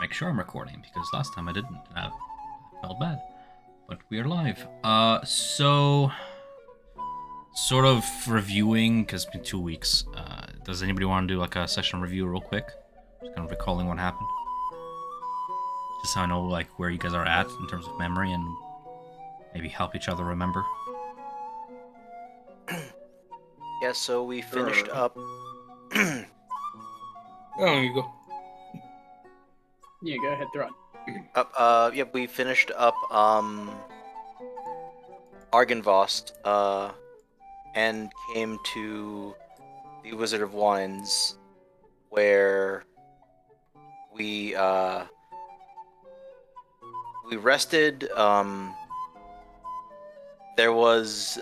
make sure I'm recording because last time I didn't. And I felt bad. But we are live. So sort of reviewing because it's been 2 weeks. Does anybody want to do like a session review real quick? Just kind of recalling what happened. Just so I know like where you guys are at in terms of memory and maybe help each other remember. Yeah, so we finished up. Oh, you go. Yeah, go ahead, Thrawn. We finished up Argynvost, and came to the Wizard of Wines, where we rested. There was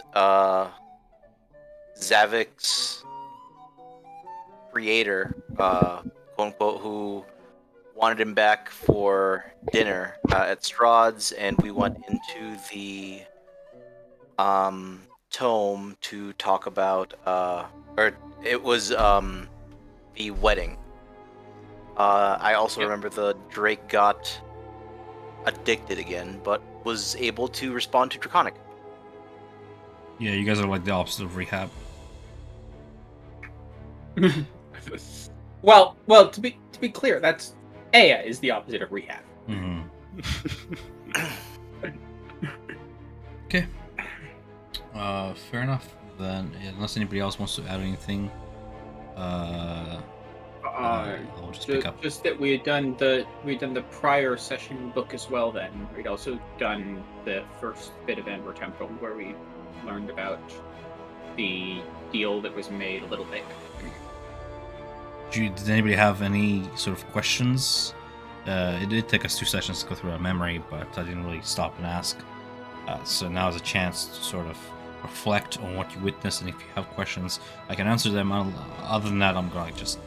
Zavik's creator, quote unquote, who wanted him back for dinner at Strahd's, and we went into the tome to talk about or it was the wedding. I also remember the Drake got addicted again, but was able to respond to Draconic. Yeah, you guys are like the opposite of rehab. well, to be clear, that's Aya is the opposite of rehab. Mm-hmm. Okay. Fair enough. Then, unless anybody else wants to add anything, I'll just pick up. Just that we had done the prior session book as well. Then we'd also done the first bit of Amber Temple, where we learned about the deal that was made a little bit. Did anybody have any sort of questions? It did take us 2 sessions to go through our memory, but I didn't really stop and ask. So now is a chance to sort of reflect on what you witnessed, and if you have questions, I can answer them. Other than that, I'm going to just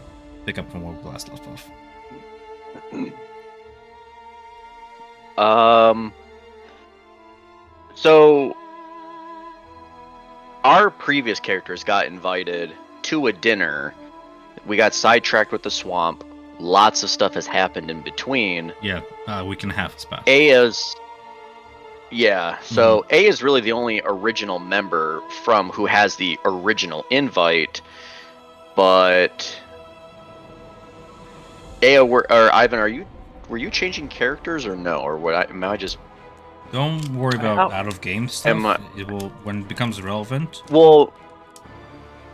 pick up from where we last left off. So our previous characters got invited to a dinner. We got sidetracked with the swamp. Lots of stuff has happened in between. Yeah, a week and a half has passed. So A is really the only original member from who has the original invite, but Aya, or Ivan, were you changing characters or no? Or am I just... Don't worry about out of game stuff. It will when it becomes relevant. Well,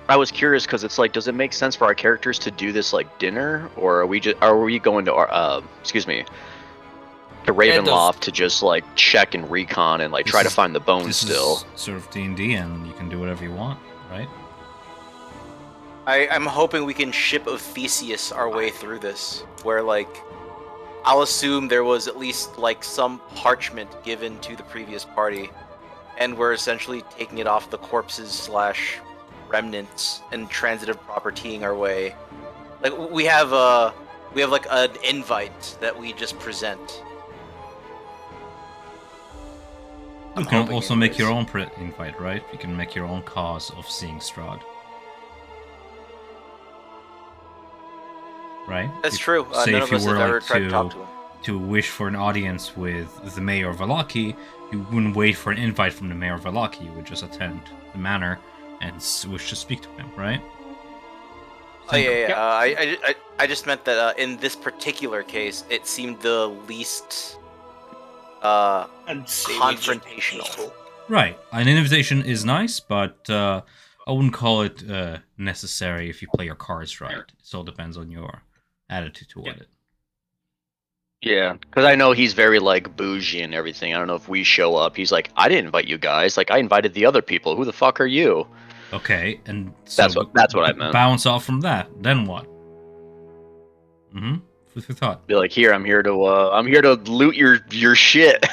I was curious because it's like, does it make sense for our characters to do this like dinner, or are we going to our to Ravenloft to just like check and recon and like try to find the bones still? Is sort of D&D, and you can do whatever you want, right? I'm hoping we can ship of Theseus our way through this, where like I'll assume there was at least like some parchment given to the previous party, and we're essentially taking it off the corpses / remnants and transitive propertying our way. Like we have like an invite that we just present. You can also make your own invite, right? You can make your own cause of seeing Strahd. Right? That's true. Say None if of you us were have ever like tried to talk to him. to wish for an audience with the Mayor of Vallaki, you wouldn't wait for an invite from the Mayor of Vallaki. You would just attend the manor and wish to speak to him, right? Oh yeah. I just meant that in this particular case, it seemed the least confrontational. Right. An invitation is nice, but I wouldn't call it necessary if you play your cards right. It all depends on your attitude toward it. Yeah, because I know he's very like bougie and everything. I don't know if we show up, he's like, I didn't invite you guys. Like, I invited the other people. Who the fuck are you? Okay, and so that's what I meant. Bounce off from that. Then what? Food for thought. Be like, here, I'm here to loot your shit.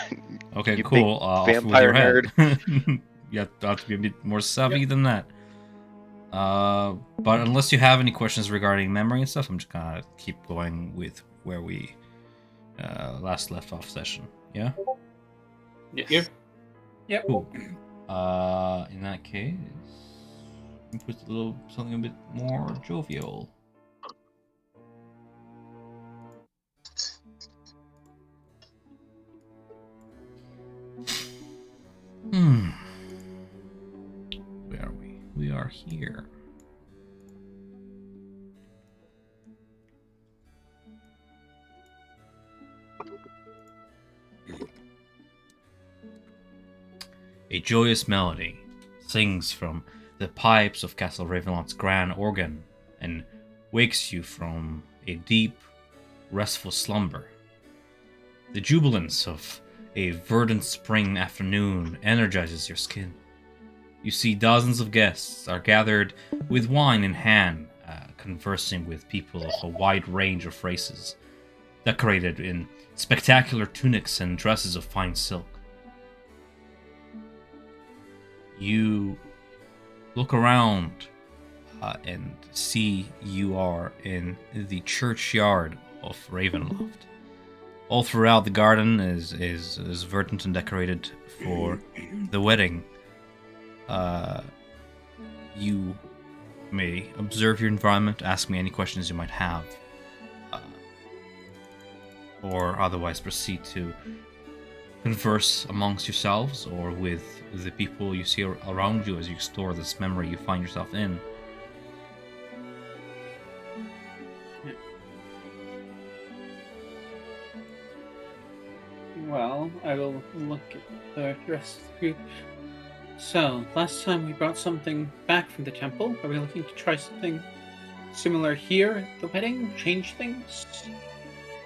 Okay, you cool. Vampire nerd. You have to be a bit more savvy than that. But unless you have any questions regarding memory and stuff, I'm just gonna keep going with where we last left off session. Yeah. Yes. Yep. Cool. In that case, we put something a bit more jovial. here. A joyous melody sings from the pipes of Castle Ravenloft's grand organ and wakes you from a deep, restful slumber. The jubilance of a verdant spring afternoon energizes your skin. You see dozens of guests are gathered with wine in hand, conversing with people of a wide range of races, decorated in spectacular tunics and dresses of fine silk. You look around and see you are in the churchyard of Ravenloft. All throughout the garden is verdant and decorated for the wedding. You may observe your environment, ask me any questions you might have, or otherwise proceed to converse amongst yourselves or with the people you see around you as you explore this memory you find yourself in. Well, I will look at the rest of the group. So, last time we brought something back from the temple. Are we looking to try something similar here at the wedding? Change things?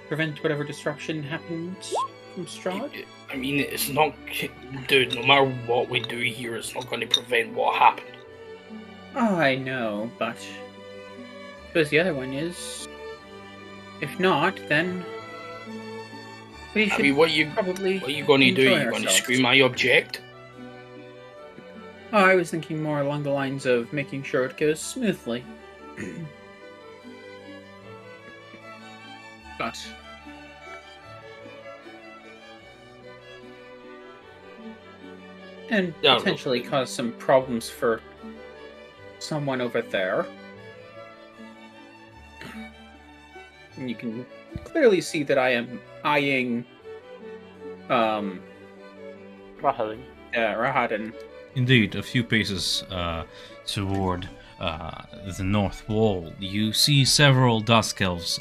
Prevent whatever disruption happens from Strahd? I mean, it's not, dude. No matter what we do here, it's not going to prevent what happened. Oh, I know, but I suppose the other one is. If not, then we should What are you probably. going to do? enjoy You going to ourselves. scream I object? Oh, I was thinking more along the lines of making sure it goes smoothly. But and Yeah, potentially cause some problems for someone over there. And you can clearly see that I am eyeing Rahadin. Indeed, a few paces toward the north wall, you see several Dusk Elves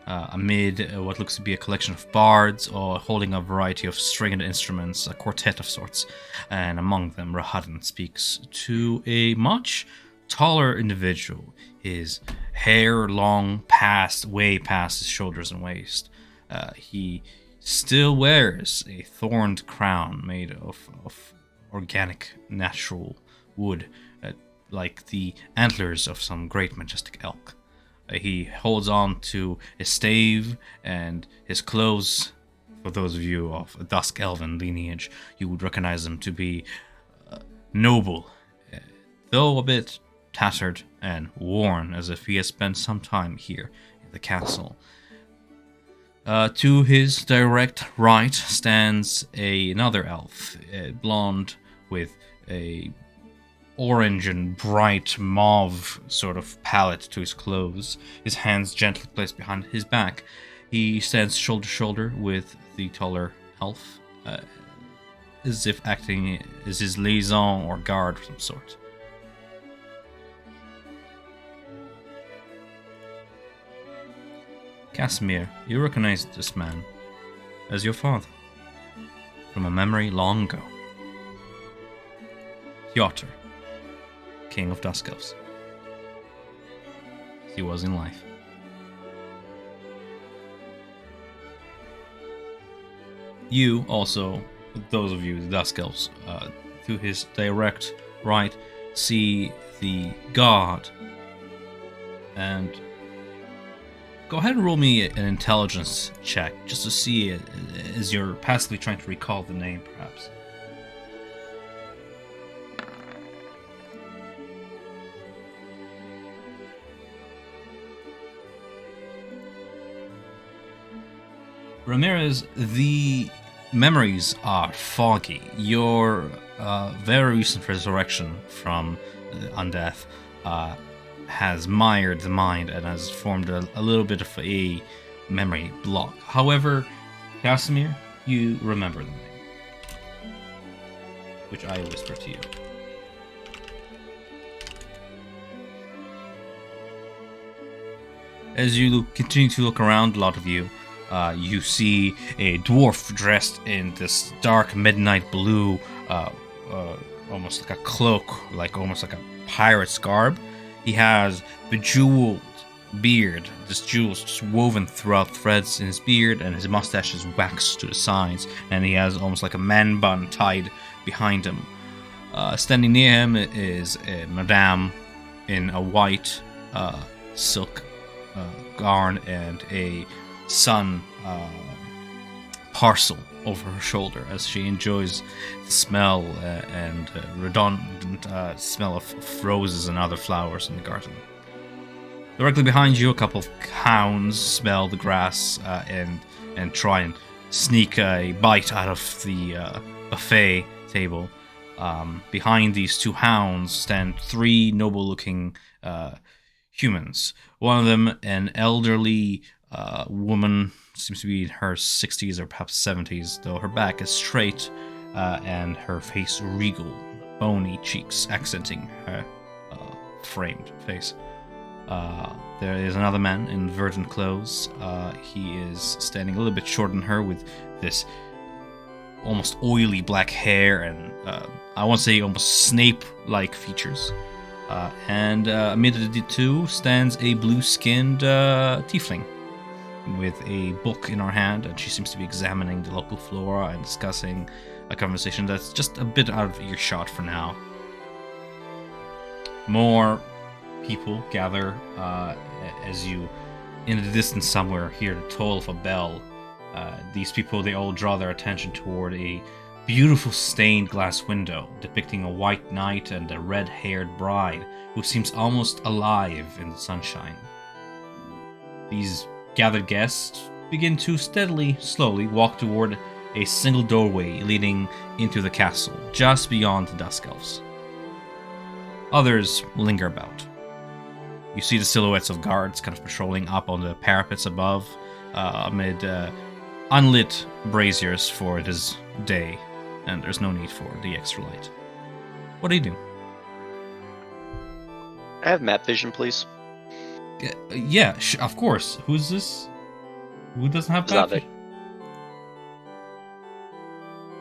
amid what looks to be a collection of bards or holding a variety of stringed instruments, a quartet of sorts. And among them, Rahadin speaks to a much taller individual, his hair long way past his shoulders and waist. He still wears a thorned crown made of organic, natural wood, like the antlers of some great majestic elk. He holds on to his stave and his clothes. For those of you of a Dusk Elven lineage, you would recognize them to be noble, though a bit tattered and worn, as if he has spent some time here in the castle. To his direct right stands another elf, blonde with a orange and bright mauve sort of palette to his clothes, his hands gently placed behind his back. He stands shoulder to shoulder with the taller elf, as if acting as his liaison or guard of some sort. Casimir, you recognize this man as your father from a memory long ago. Piotr, King of Dusk Elves. He was in life. You also, those of you, the Dusk Elves, to his direct right, see the god. And go ahead and roll me an intelligence check, just to see it, as you're passively trying to recall the name, perhaps. Ramirez, the memories are foggy. Your very recent resurrection from undeath has mired the mind and has formed a little bit of a memory block. However, Casimir, you remember the name, which I whisper to you. As you continue to look around, a lot of you, you see a dwarf dressed in this dark midnight blue, almost like a cloak, almost like a pirate's garb. He has bejeweled beard, this jewels just woven throughout threads in his beard, and his mustache is waxed to the sides, and he has almost like a man bun tied behind him. Standing near him is a madame in a white silk gown and a sun parcel over her shoulder as she enjoys the smell and redundant smell of roses and other flowers in the garden. Directly behind you, a couple of hounds smell the grass and try and sneak a bite out of the buffet table. Behind these two hounds stand three noble-looking humans. One of them, an elderly woman, seems to be in her 60s or perhaps 70s, though her back is straight and her face regal, bony cheeks accenting her framed face. There is another man in verdant clothes. He is standing a little bit shorter than her with this almost oily black hair and I want to say almost Snape-like features. And amid the two stands a blue-skinned tiefling with a book in her hand, and she seems to be examining the local flora and discussing a conversation that's just a bit out of earshot for now. More people gather as you, in the distance somewhere, hear the toll of a bell. These people, they all draw their attention toward a beautiful stained glass window depicting a white knight and a red-haired bride who seems almost alive in the sunshine. These gathered guests begin to slowly walk toward a single doorway leading into the castle, just beyond the Dusk Elves. Others linger about. You see the silhouettes of guards kind of patrolling up on the parapets above, amid unlit braziers, for it is day, and there's no need for the extra light. What do you do? I have map vision, please. Yeah, of course. Who's this? Who doesn't have map vision?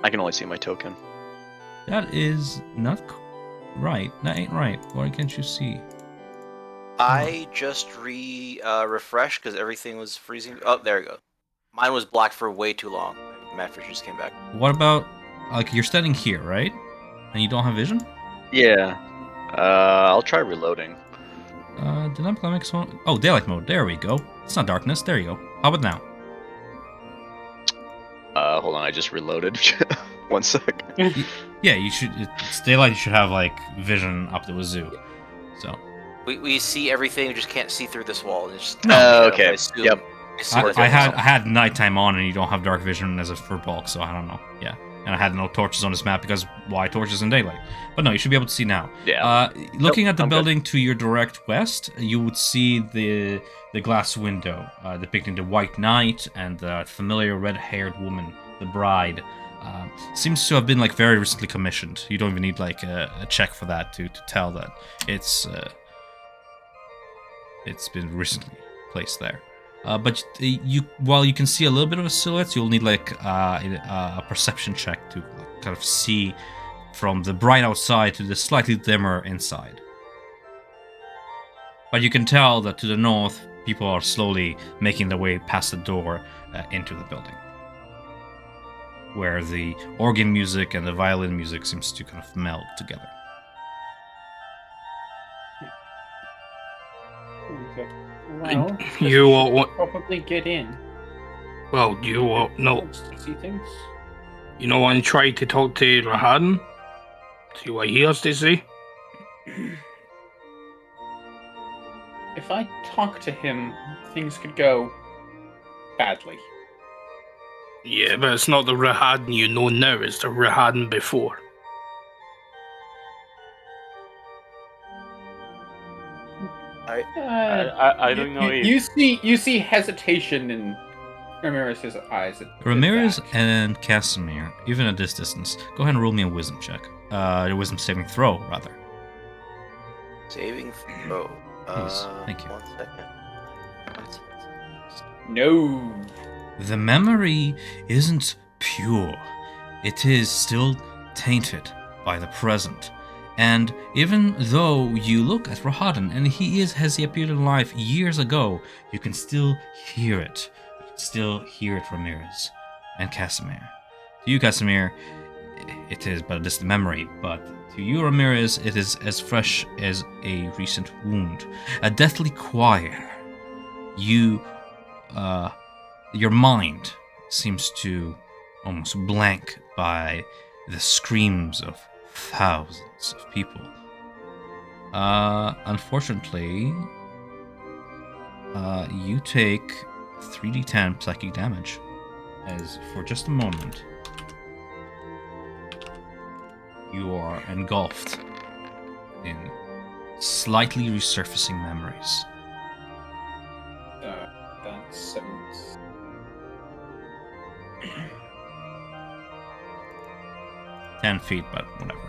I can only see my token. That is not right. That ain't right. Why can't you see? I just refreshed because everything was freezing. Oh, there we go. Mine was black for way too long. Map vision just came back. What about, like, you're standing here, right? And you don't have vision? Yeah. I'll try reloading. Dynamic one. Oh, daylight mode. There we go. It's not darkness. There you go. How about now? Hold on. I just reloaded. 1 sec. Yeah, you should. It's daylight. You should have like vision up the wazoo. So. We see everything. We just can't see through this wall. It's just, okay. Yep. I had nighttime on, and you don't have dark vision as a for bulk, so I don't know. Yeah. And I had no torches on this map because why torches in daylight? But no, you should be able to see now. Yeah. Looking at the building to your direct west, you would see the glass window depicting the White Knight and the familiar red-haired woman, the bride. Seems to have been like very recently commissioned. You don't even need like a check for that to tell that it's been recently placed there. But while you can see a little bit of a silhouette, you'll need like a perception check to kind of see from the bright outside to the slightly dimmer inside. But you can tell that to the north, people are slowly making their way past the door into the building, where the organ music and the violin music seems to kind of meld together. Well, You what? probably get in. Well, you no. Wants to see things. You know, and try to talk to Rahadan. See what he has to say. If I talk to him, things could go badly. Yeah, but it's not the Rahadan you know now. It's the Rahadan before. I don't know if... You see hesitation in Ramirez's eyes. Ramirez and Casimir, even at this distance, go ahead and roll me a wisdom check. A wisdom saving throw, rather. Saving throw. Please, thank you. 1 second. No. The memory isn't pure. It is still tainted by the present. And even though you look at Rahadan and has he appeared in life years ago, you can still hear it. You can still hear it, Ramirez and Casimir. To you, Casimir, it is but a distant memory, but to you, Ramirez, it is as fresh as a recent wound. A deathly choir. Your mind seems to almost blank by the screams of thousands of people. Unfortunately, you take 3d10 psychic damage, as for just a moment, you are engulfed in slightly resurfacing memories. That's 7. 10 feet, but whatever.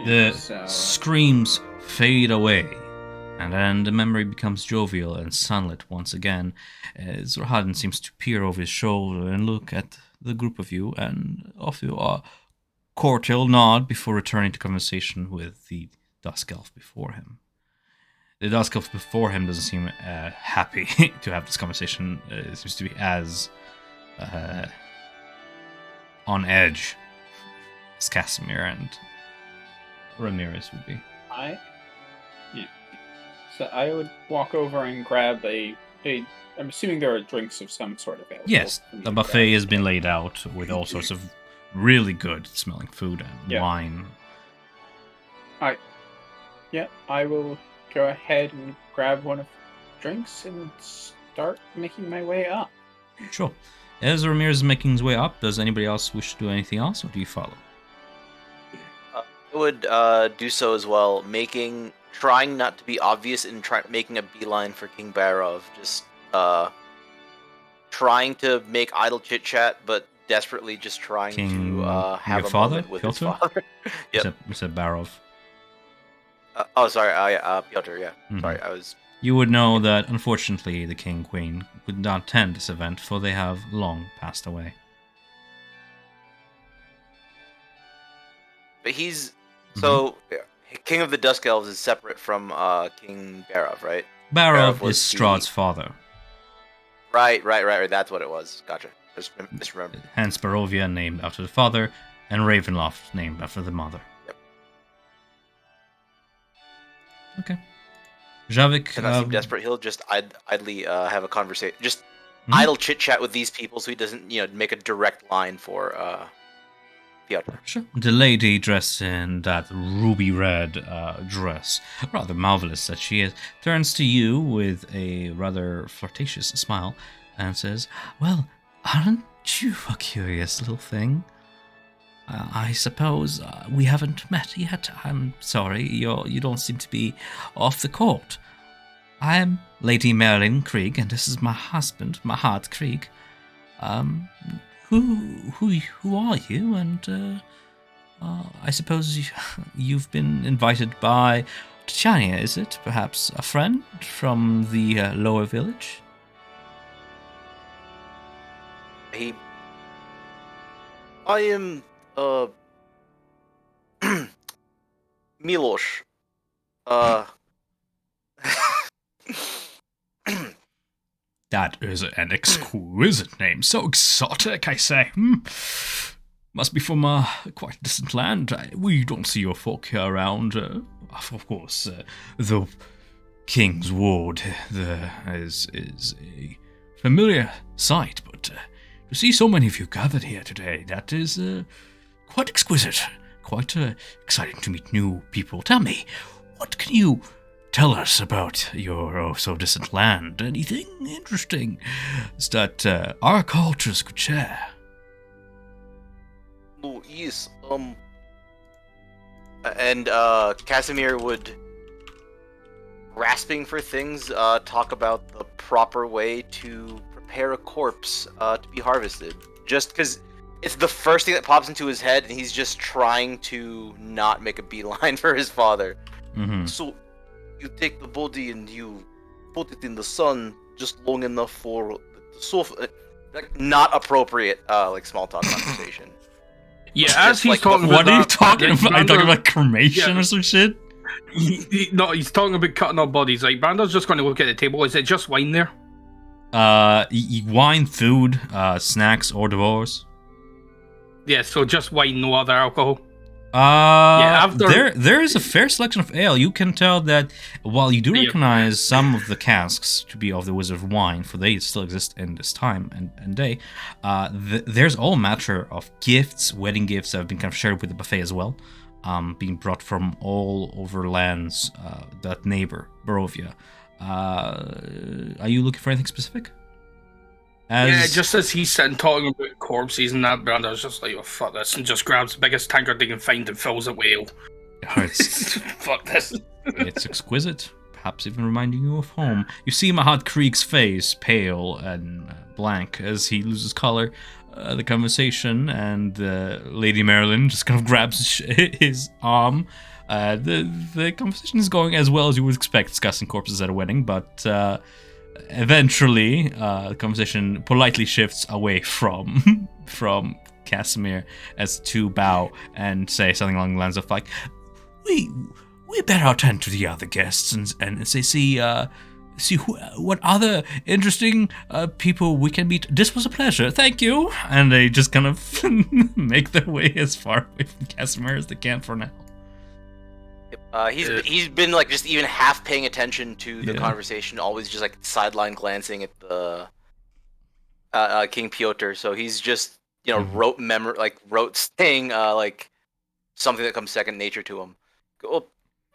The screams fade away, and then the memory becomes jovial and sunlit once again, as Rahadan seems to peer over his shoulder and look at the group of you, and offer you a cordial nod before returning to conversation with the Dusk Elf before him. The Dusk Elf before him doesn't seem happy to have this conversation. It seems to be as on edge as Casimir and Ramirez would be. So I would walk over and grab a. I'm assuming there are drinks of some sort available. Yes, the buffet has been laid out with all sorts of really good smelling food and wine. Alright. Yeah, I will go ahead and grab one of the drinks and start making my way up. Sure. As Ramirez is making his way up, does anybody else wish to do anything else, or do you follow? I would do so as well, trying not to be obvious and making a beeline for King Barov. Just trying to make idle chit chat, but desperately just trying to have a moment with his father. Yep. You said Barov. Sorry, Piotr. Yeah, sorry, I was. You would know that, unfortunately, the King and Queen would not attend this event, for they have long passed away. But he's so King of the Dusk Elves is separate from King Barov, right? Barov is Strahd's father. Right. That's what it was. Gotcha. Just remember. Hence Barovia named after the father, and Ravenloft named after the mother. Yep. Okay. Javik. Cannot seem desperate. He'll just idly have a conversation, just idle chit chat with these people, so he doesn't, make a direct line for Piotr. Sure. The lady dressed in that ruby red dress, rather marvelous that she is, turns to you with a rather flirtatious smile and says, "Well, aren't you a curious little thing? I suppose we haven't met yet. I'm sorry, you don't seem to be off the court. I'm Lady Marilyn Krieg, and this is my husband, Mahat Krieg. Who are you? And I suppose you've been invited by Tchania, is it? Perhaps a friend from the lower village?" I am Milosh. That is an exquisite name. So exotic, I say. Must be from a quite distant land. We don't see your folk here around. Of course, the King's Ward is a familiar sight, but to see so many of you gathered here today, that is quite exquisite. Quite exciting to meet new people. Tell me, what can you tell us about your oh-so-distant land? Anything interesting that our cultures could share? Oh, yes. And Casimir would, grasping for things, talk about the proper way to prepare a corpse to be harvested. Just because it's the first thing that pops into his head, and he's just trying to not make a beeline for his father. Mm-hmm. So, you take the body and you put it in the sun just long enough for the sofa. Like, not appropriate, like, small talk conversation. Yeah, Just as he's like talking What about are you that, talking about? Are you talking Brander- about cremation Yeah. or some shit? No, he's talking about cutting up bodies. Like, Brando's just going to look at the table. Is it just wine there? Wine, food, snacks, hors d'oeuvres. Yeah, so just wine, no other alcohol. There is a fair selection of ale. You can tell that while you do Yeah. recognize some of the casks to be of the Wizard of Wine, for they still exist in this time and day, there's all matter of gifts, wedding gifts that have been kind of shared with the buffet as well, being brought from all over lands that neighbor Barovia. Are you looking for anything specific? Yeah, just as he's sitting talking about corpses and that, Brando's just like, oh, fuck this, and just grabs the biggest tankard they can find and fills it with ale. It's Fuck this. It's exquisite, perhaps even reminding you of home. You see Mahad Krieg's face, pale and blank, as he loses color. The conversation, and Lady Marilyn just kind of grabs his arm. The conversation is going as well as you would expect, discussing corpses at a wedding, but eventually the conversation politely shifts away from Casimir as to bow and say something along the lines of like, we better attend to the other guests and see what other interesting people we can meet. This was a pleasure, thank you. And they just kind of make their way as far away from Casimir as they can for now. He's been like just even half paying attention to the Yeah. conversation, always just like sideline glancing at the King Piotr. So he's just wrote saying like something that comes second nature to him.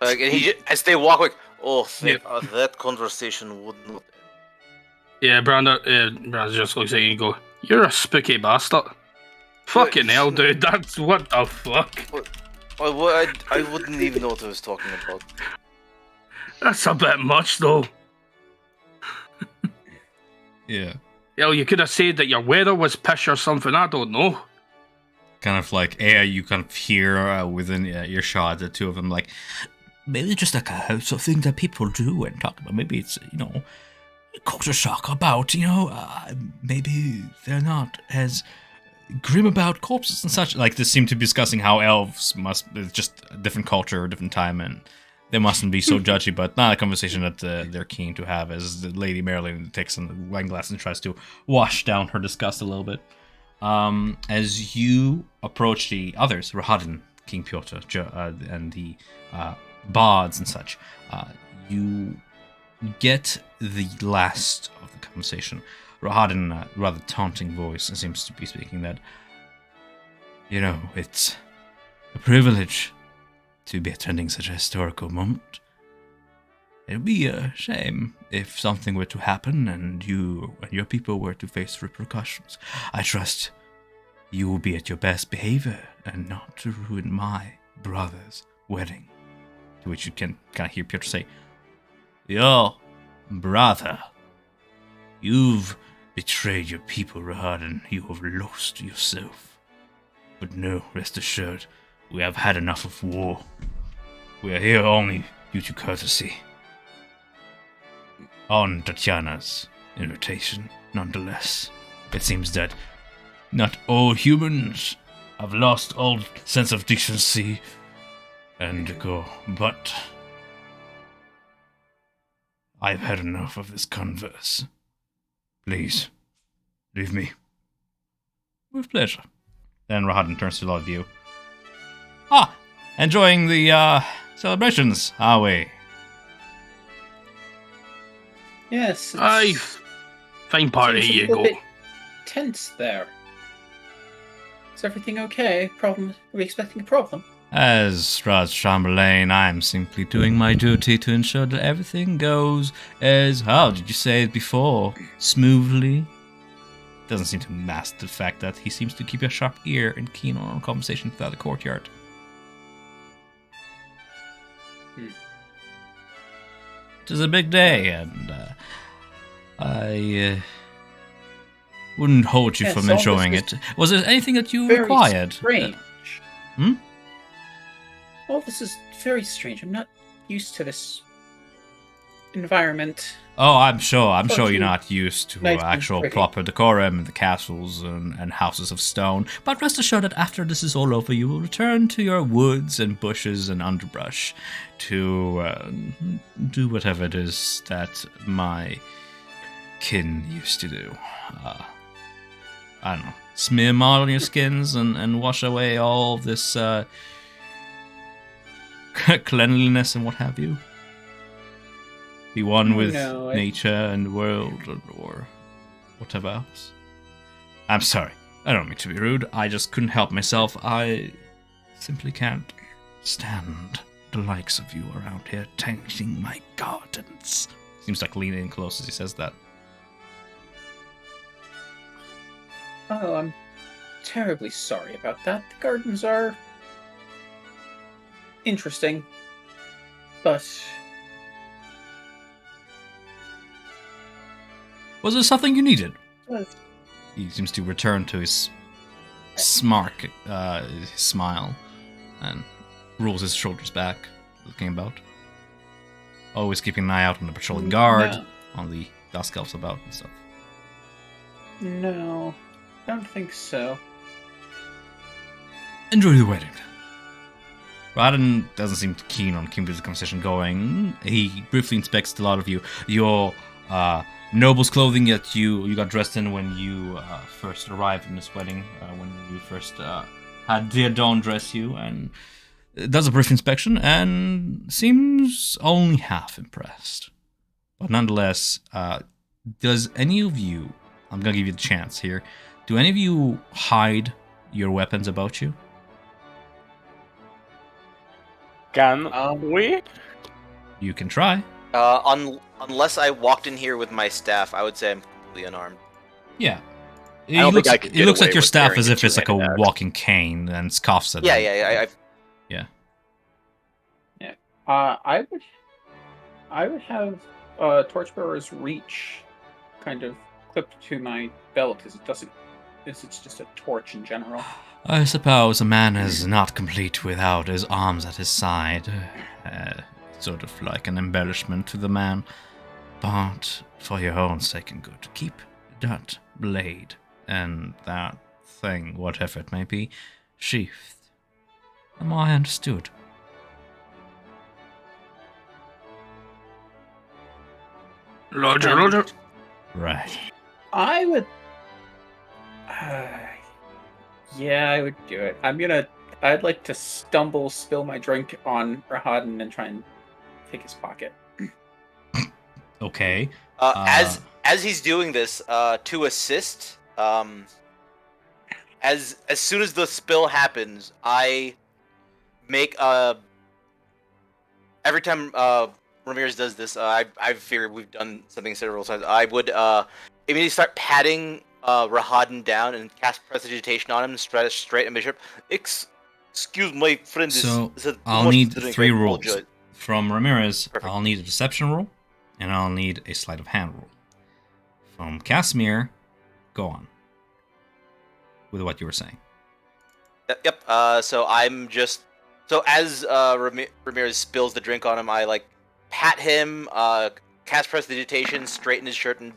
And he as they walk like, that conversation would not. Yeah, Brando just looks at you and go, you're a spooky bastard. Fucking hell, dude, that's what the fuck. I wouldn't even know what I was talking about. That's a bit much, though. Yeah. Hell, you could have said that your weather was pish or something, I don't know. Kind of like, you kind of hear within earshot the two of them like, maybe just like a sort of thing that people do and talk about. Maybe it's, culture shock about, maybe they're not as grim about corpses and such. Like, they seem to be discussing how elves it's just a different culture, a different time, and they mustn't be so judgy, but not a conversation that they're keen to have, as the Lady Marilyn takes the wine glass and tries to wash down her disgust a little bit. As you approach the others, Rahadin, King Piotr, and the bards and such, you get the last of the conversation. Rahadin, rather taunting voice, seems to be speaking that, it's a privilege to be attending such a historical moment. It would be a shame if something were to happen and you and your people were to face repercussions. I trust you will be at your best behavior and not to ruin my brother's wedding. To which you can kind of hear Piotr say, Your brother, you've betrayed your people, Rahadin. You have lost yourself. But no, rest assured, we have had enough of war. We are here only due to courtesy. On Tatiana's invitation, nonetheless. It seems that not all humans have lost all sense of decency and decor, but I've had enough of this converse. Please, leave me. With pleasure. Then Rahadin turns to a lot of you. Enjoying the celebrations, are we? Yes. Aye, fine party, seems a you little go. bit tense there. Is everything okay? Problem? Are we expecting a problem? As Strahd Chamberlain, I'm simply doing my duty to ensure that everything goes as, how did you say it before, smoothly? Doesn't seem to mask the fact that he seems to keep a sharp ear and keen on our conversation throughout the courtyard. It is a big day, and I wouldn't hold you Yes, from all this enjoying is it. Was there anything that you Very required? strange. Hmm? All this is very strange. I'm not used to this environment. Oh, I'm sure you're Fortunately, not used to nice and actual pretty. proper decorum in the castles and houses of stone. But rest assured that after this is all over, you will return to your woods and bushes and underbrush to do whatever it is that my kin used to do. I don't know, smear mud on your skins and wash away all this cleanliness and what have you. Be one with No, nature and world or whatever else. I'm sorry. I don't mean to be rude. I just couldn't help myself. I simply can't stand the likes of you around here tainting my gardens. Seems like leaning in close as he says that. Oh, I'm terribly sorry about that. The gardens are interesting, but Was there something you needed? uh, He seems to return to his his smile, and rolls his shoulders back, looking about. Always keeping an eye out on the patrolling guard, No. on the Dusk Elves about and stuff. no, don't think so. Enjoy the wedding then. Radin doesn't seem keen on keeping the conversation going. He briefly inspects a lot of you. Your noble's clothing that you got dressed in when you first arrived in this wedding, when you first had Dear Dawn dress you, and does a brief inspection and seems only half impressed. But nonetheless, does any of you, I'm going to give you the chance here, do any of you hide your weapons about you? Can we? You can try. Unless I walked in here with my staff, I would say I'm completely unarmed. Yeah. It don't think looks, I could it get looks away like your with staff carrying as a if it's like a two-handed axe. walking cane and scoffs at Yeah, it. yeah. I would have Torchbearer's reach kind of clipped to my belt, as it's just a torch in general. I suppose a man is not complete without his arms at his side. Sort of like an embellishment to the man. But for your own sake and good, keep that blade and that thing, whatever it may be, sheathed. Am I understood? Roger. Right. I would. Yeah, I would do it. I'd like to spill my drink on Rahadin and try and take his pocket. Okay. As he's doing this, to assist, as soon as the spill happens, I make every time Ramirez does this, I figured we've done something several times. I would immediately start patting Rahadin down and cast prestidigitation on him, straight and bishop. Excuse my friend. So this is I'll much need to drink, 3 I rules. apologize. From Ramirez, Perfect. I'll need a deception roll, and I'll need a sleight of hand roll. From Casimir, go on. With what you were saying. Yep. So as Ramirez spills the drink on him, I pat him, cast prestidigitation, straighten his shirt, and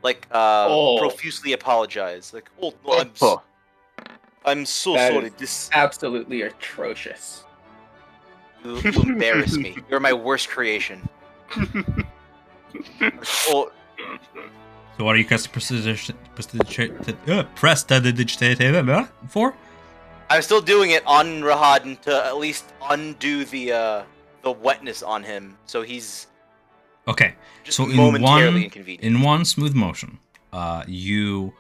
profusely apologize. I'm so That sorry. is This absolutely atrocious. you embarrass me. You're my worst creation. Oh, So what are you casting prestidigitation for? I'm still doing it on Rahadin to at least undo the wetness on him, so he's Okay, just so momentarily inconvenient. in one smooth motion, you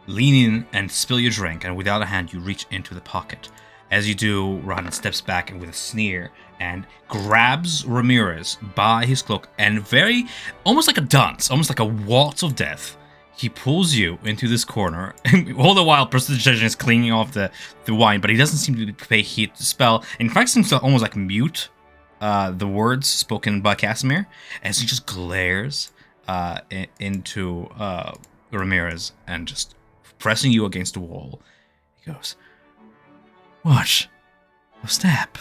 lean in and spill your drink, and without a hand, you reach into the pocket. As you do, Rodden steps back and with a sneer and grabs Ramirez by his cloak and almost like a dance, almost like a waltz of death, he pulls you into this corner. All the while, Prestidigitation is cleaning off the wine, but he doesn't seem to pay heed to the spell. In fact, seems to almost like mute the words spoken by Casimir as he just glares into Ramirez and just pressing you against the wall. He goes, "What? A step?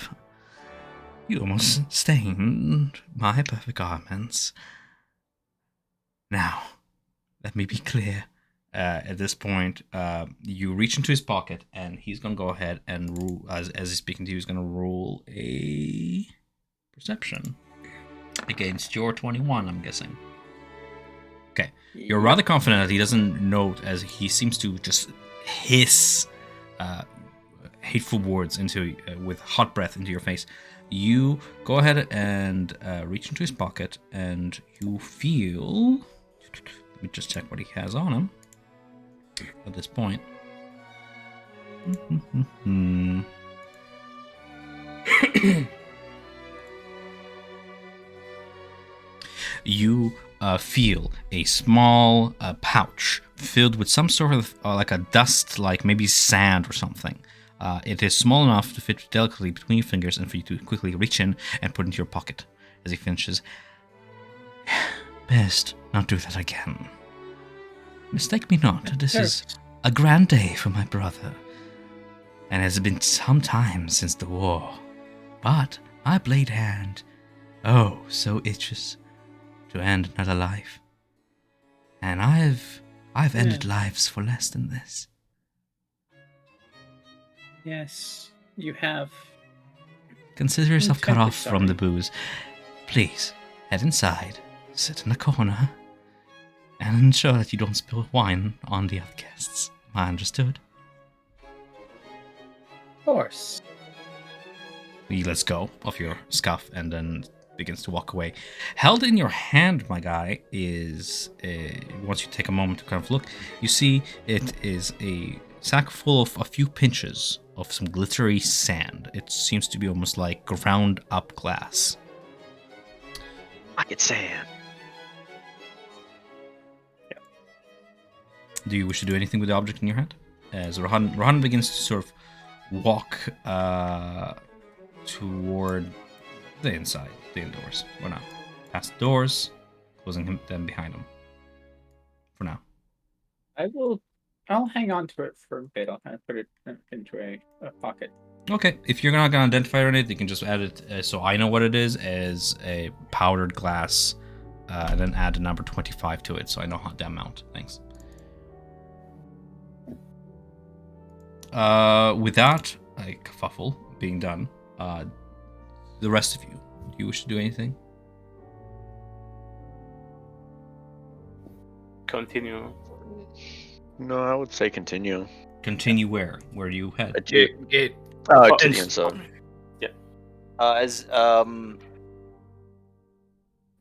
You almost stained my perfect garments. Now, let me be clear. At this point, you reach into his pocket, and he's gonna go ahead and rule. As he's speaking to you, he's gonna roll a perception against your 21. I'm guessing. Okay, you're rather confident that he doesn't note, as he seems to just hiss hateful words into with hot breath into your face. You go ahead and reach into his pocket, and you feel. Let me just check what he has on him. At this point. You feel a small pouch filled with some sort of like a dust, like maybe sand or something. It is small enough to fit delicately between your fingers and for you to quickly reach in and put into your pocket. As he finishes, best not do that again. Mistake me not, this is a grand day for my brother, and it has been some time since the war. But my blade hand, oh, so itches to end another life. And I've ended lives for less than this. Yes, you have. Consider yourself cut terribly off from the sorry. booze. Please, head inside, sit in a corner, and ensure that you don't spill wine on the other guests. I understood. Of course. He lets go of your scuff and then begins to walk away. Held in your hand, my guy, is once you take a moment to kind of look, you see it is a sack full of a few pinches of some glittery sand. It seems to be almost like ground up glass. Pocket sand. Do you wish to do anything with the object in your hand? As Rohan begins to sort of walk toward the inside, the indoors. For now. Past the doors, closing them behind him. For now. I'll hang on to it for a bit. I'll kind of put it into a pocket. Okay, if you're not going to identify it on it, you can just add it so I know what it is as a powdered glass, and then add the number 25 to it so I know the amount. Thanks. With that kerfuffle being done, the rest of you, do you wish to do anything? Continue. No, I would say continue. Continue where? Where do you head? Gate. To the Ins- inside. As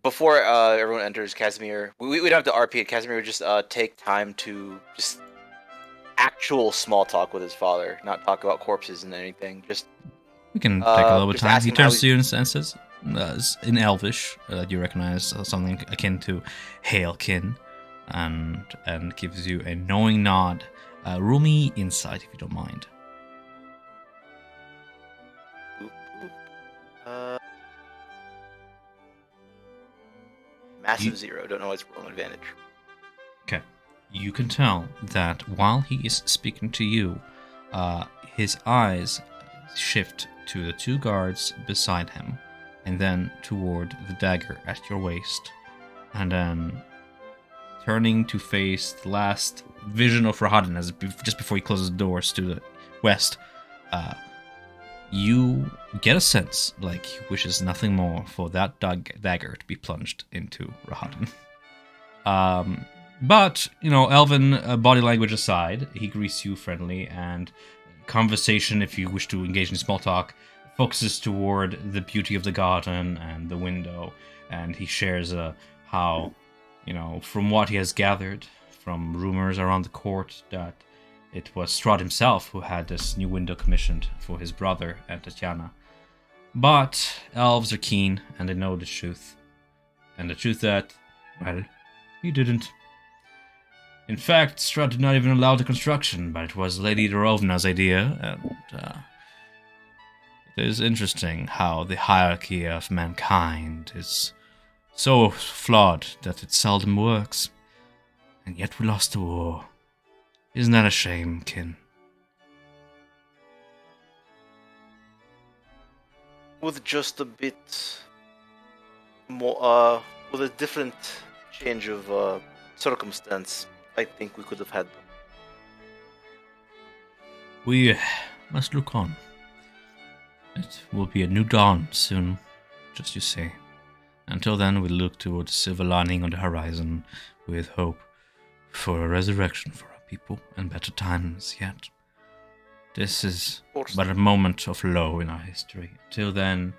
before everyone enters, Casimir, we don't have to RP it. Casimir would just take time to just actual small talk with his father, not talk about corpses and anything. Just We can take a little bit of just time. ask He him how turns he- to you and says, in Elvish, that you recognize something akin to Hailkin, and gives you a knowing nod. Roll me insight if you don't mind. Massive 0. Don't know what's rolling advantage. Okay. You can tell that while he is speaking to you, his eyes shift to the two guards beside him, and then toward the dagger at your waist, and then turning to face the last vision of Rahadin as just before he closes the doors to the west. You get a sense like he wishes nothing more for that dagger to be plunged into Rahadin. But, Elven body language aside, he greets you friendly, and conversation, if you wish to engage in small talk, focuses toward the beauty of the garden and the window, and he shares how, from what he has gathered from rumors around the court, that it was Strahd himself who had this new window commissioned for his brother and Tatiana. But elves are keen, and they know the truth. And the truth that, well, he didn't. In fact, Strahd did not even allow the construction, but it was Lady Dorovna's idea, and it is interesting how the hierarchy of mankind is so flawed that it seldom works. And yet we lost the war. Isn't that a shame, kin? with just a bit more, with a different change of circumstance, I think we could have had them. We must look on. It will be a new dawn soon, just you say. Until then, we look toward the silver lining on the horizon with hope for a resurrection for our people and better times yet. This is but a moment of low in our history. Till then,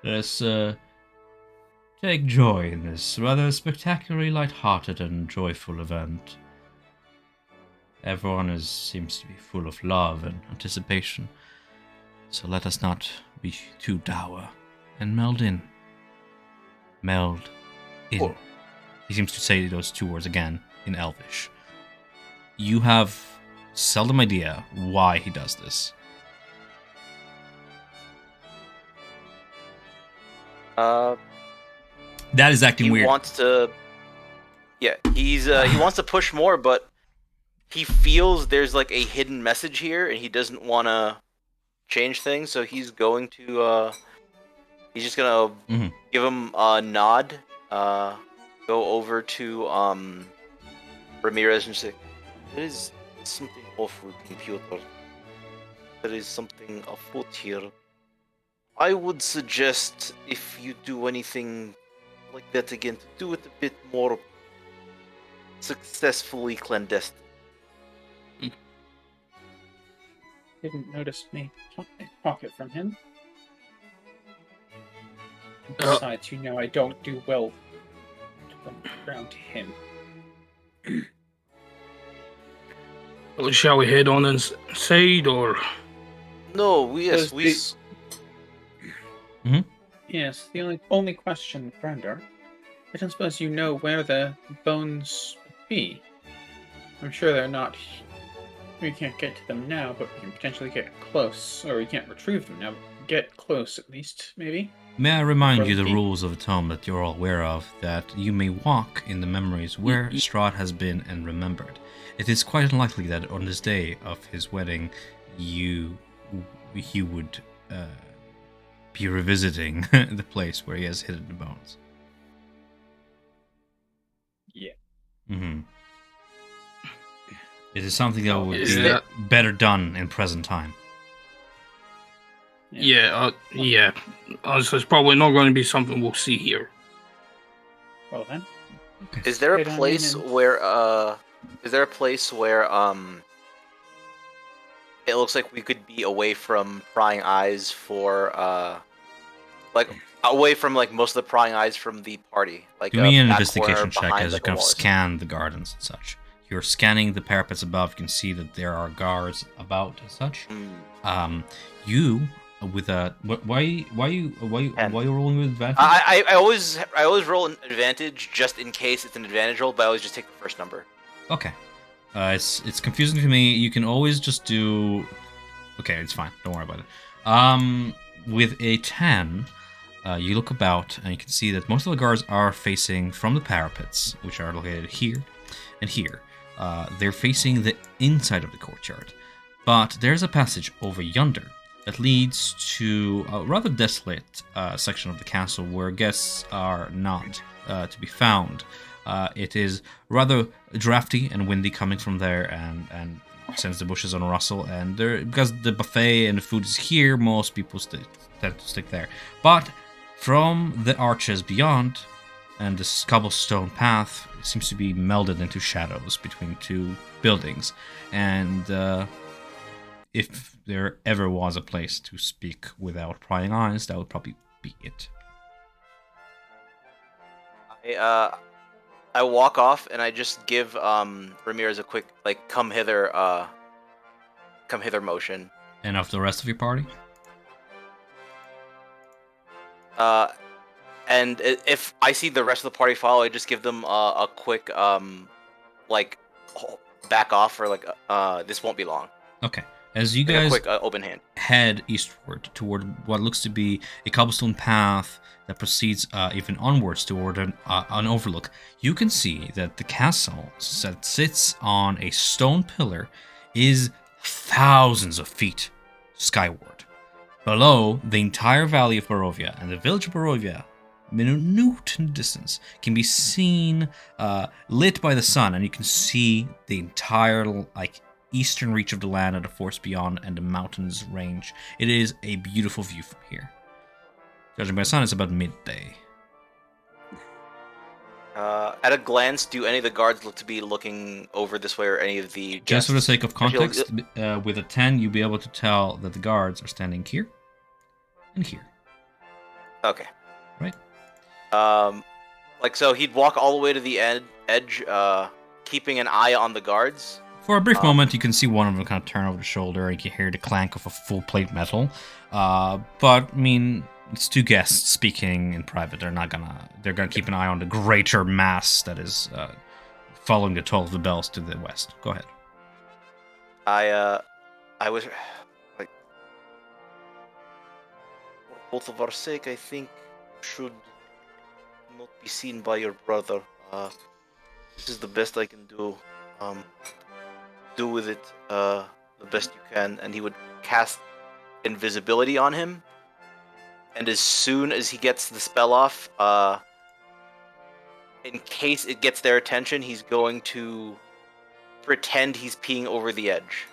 let us take joy in this rather spectacularly light-hearted and joyful event. Everyone seems to be full of love and anticipation, so let us not be too dour and meld in. Meld in. Cool. He seems to say those two words again in Elvish. You have seldom idea why he does this. That is acting He weird. wants to. Yeah, he wants to push more, but he feels there's like a hidden message here, and he doesn't want to change things. So he's going to. He's just gonna give him a nod. Go over to Ramirez and say, "There is something off with computer. There is something afoot here. I would suggest if you do anything like that again, to do it a bit more successfully clandestine." Didn't notice me pocket from him. Besides, you know I don't do well around him. Well, shall we head on inside, or? No, Does we. Yes, the only question, Brander, I don't suppose you know where the bones would be. I'm sure they're not. We can't get to them now, but we can potentially get close. Or we can't retrieve them now, but get close at least, maybe. May I remind you the Brother rules of the tome that you're all aware of, that you may walk in the memories where Strahd has been and remembered. It is quite unlikely that on this day of his wedding, he would be revisiting the place where he has hidden the bones. Yeah. Mm-hmm. It is something that would Is be that- better done in present time. Yeah. So it's probably not going to be something we'll see here. Well then. Is there a Head on in place and- where it looks like we could be away from prying eyes for like away from like most of the prying eyes from the party? Like Give me an back investigation corner check behind, as you like, a kind of wall or scan the gardens and such. You're scanning the parapets above. You can see that there are guards about and such. something. You with a why you rolling with advantage? I always roll an advantage just in case it's an advantage roll, but I always just take the first number. Okay. It's confusing to me. You can always just do. Okay, it's fine. Don't worry about it. With a 10, you look about and you can see that most of the guards are facing from the parapets, which are located here and here. They're facing the inside of the courtyard, but there's a passage over yonder that leads to a rather desolate section of the castle where guests are not to be found. It is rather drafty and windy coming from there, and sends the bushes on a rustle. And there, because the buffet and the food is here, most people tend to stick there. But from the arches beyond, and this cobblestone path seems to be melded into shadows between two buildings. And if there ever was a place to speak without prying eyes, that would probably be it. I walk off and I just give Ramirez a quick like come hither motion. And of the rest of your party? And if I see the rest of the party follow, I just give them a quick like back off, or like this won't be long. Okay. As you Like guys a quick open hand. head eastward toward what looks to be a cobblestone path that proceeds even onwards toward an overlook, you can see that the castle that sits on a stone pillar is thousands of feet skyward. Below, the entire valley of Barovia and the village of Barovia, minute in the distance, can be seen lit by the sun, and you can see the entire eastern reach of the land and the forest beyond and the mountains range. It is a beautiful view from here. Judging by the sun, it's about midday. At a glance, do any of the guards look to be looking over this way, or any of the guests? Just for the sake of context, Actually, with a 10, you'll be able to tell that the guards are standing here and here. Okay. Right. So he'd walk all the way to the edge, keeping an eye on the guards. For a brief moment, you can see one of them kind of turn over the shoulder, and you can hear the clank of a full plate metal. But I mean, it's two guests speaking in private. They're gonna keep an eye on the greater mass that is following the toll of the bells to the west. Go ahead. I was like, for both of our sake, I think should not be seen by your brother. This is the best I can do. Do with it the best you can. And he would cast invisibility on him. And as soon as he gets the spell off, in case it gets their attention, he's going to pretend he's peeing over the edge.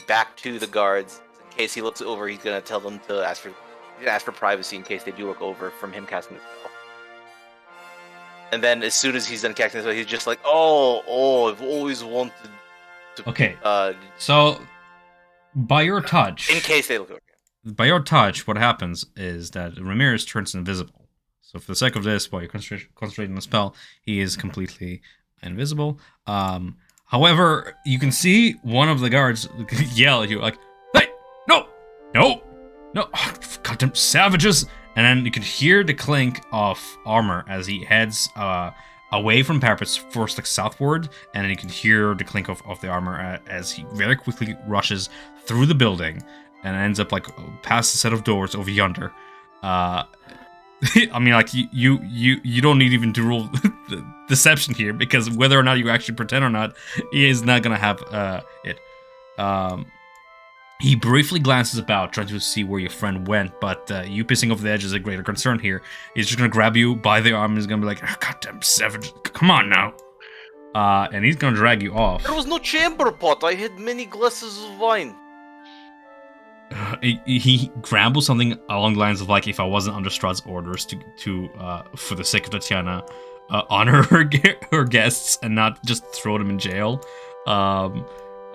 Back to the guards. In case he looks over, he's gonna tell them to ask for privacy in case they do look over from him casting the spell. And then as soon as he's done casting the spell, he's just like, oh, I've always wanted to. Okay. So, by your touch, in case they look over. By your touch, what happens is that Ramirez turns invisible. So for the sake of this, while you're concentrating on the spell, he is completely invisible. However, you can see one of the guards yell at you like, "Hey, no, goddamn savages!" And then you can hear the clink of armor as he heads away from parapets, first southward, and then you can hear the clink of the armor as he very quickly rushes through the building and ends up past a set of doors over yonder. I mean, you don't need even to rule the deception here, because whether or not you actually pretend or not, he is not gonna have it. He briefly glances about, trying to see where your friend went, but you pissing over the edge is a greater concern here. He's just gonna grab you by the arm and he's gonna be like, oh, "Goddamn savage, come on now," and he's gonna drag you off. There was no chamber pot. I had many glasses of wine. He grumbles something along the lines of if I wasn't under Strahd's orders to for the sake of Tatiana, honor her guests and not just throw them in jail.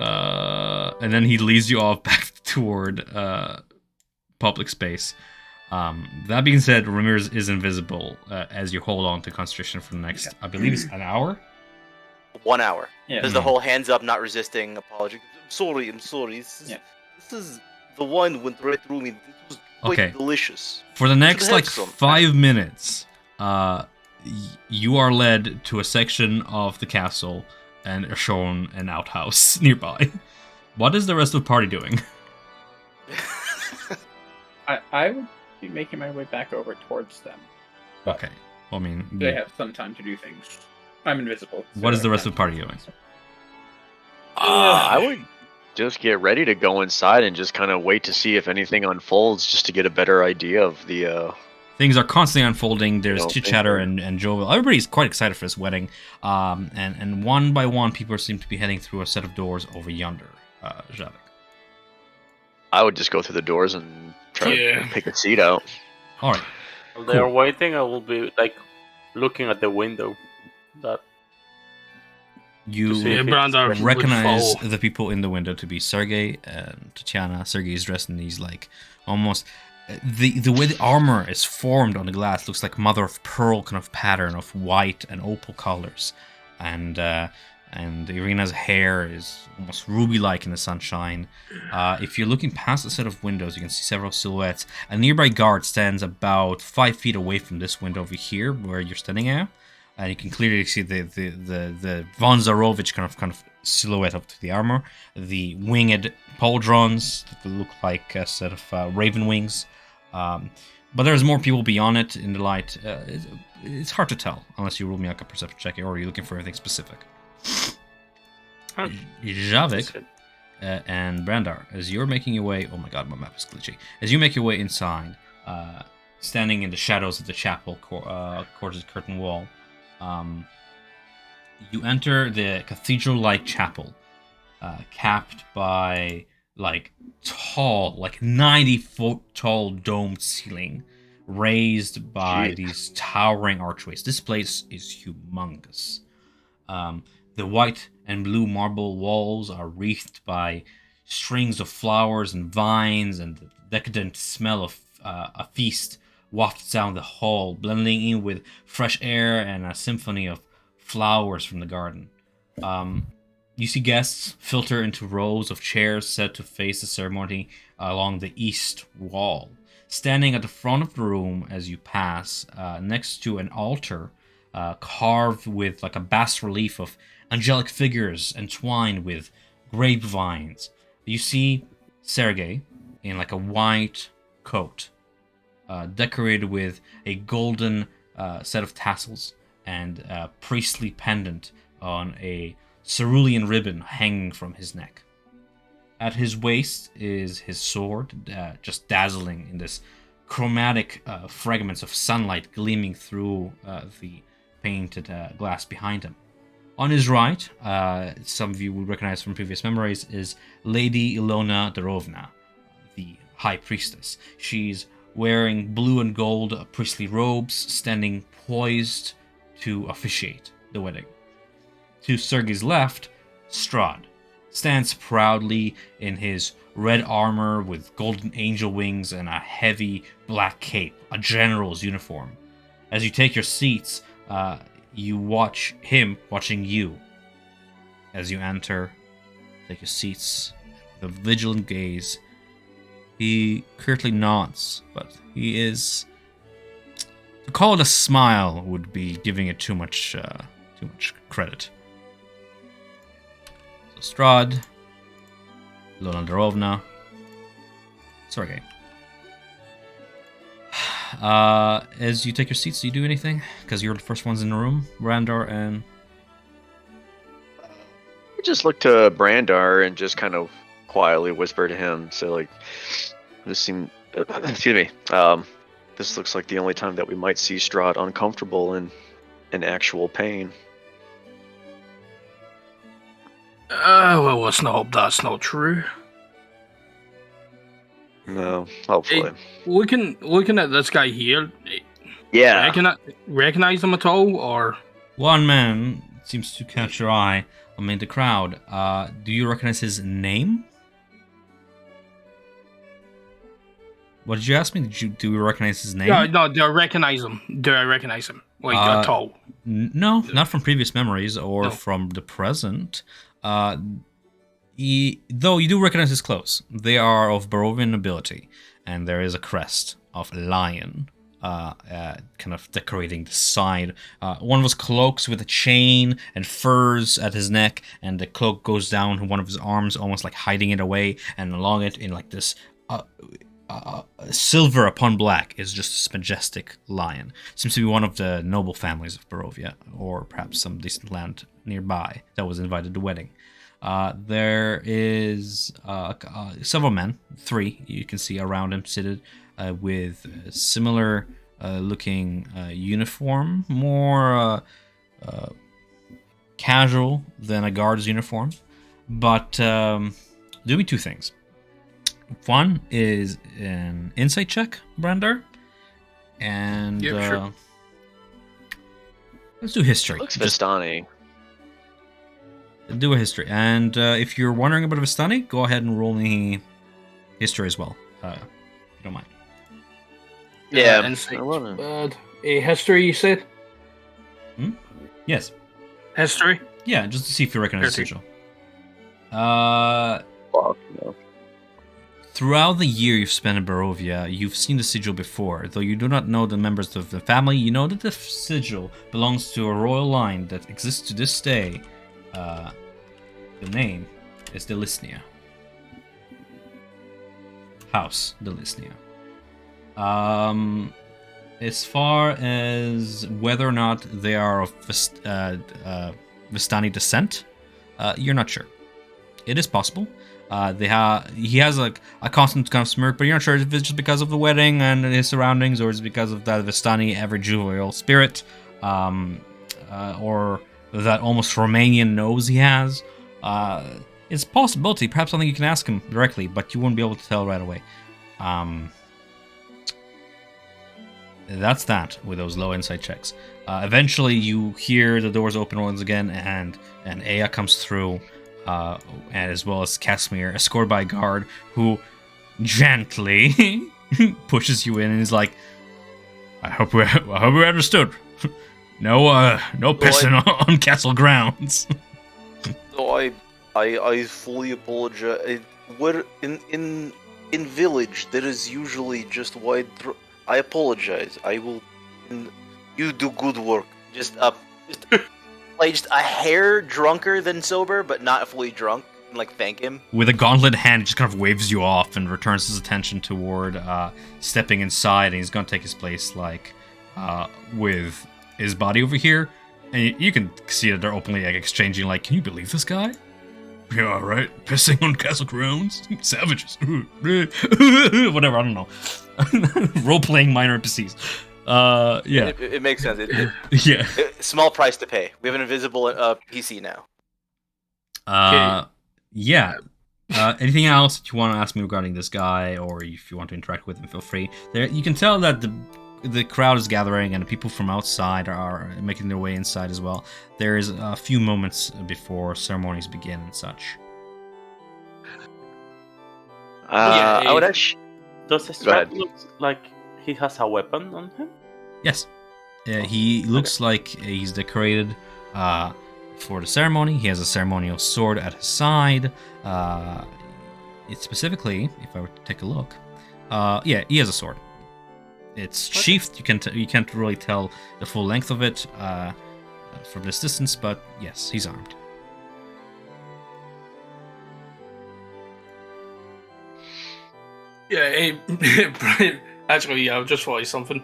And then he leads you off back toward public space. That being said, Ramirez is invisible as you hold on to concentration for the next, I believe it's an hour? 1 hour. Yeah. There's the whole hands up, not resisting, apology. I'm sorry. This is the wine went right through me. It was quite delicious. For the next Should have some. 5 minutes, you are led to a section of the castle and are shown an outhouse nearby. What is the rest of the party doing? I would be making my way back over towards them. Okay. Well, I mean, They have some time to do things. I'm invisible. So what is the I rest of can't the party doing? I would just get ready to go inside and just kind of wait to see if anything unfolds, just to get a better idea of the. Things are constantly unfolding. There's chit chatter they're- and Joel. Everybody's quite excited for this wedding. And one by one, people seem to be heading through a set of doors over yonder. Javik. I would just go through the doors and try to pick a seat out. All right. While they are waiting, I will be looking at the window. That You see if Brandon would recognize follow. the people in the window to be Sergey and Tatiana. Sergey is dressed in these almost the way the armor is formed on the glass looks like mother of pearl kind of pattern of white and opal colors, and Irina's hair is almost ruby-like in the sunshine. If you're looking past a set of windows, you can see several silhouettes. A nearby guard stands about 5 feet away from this window over here, where you're standing at, and you can clearly see the Von Zarovich kind of silhouette up to the armor. The winged pauldrons that look like a set of raven wings. But there's more people beyond it in the light. It's hard to tell unless you roll me like a perception check, or are you looking for anything specific? Javik, and Brandar, as you're making your way. Oh my god, my map is glitchy. As you make your way inside, standing in the shadows of the chapel, towards the curtain wall, you enter the cathedral-like chapel, capped by like tall, like 90-foot tall domed ceiling, raised by these towering archways. This place is humongous. The white and blue marble walls are wreathed by strings of flowers and vines, and the decadent smell of a feast wafts down the hall, blending in with fresh air and a symphony of flowers from the garden. You see guests filter into rows of chairs set to face the ceremony along the east wall. Standing at the front of the room as you pass, next to an altar carved with like a bas relief of angelic figures entwined with grapevines, you see Sergei in like a white coat, decorated with a golden set of tassels and a priestly pendant on a cerulean ribbon hanging from his neck. At his waist is his sword, just dazzling in this chromatic fragments of sunlight gleaming through the painted glass behind him. On his right, some of you will recognize from previous memories, is Lady Ilona Darovna, the High Priestess. She's wearing blue and gold priestly robes, standing poised to officiate the wedding. To Sergei's left, Strahd stands proudly in his red armor with golden angel wings and a heavy black cape, a general's uniform. As you take your seats, you watch him watching you. As you enter, take your seats with a vigilant gaze. He curtly nods, but he is... To call it a smile would be giving it too much credit. So Strahd, Ilona Darovna, Sergei. As you take your seats, do you do anything? Because you're the first ones in the room, Brandar and... I just look to Brandar and just kind of quietly whisper to him, say like, excuse me, this looks like the only time that we might see Strahd uncomfortable and in actual pain. Well, let's not hope that's not true. No, hopefully. Looking at this guy here, Yeah. recognize him at all, or? One man seems to catch your eye amid the crowd. Do you recognize his name? What did you ask me? Do you recognize his name? No, do I recognize him? Like, at all? No, not from previous memories or from the present. Though you do recognize his clothes. They are of Barovian nobility, and there is a crest of a lion kind of decorating the side. One of his cloaks with a chain and furs at his neck, and the cloak goes down to one of his arms, almost like hiding it away, and along it in like this silver upon black is just this majestic lion. Seems to be one of the noble families of Barovia, or perhaps some decent land nearby that was invited to the wedding. There is several men, 3 you can see around him, seated with similar looking uniform, more casual than a guard's uniform. But do me 2 things. One is an insight check, Brandar, and sure. Let's do history. Looks Vistani. Do a history, and if you're wondering about Vistani, go ahead and roll me history as well, if you don't mind. Yeah, insight. I love it. History, you said? Yes. History? Yeah, just to see if you recognize the sigil. Fuck, no. Throughout the year you've spent in Barovia, you've seen the sigil before. Though you do not know the members of the family, you know that the sigil belongs to a royal line that exists to this day. The name is Delisnia. House Delisnia. As far as whether or not they are of Vistani descent, you're not sure. It is possible. He has like a constant kind of smirk, but you're not sure if it's just because of the wedding and his surroundings, or is it because of that Vistani ever jovial spirit, or that almost Romanian nose he has. It's a possibility, perhaps something you can ask him directly, but you won't be able to tell right away. That's that with those low insight checks. Eventually, you hear the doors open once again, and Aya comes through, and as well as Casimir, escorted by a guard who gently pushes you in and is like, "I hope we understood. No pissing on castle grounds." So I fully apologize. Where in village there is usually just wide. I apologize. I will. You do good work. Just like just a hair drunker than sober, but not fully drunk. And like thank him. With a gauntlet hand, he just kind of waves you off and returns his attention toward stepping inside, and he's gonna take his place like with his body over here, and you can see that they're openly like exchanging like, "Can you believe this guy? Yeah, right. Pissing on castle grounds, savages." Whatever, I don't know. Role-playing minor NPCs. Yeah. It makes sense. Yeah. Small price to pay. We have an invisible PC now. Yeah. Anything else that you want to ask me regarding this guy, or if you want to interact with him, feel free. There, you can tell that the crowd is gathering, and the people from outside are making their way inside as well. There is a few moments before ceremonies begin and such. I would actually. Does Strahd look like he has a weapon on him? Yes. He looks like he's decorated for the ceremony. He has a ceremonial sword at his side. It's specifically, if I were to take a look, yeah, he has a sword. It's sheathed. You can't really tell the full length of it from this distance, but yes, he's armed. Yeah, actually, yeah, I've just thought of something.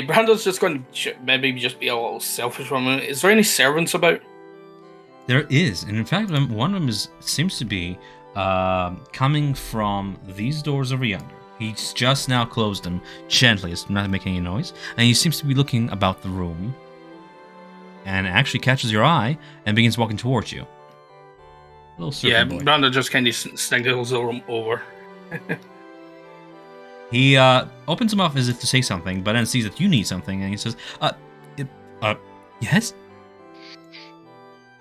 Brandon's just going to maybe just be a little selfish for a minute. Is there any servants about? There is, and in fact, one of them seems to be coming from these doors over yonder. He's just now closed them gently, it's not making any noise, and he seems to be looking about the room, and actually catches your eye and begins walking towards you. Little Yeah, boy. Brandon just kind of sniggles the room over. He opens him up as if to say something, but then sees that you need something, and he says, yes?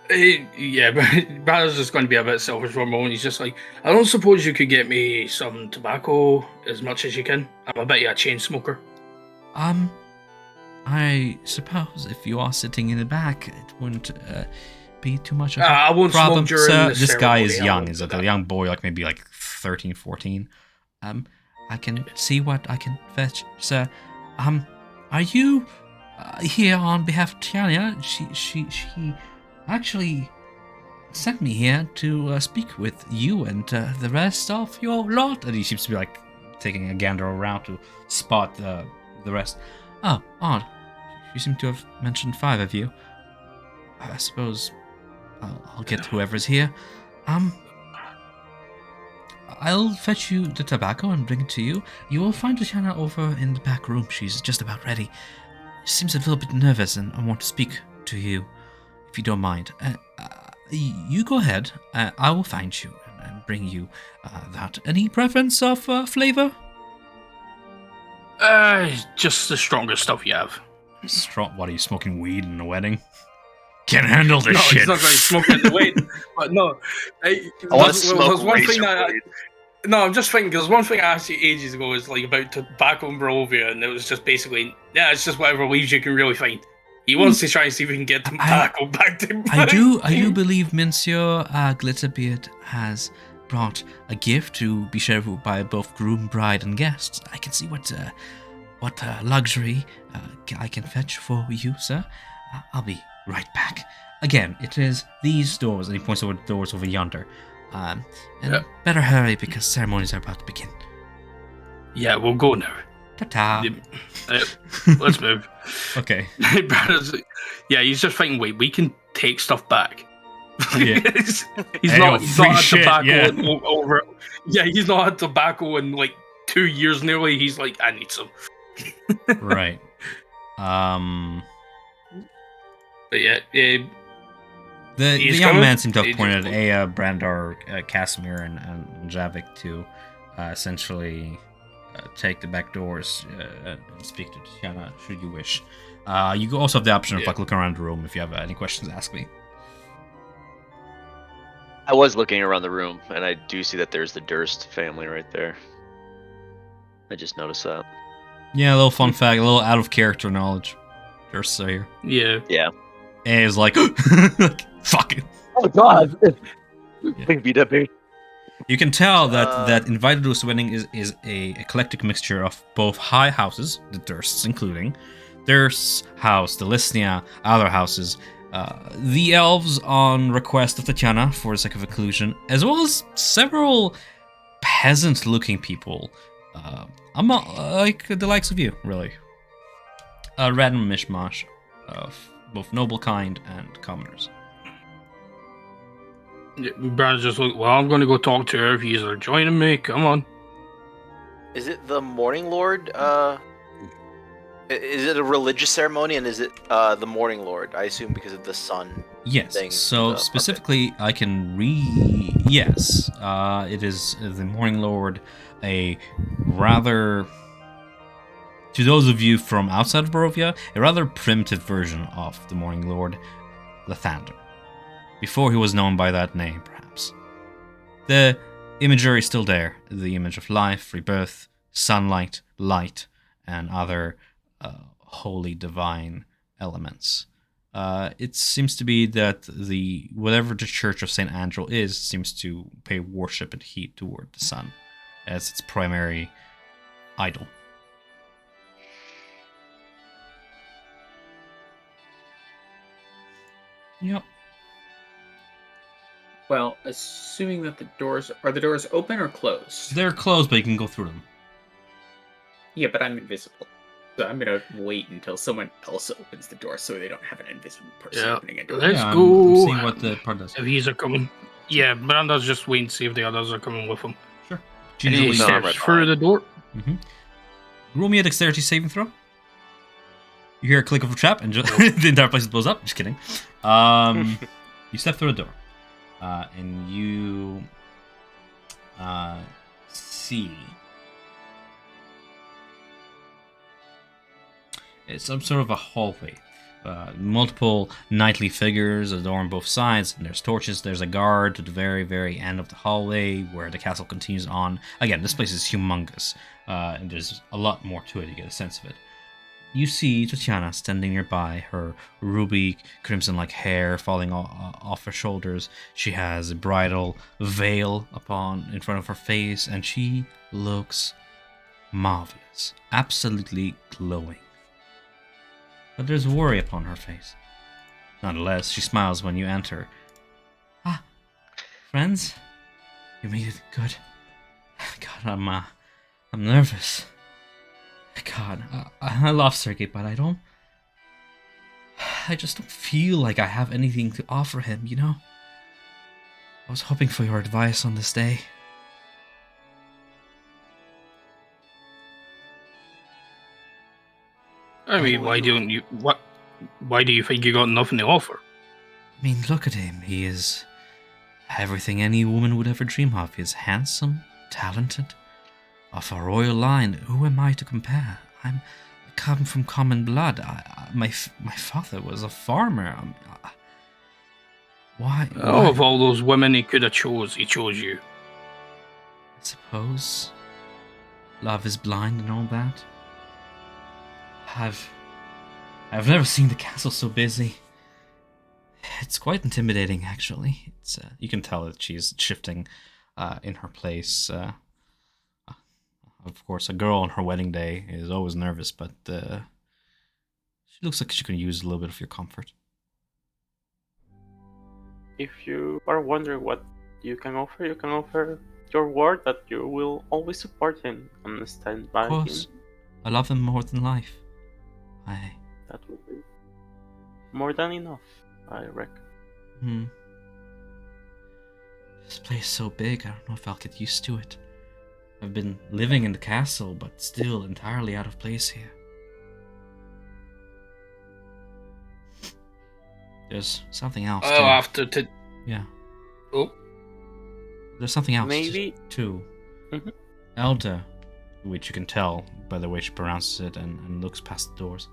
Yeah, Brandon's just going to be a bit selfish for a moment. He's just like, I don't suppose you could get me some tobacco as much as you can? I'm a bit of a chain smoker. I suppose if you are sitting in the back, it wouldn't be too much of a I won't problem. smoke during Sir, the this guy is ceremony, young. Is a young boy, like maybe like 13, 14. I can see what I can fetch, sir. Are you here on behalf of Tiana? She actually sent me here to speak with you and the rest of your lot. And he seems to be like taking a gander around to spot the rest. Oh, odd. You seem to have mentioned 5 of you. I suppose I'll get whoever's here. I'll fetch you the tobacco and bring it to you. You will find Tatiana over in the back room. She's just about ready. She seems a little bit nervous, and I want to speak to you, if you don't mind. You go ahead. I will find you and bring you that. Any preference of flavor? Just the strongest stuff you have. Strong. What are you smoking weed in a wedding? Can't handle this No, shit. he's not going to smoke in the weed. But no, I want to smoke one thing razor that blade. No, I'm just thinking, because one thing I asked you ages ago was like about tobacco and Barovia, and it was just basically, yeah, it's just whatever leaves you can really find. He wants to try and see if we can get tobacco back to him. I do believe Monsieur Glitterbeard has brought a gift to be shared by both groom, bride, and guests. I can see what luxury I can fetch for you, sir. I'll be right back. Again, it is these doors, and he points over the doors over yonder. And better hurry because ceremonies are about to begin. Yeah, we'll go now. Ta-ta. Let's move. Okay. Yeah, he's just thinking, wait, we can take stuff back. Yeah. he's Hey, not yo, free had shit, tobacco yeah. over. Yeah, he's not had tobacco in like 2 years nearly. He's like, I need some. Right. But yeah, The he's young coming. man seemed to He have pointed just- at Aya, Brandar, Casimir, and Javik to essentially take the back doors and speak to Tiana, should you wish. You also have the option of Yeah. like looking around the room. If you have any questions, ask me. I was looking around the room, and I do see that there's the Durst family right there. I just noticed that. Yeah, a little fun fact, a little out of character knowledge. Just so here. Yeah. Yeah. Aya is like, fuck it. Oh God! Please be that big. You can tell that Uh, that invited to this wedding is a eclectic mixture of both high houses, the Dursts including, Durst's house, the Lysnia, other houses, the elves on request of Tatiana for the sake of inclusion, as well as several peasant-looking people, like the likes of you, really. A random mishmash of both noble kind and commoners. Brand's just like, well, I'm going to go talk to her if he's joining me. Come on. Is it the Morning Lord? Is it a religious ceremony, and is it the Morning Lord? I assume because of the sun. Yes. Thing, So the specifically, I can Yes, it is the Morning Lord, a rather, to those of you from outside of Barovia, a rather primitive version of the Morning Lord, Lathander. Before he was known by that name, perhaps. The imagery is still there. The image of life, rebirth, sunlight, light, and other holy divine elements. It seems to be that whatever the Church of St. Andrew is, seems to pay worship and heed toward the sun as its primary idol. Yep. Well, assuming that the doors open or closed? They're closed, but you can go through them. Yeah, but I'm invisible. So I'm gonna wait until someone else opens the door so they don't have an invisible person Yeah. opening a door. Let's I'm go. seeing what the part does. If he's coming. Yeah, Branda's just waiting to see if the others are coming with him. Sure. And he Gingerly. No, I'm steps right through behind. the door. Mm-hmm. Roll me a dexterity saving throw. You hear a click of a trap, and just the entire place blows up. Just kidding. You step through a door, and you see it's some sort of a hallway. Multiple knightly figures adorn both sides, and there's torches. There's a guard to the very, very end of the hallway where the castle continues on. Again, this place is humongous, and there's a lot more to it. You get a sense of it. You see Tatiana standing nearby, her ruby crimson-like hair falling off her shoulders. She has a bridal veil in front of her face, and she looks marvelous, absolutely glowing. But there's worry upon her face. Nonetheless, she smiles when you enter. Ah, friends, you made it good. God, I'm nervous. God, I love Sergei, but I just don't feel like I have anything to offer him, you know? I was hoping for your advice on this day. I mean, why do you think you got nothing to offer? I mean, look at him. He is everything any woman would ever dream of. He is handsome, talented, of a royal line. Who am I to compare? I come from common blood. My father was a farmer. Why? Oh, of all those women he could have he chose you. I suppose love is blind and all that. I've never seen the castle so busy. It's quite intimidating, actually. It's you can tell that she's shifting in her place. Of course, a girl on her wedding day is always nervous, but she looks like she could use a little bit of your comfort. If you are wondering what you can offer your word that you will always support him and stand by Of course, him. I love him more than life. That will be more than enough, I reckon. This place is so big, I don't know if I'll get used to it. I've been living in the castle, but still entirely out of place here. There's something else, too. I'll have to. Yeah. Oh, There's something else, Maybe- too. Mhm. Elder, which you can tell by the way she pronounces it and looks past the doors.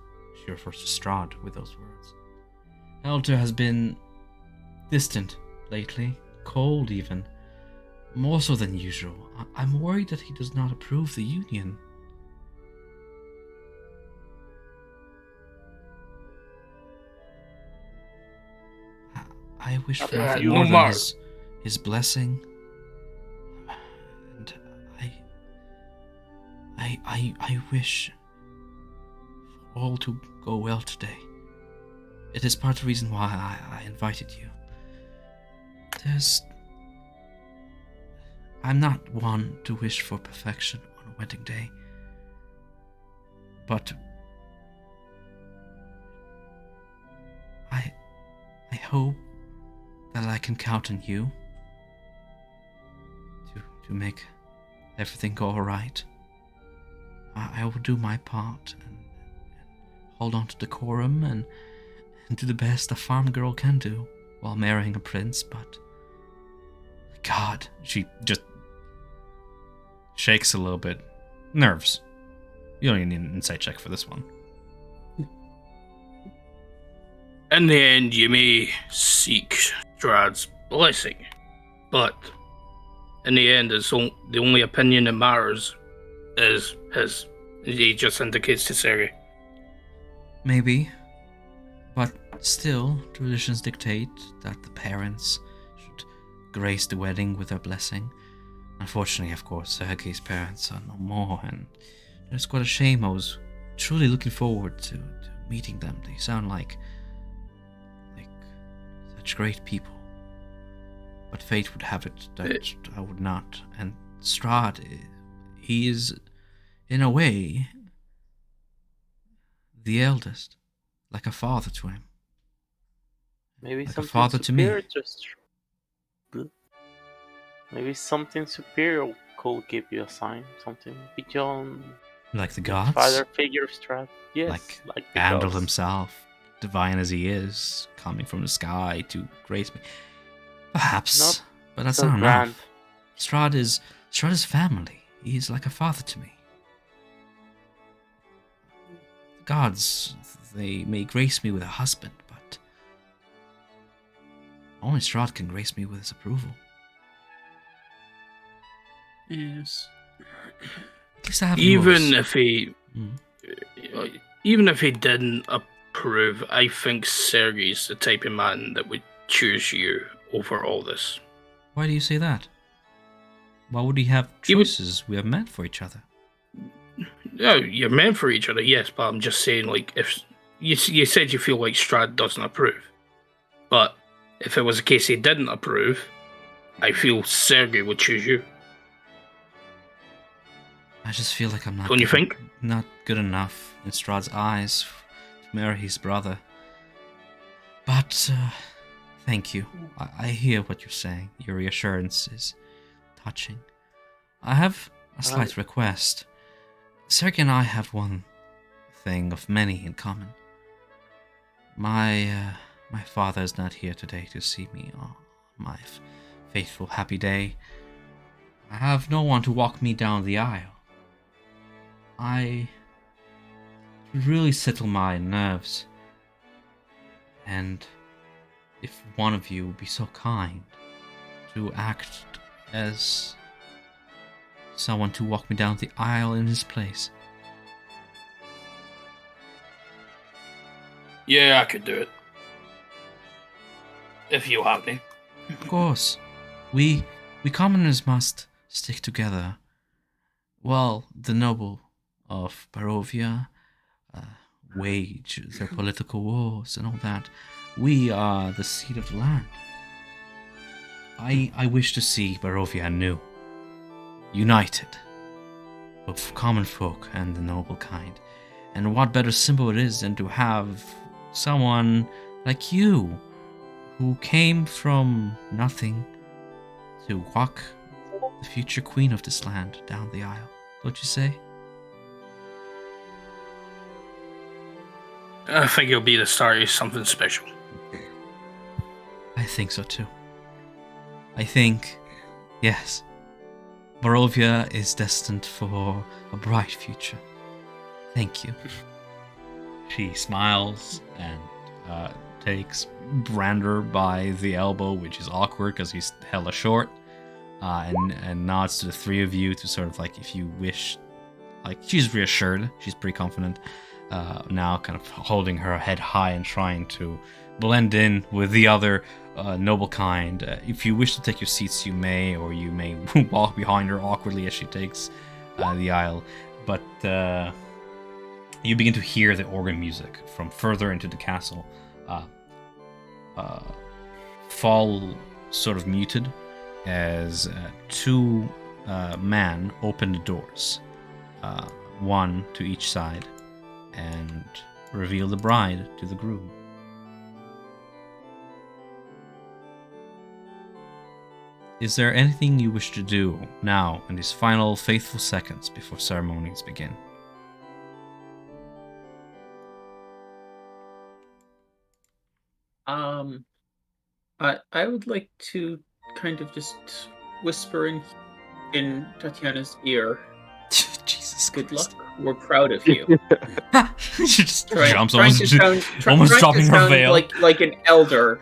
She refers to Strahd with those words. Elder has been distant lately, cold even. More so than usual. I'm worried that he does not approve the union. I wish for nothing no more than more. his blessing. And I wish for all to go well today. It is part of the reason why I invited you. I'm not one to wish for perfection on a wedding day, but I hope that I can count on you to make everything go alright. I will do my part and hold on to decorum and do the best a farm girl can do while marrying a prince, but God, she just shakes a little bit. Nerves. You don't even need an insight check for this one. in the end, you may seek Strahd's blessing, but in the end, the only opinion that matters is his. He just indicates to Sergei. Maybe. But still, traditions dictate that the parents should grace the wedding with their blessing. Unfortunately, of course, Sergei's parents are no more, and it's quite a shame. I was truly looking forward to meeting them. They sound like such great people. But fate would have it that I would not. And Strahd, he is, in a way, the eldest, like a father to him. Maybe Like a something father to me. superior Maybe something superior could give you a sign. Something beyond Like the the gods? father figure of Strahd. Yes, Like the Andal gods. himself, divine as he is, coming from the sky to grace me. Perhaps, Not but that's so not grand. enough. Strahd is family. He's like a father to me. The gods, they may grace me with a husband, but only Strahd can grace me with his approval. Yes. At least I have Even yours. if he, Mm. even if he didn't approve, I think Sergei's the type of man that would choose you over all this. Why do you say that? Why would he have He would- choices? We are meant for each other. No, you're meant for each other, yes, but I'm just saying, like, if you said you feel like Strahd doesn't approve, but if it was a case he didn't approve, I feel Sergei would choose you. I just feel like I'm not. Don't you think? Not good enough in Strahd's eyes to marry his brother. But thank you. I hear what you're saying. Your reassurance is touching. I have a slight request. Sergei and I have one thing of many in common. My father is not here today to see me on my fateful happy day. I have no one to walk me down the aisle. I really settle my nerves. And if one of you would be so kind to act as someone to walk me down the aisle in his place. Yeah, I could do it. If you have me. Of course, we commoners must stick together. Well, the noble of Barovia wage their political wars and all that. We are the seed of the land. I wish to see Barovia anew, united, both common folk and the noble kind. And what better symbol it is than to have someone like you, who came from nothing to walk the future queen of this land down the aisle, don't you say? I think it'll be the start of something special. I think so too. I think, yes, Barovia is destined for a bright future. Thank you. She smiles and takes Brander by the elbow, which is awkward because he's hella short, and nods to the three of you to sort of like, if you wish, like she's reassured, she's pretty confident, now kind of holding her head high and trying to blend in with the other noble kind. If you wish to take your seats, you may, or you may walk behind her awkwardly as she takes the aisle, but you begin to hear the organ music from further into the castle fall sort of muted as two men open the doors, one to each side, and reveal the bride to the groom. Is there anything you wish to do now in these final faithful seconds before ceremonies begin? I would like to kind of just whisper in Tatiana's ear. Jesus Good Christ. luck. We're proud of you. She just Trying- jumps, trying almost, to sound- almost trying to dropping her sound veil. like an elder.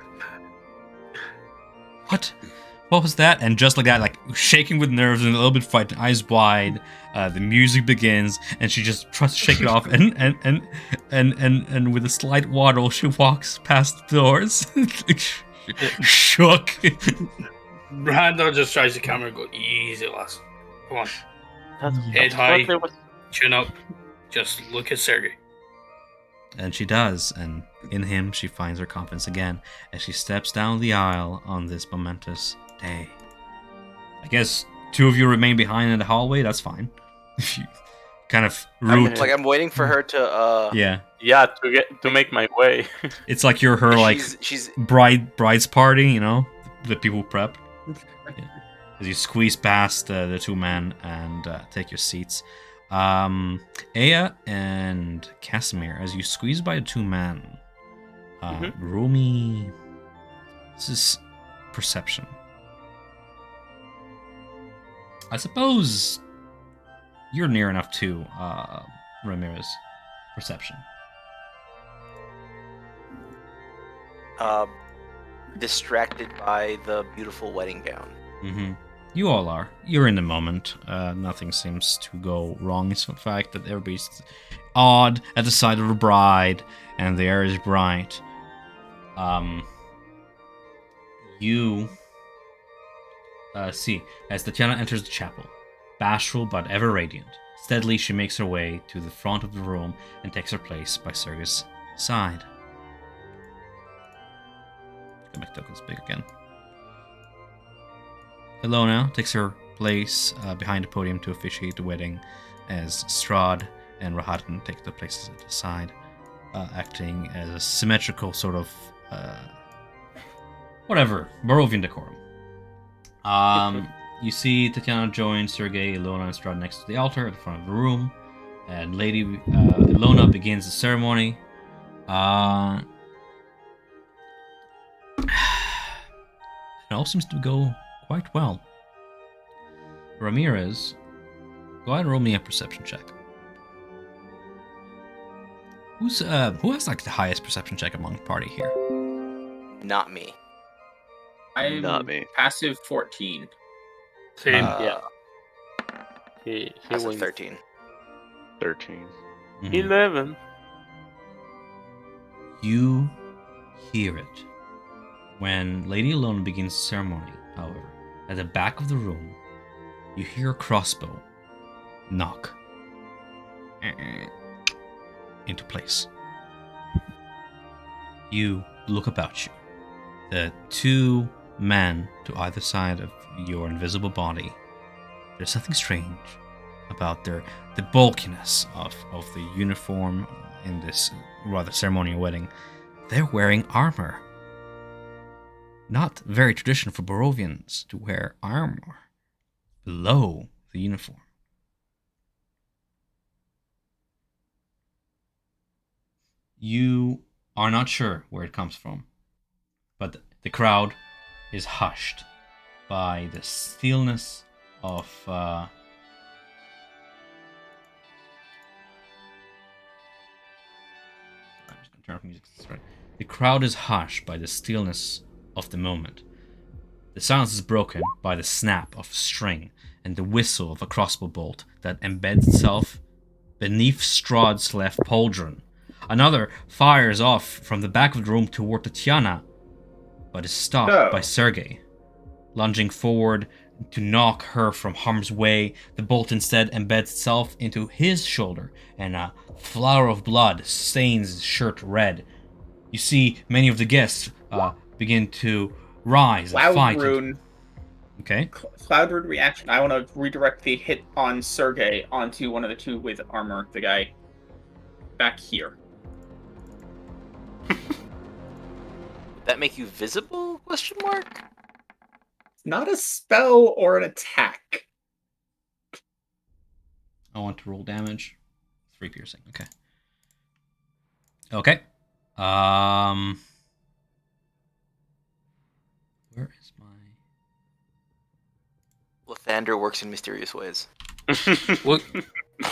What was that? And just like that, like shaking with nerves and a little bit frightened, eyes wide, the music begins, and she just tries to shake it off, and with a slight waddle, she walks past the doors, shook. Brando just tries the camera and go, easy, lass. Come on, Head That's high. what I was- chin up. Just look at Sergey. And she does, and in him she finds her confidence again as she steps down the aisle on this momentous day. I guess two of you remain behind in the hallway. That's fine. If you kind of root, I'm waiting for her to. yeah. Yeah, to make my way. It's like you're her like she's bride's party, you know, the people prep. Yeah. As you squeeze past the two men and take your seats, Aya and Casimir, as you squeeze by the two men, roll me. This is perception. I suppose you're near enough to Ramirez. Perception. distracted by the beautiful wedding gown. Mm-hmm. You all are. You're in the moment. Nothing seems to go wrong. It's the fact that everybody's awed at the sight of the bride, and the air is bright. You see, as Tatiana enters the chapel, bashful but ever radiant, steadily she makes her way to the front of the room and takes her place by Sergei's side. Go make tokens big again. Ilona takes her place behind the podium to officiate the wedding, as Strahd and Rahatan take their places at the side, acting as a symmetrical sort of Barovian decorum. You see Tatiana join Sergei, Ilona, and Strahd next to the altar at the front of the room, and Lady Ilona begins the ceremony. It all seems to go quite well. Ramirez, go ahead and roll me a perception check. Who has like the highest perception check among the party here? Not me. I'm Not me. passive 14. Same. Yeah. He That's a wins. 13. 13. Mhm. 11. You hear it. When Lady Ilona begins the ceremony, however, at the back of the room, you hear a crossbow knock into place. You look about you. The two men to either side of your invisible body. There's something strange about the bulkiness of the uniform in this rather ceremonial wedding. They're wearing armor. not very traditional for Barovians to wear armor below the uniform. You are not sure where it comes from, but the crowd is hushed by the stillness of I'm just gonna turn off music. The crowd is hushed by the stillness of the moment. The silence is broken by the snap of a string and the whistle of a crossbow bolt that embeds itself beneath Strahd's left pauldron. Another fires off from the back of the room toward Tatiana, but is stopped by Sergei. Lunging forward to knock her from harm's way, the bolt instead embeds itself into his shoulder, and a flower of blood stains his shirt red. You see many of the guests begin to rise and fight. Cloud Rune. Okay. Cloud Rune reaction. I want to redirect the hit on Sergei onto one of the two with armor. The guy back here. Would that make you visible? Question mark. Not a spell or an attack. I want to roll damage. 3 piercing. Okay. Okay. Where is my... Lathander works in mysterious ways. What?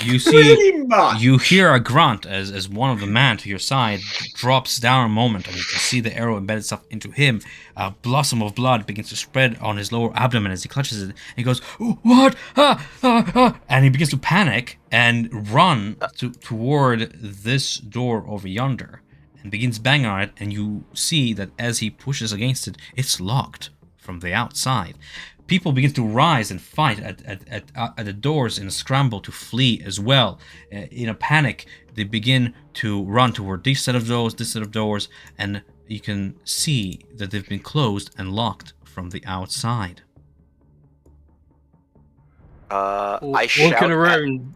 You see, Pretty much. you hear a grunt as one of the men to your side drops down a moment, and you can see the arrow embed itself into him. A blossom of blood begins to spread on his lower abdomen as he clutches it. And he goes, "What?" And he begins to panic and run toward this door over yonder, and begins banging on it. And you see that as he pushes against it, it's locked from the outside. People begin to rise and fight at the doors in a scramble to flee as well. In a panic, they begin to run toward this set of doors, and you can see that they've been closed and locked from the outside. I shout Looking at... around.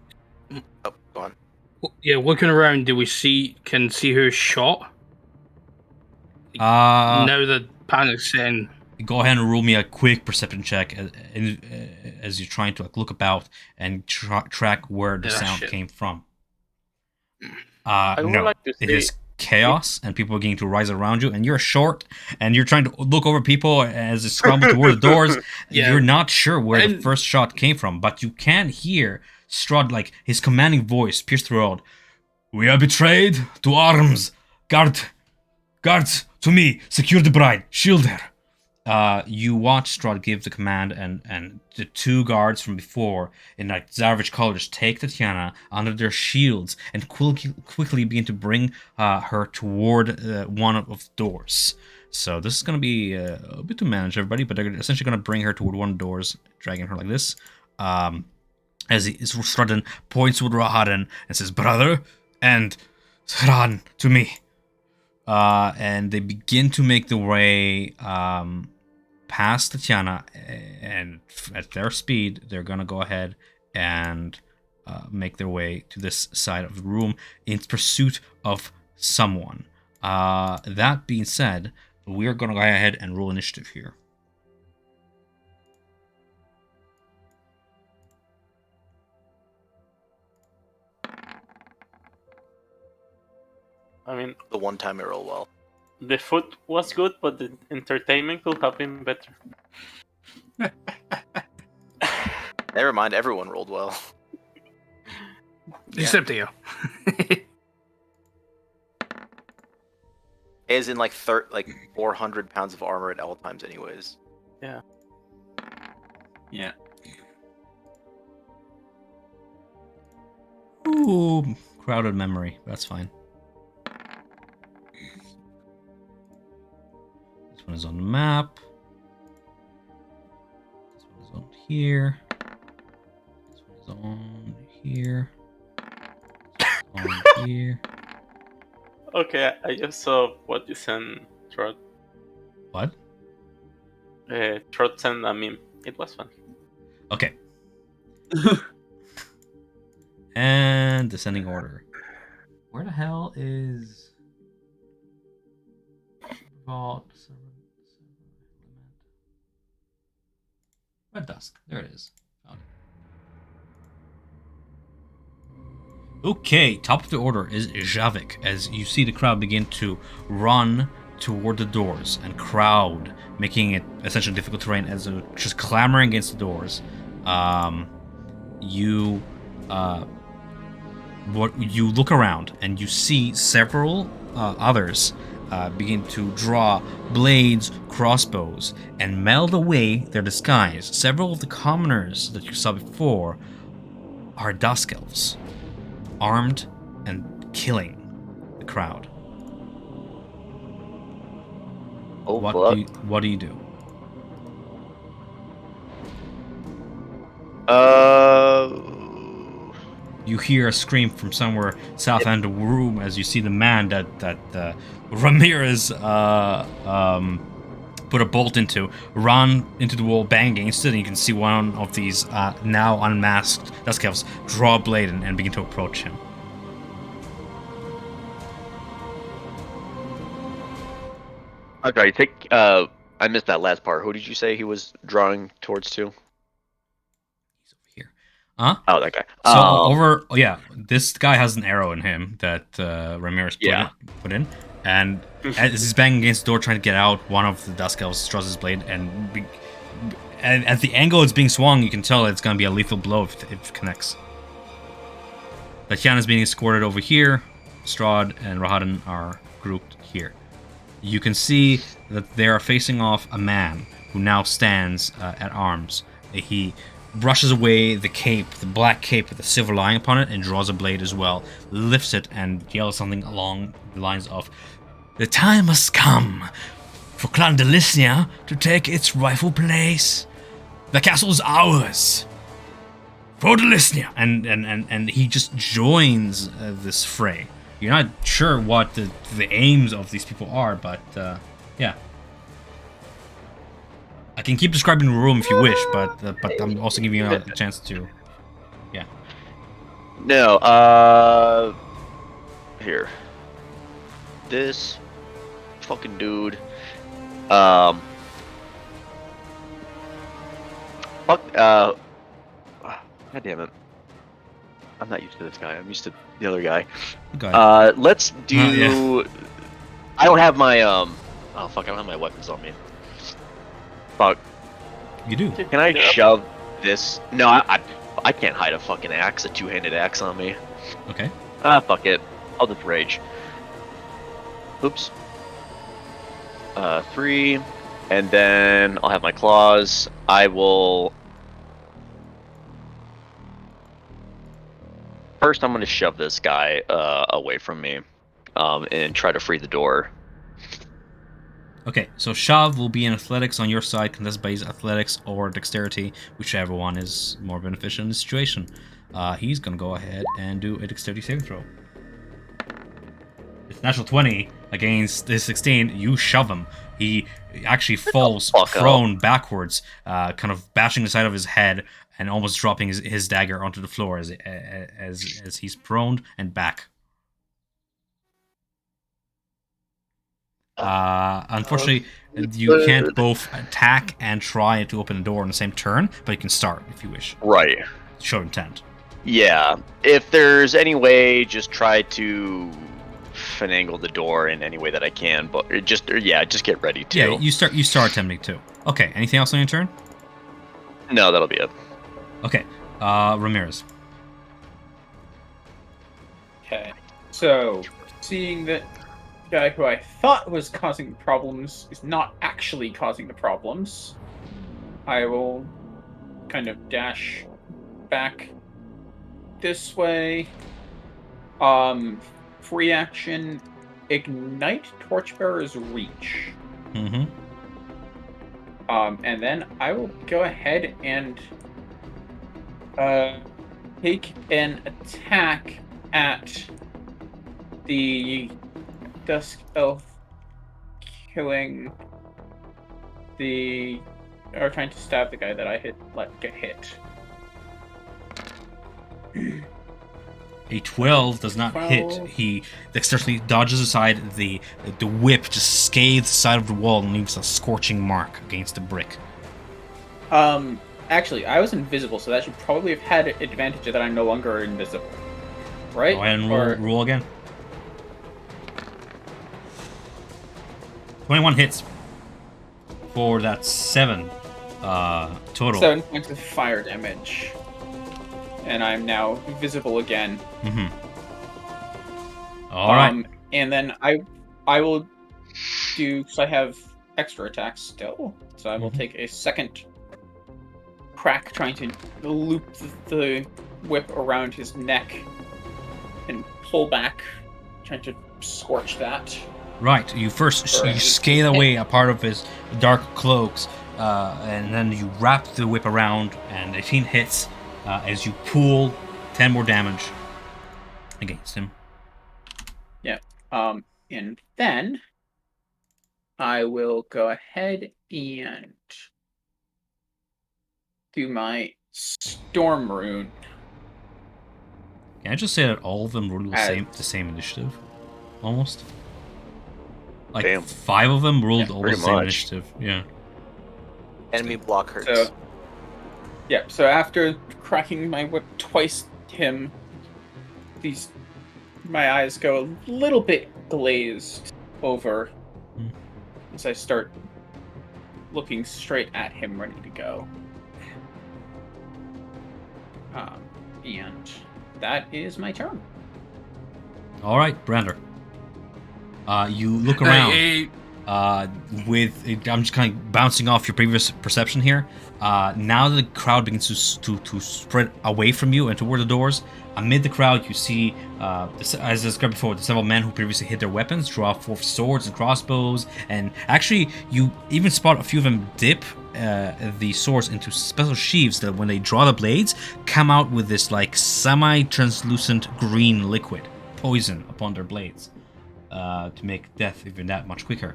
Oh, go on. Yeah, looking around, do we can see who's shot? Now the panic's setting. Go ahead and roll me a quick perception check as you're trying to look about and track where the sound came from. I would No, like to it see- is chaos, and people are beginning to rise around you, and you're short, and you're trying to look over people as they scramble toward the doors. Yeah. You're not sure where the first shot came from, but you can hear Strahd, like his commanding voice, pierce through all. "We are betrayed. To arms. Guards, to me. Secure the bride. Shield her." You watch Strahd give the command, and the two guards from before in like Zarvich colors take Tatiana under their shields and quickly begin to bring her toward one of the doors. So this is going to be a bit to manage everybody, but they're essentially going to bring her toward one of the doors, dragging her like this. As Strahd points with Rahadan and says, "Brother," and "Thran, to me." And they begin to make the way past Tatiana, and at their speed, they're gonna go ahead and make their way to this side of the room in pursuit of someone. That being said, we're gonna go ahead and roll initiative here. I mean, The one time I roll well. the food was good, but the entertainment could have been better. Never mind, everyone rolled well. Except you. As in like 400 pounds of armor at all times anyways. Yeah. Yeah. Ooh, crowded memory. That's fine. This one is on the map. This one is on here. This one is on here. This one is on here. Okay, I just saw what you sent, Trot. What? Trot sent a meme. It was fun. Okay. And descending order. Where the hell is Vault? Red Dusk. There it is. Found it. Okay, top of the order is Javik, as you see the crowd begin to run toward the doors and crowd, making it essentially difficult terrain as they're just clamoring against the doors. You look around and you see several others begin to draw blades, crossbows, and meld away their disguise. Several of the commoners that you saw before are Dusk Elves, armed and killing the crowd. Oh, What do you do? You hear a scream from somewhere south end of the room as you see the man that Ramirez put a bolt into run into the wall, bang against it, and you can see one of these now unmasked Dusk Elves draw a blade and begin to approach him. Okay, I missed that last part. Who did you say he was drawing towards to? He's over here. Huh? Oh, that guy. So this guy has an arrow in him that Ramirez put in, and as he's banging against the door trying to get out, one of the Dusk Elves draws his blade, and at the angle it's being swung, you can tell it's going to be a lethal blow if it connects. Tatiana is being escorted over here. Strahd and Rahadan are grouped here. You can see that they are facing off a man who now stands at arms. He brushes away the cape, the black cape with the silver lining upon it, and draws a blade as well, lifts it, and yells something along the lines of, "The time has come for Clan Delisnia to take its rightful place. The castle is ours. For Delisnia!" And he just joins this fray. You're not sure what the aims of these people are, but yeah. I can keep describing the room if you wish, but I'm also giving you a chance to, yeah. No, here. This fucking dude, fuck, god damn it. I'm not used to this guy. I'm used to the other guy. Let's do. Yeah. I don't have my oh fuck! I don't have my weapons on me. Fuck. You do. Can I shove this? No, I can't hide a fucking axe, a two-handed axe on me. Okay. Fuck it. I'll just rage. Oops. 3, and then I'll have my claws. I will. First, I'm going to shove this guy away from me and try to free the door. Okay, so shove will be in athletics on your side, contested by his athletics or dexterity, whichever one is more beneficial in the situation. He's going to go ahead and do a dexterity saving throw. It's natural 20 against his 16. You shove him. He actually falls prone backwards, kind of bashing the side of his head and almost dropping his dagger onto the floor as he's prone and back. Unfortunately, you can't both attack and try to open the door on the same turn, but you can start if you wish. Right. Show intent. Yeah. If there's any way, just try to finagle the door in any way that I can, but just get ready to. Yeah, you start attempting to. Okay, anything else on your turn? No, that'll be it. Okay, Ramirez. Okay, so seeing that guy who I thought was causing problems is not actually causing the problems, I will kind of dash back this way. Free action, ignite Torchbearer's Reach. Mm-hmm. And then I will go ahead and take an attack at the Dusk Elf, killing or trying to stab the guy that I let get hit. A 12 does not hit. He dexterously dodges aside. The whip just scathes the side of the wall and leaves a scorching mark against the brick. Actually, I was invisible, so that should probably have had advantage that I'm no longer invisible. Right? Go ahead and Or- roll again. 21 hits for that 7 total. 7 points of fire damage. And I'm now visible again. Mm-hmm. All right. And then I will do, because I have extra attacks still, so I will take a second crack trying to loop the whip around his neck and pull back, trying to scorch that. Right. You first you scale away a part of his dark cloaks, and then you wrap the whip around, and 18 hits as you pull 10 more damage against him. Yeah. And then I will go ahead and do my storm rune. Can I just say that all of them rolled the same initiative? Almost. Like, Damn. 5 of them rolled Yeah, almost the pretty same much. initiative. Yeah. Enemy block hurts. So, yeah, so after cracking my whip twice him, my eyes go a little bit glazed over as I start looking straight at him, ready to go. And that is my turn. All right, Brander. You look around. I'm just kind of bouncing off your previous perception here. Now the crowd begins to spread away from you and toward the doors. Amid the crowd, you see, as described before, the several men who previously hid their weapons draw forth swords and crossbows, and actually, you even spot a few of them dip the swords into special sheaves that, when they draw the blades, come out with this like semi-translucent green liquid, poison upon their blades, to make death even that much quicker.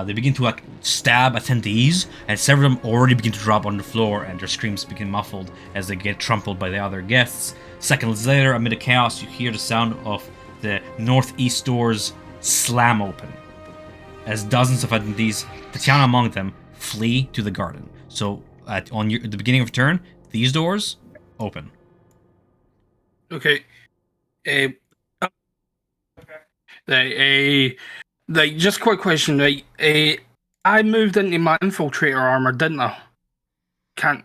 They begin to stab attendees, and several of them already begin to drop on the floor, and their screams begin muffled as they get trampled by the other guests. Seconds later, amid the chaos, you hear the sound of the northeast doors slam open, as dozens of attendees, Tatiana among them, flee to the garden. So, at the beginning of your turn, these doors open. Okay. Just quick question, right? I moved into my infiltrator armor, didn't I? I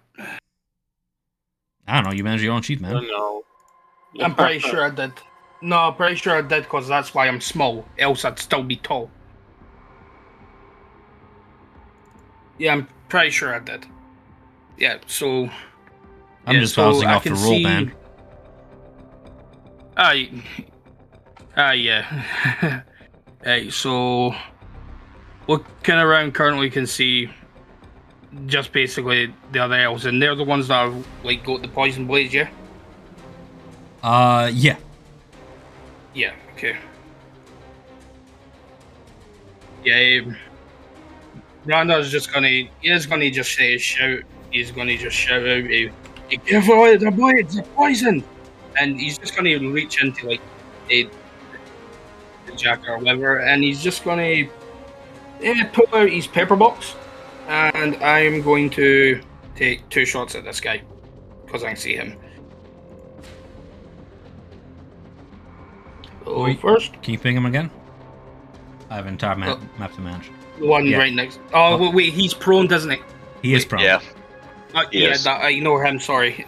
don't know, you manage your own sheet, man. I don't know. I'm pretty sure I did. No, I'm pretty sure I did, because that's why I'm small. Else I'd still be tall. Yeah, I'm pretty sure I did. Yeah, so... I'm just bouncing off the roll, man. Yeah. Hey, so... looking around currently can see just basically the other elves, and they're the ones that have, like, got the poison blades, yeah? Yeah. Yeah, okay. Yeah, Randa's just gonna, he's gonna just shout, he's gonna just shout out, give away the blades, they're poison! And he's just gonna reach into, like, the jacket or whatever, and he's just gonna pull out his paper box, and I'm going to take 2 shots at this guy, because I can see him. So first, Can you ping him again? I have an entire map to manage. the one Yeah. right next. Oh, wait, he's prone, doesn't he? He is prone. Yeah. He Yeah, is. I know him. Sorry,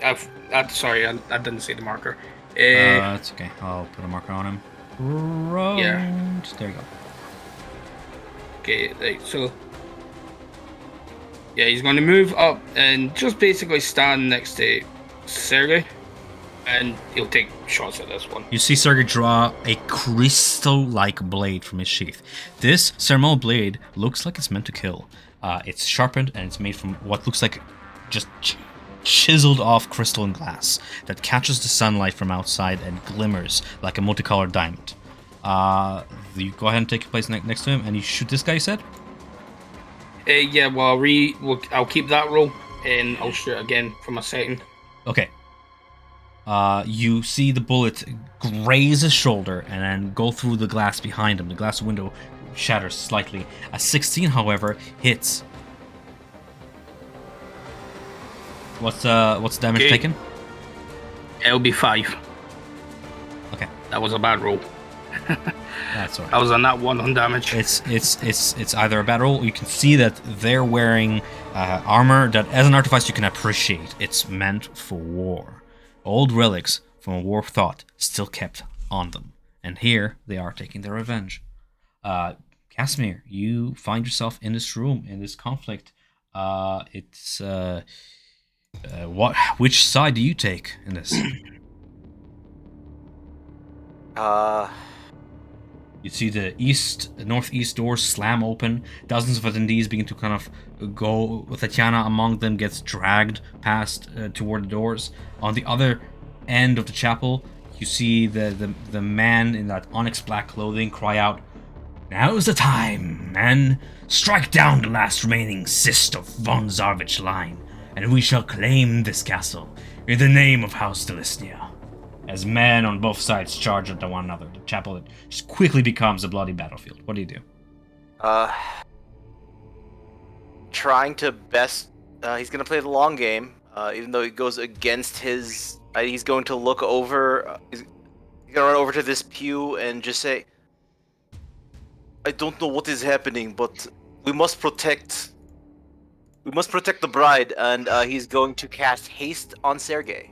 sorry, I didn't see the marker. It's okay. I'll put a marker on him. Right. Yeah. There you go. Okay, right, so yeah, he's going to move up and just basically stand next to Sergey, and he'll take shots at this one. You see Sergey draw a crystal-like blade from his sheath. This ceremonial blade looks like it's meant to kill. It's sharpened, and it's made from what looks like just chiseled off crystal and glass that catches the sunlight from outside and glimmers like a multicolored diamond. You go ahead and take your place next to him, and you shoot this guy, you said? Yeah, well, I'll keep that roll, and I'll shoot again for my second. Okay. You see the bullet graze his shoulder and then go through the glass behind him. The glass window shatters slightly. A 16, however, hits. What's the damage Okay. taken? It'll be 5. Okay. That was a bad roll. That's alright. I was on that 1 on damage. It's either a bad roll. You can see that they're wearing armor that, as an artifice, you can appreciate. It's meant for war. Old relics from a war of thought still kept on them, and here they are taking their revenge. Casimir, you find yourself in this room in this conflict. It's Which side do you take in this? You see the northeast doors slam open. Dozens of attendees begin to kind of go. Tatiana among them gets dragged past toward the doors. On the other end of the chapel, you see the man in that onyx black clothing cry out, "Now's the time, men! Strike down the last remaining cyst of von Zarvich line, and we shall claim this castle in the name of House Delisnia." As men on both sides charge at one another, the chapel just quickly becomes a bloody battlefield. What do you do? Trying to best. He's gonna play the long game, even though he goes against his. He's going to look over. He's gonna run over to this pew and just say, "I don't know what is happening, but we must protect. We must protect the bride." And he's going to cast haste on Sergei.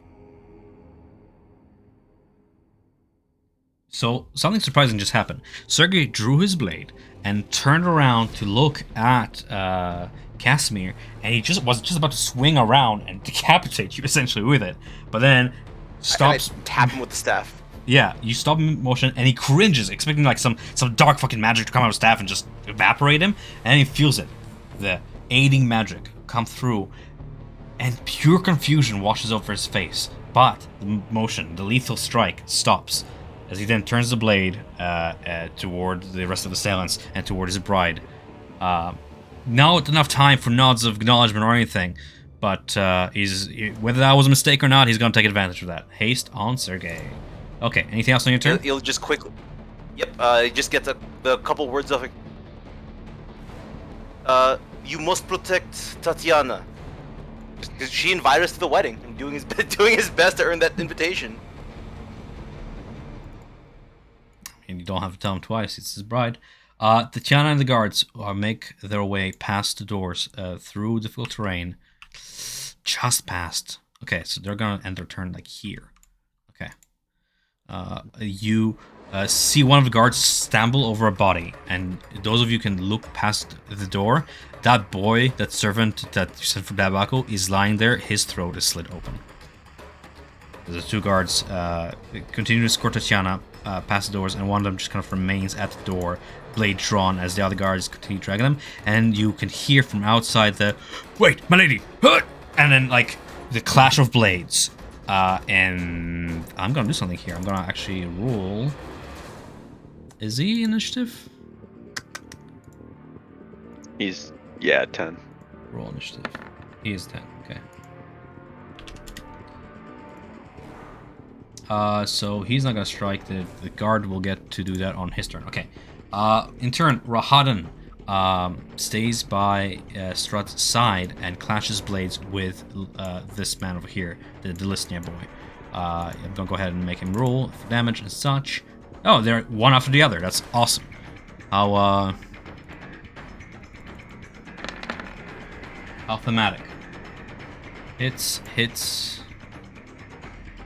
So something surprising just happened. Sergei drew his blade and turned around to look at Casimir, and he was just about to swing around and decapitate you essentially with it. But then stops. Tap him with the staff. Yeah, you stop him in motion, and he cringes, expecting like some dark fucking magic to come out of his staff and just evaporate him. And he feels it, the aiding magic come through, and pure confusion washes over his face. But the motion, the lethal strike, stops. As he then turns the blade toward the rest of the assailants and toward his bride. Not enough time for nods of acknowledgement or anything, but whether that was a mistake or not, he's going to take advantage of that. Haste on Sergei. Okay, anything else on your turn? He'll just quickly. Yep. He just gets the couple words of it. You must protect Tatiana. Because she invited us to the wedding and doing his best to earn that invitation. And you don't have to tell him twice, it's his bride. Tatiana and the guards make their way past the doors, through difficult terrain, just past. Okay, so they're gonna end their turn like here. Okay. You see one of the guards stumble over a body, and those of you can look past the door. That boy, that servant that you sent for Babako, is lying there. His throat is slit open. The two guards continue to escort Tatiana past the doors, and one of them just kind of remains at the door, blade drawn, as the other guards continue dragging them. And you can hear from outside the, "Wait, my lady!" And then, like, the clash of blades. And I'm gonna do something here. I'm gonna actually roll. Is he initiative? He's 10. Roll initiative. He is 10. Okay. So he's not gonna strike. The guard will get to do that on his turn. Okay. In turn, Rahadan stays by Strahd's side and clashes blades with this man over here, the Delisnia boy. I'm gonna go ahead and make him roll for damage and such. Oh, they're one after the other. That's awesome. How thematic. Hits,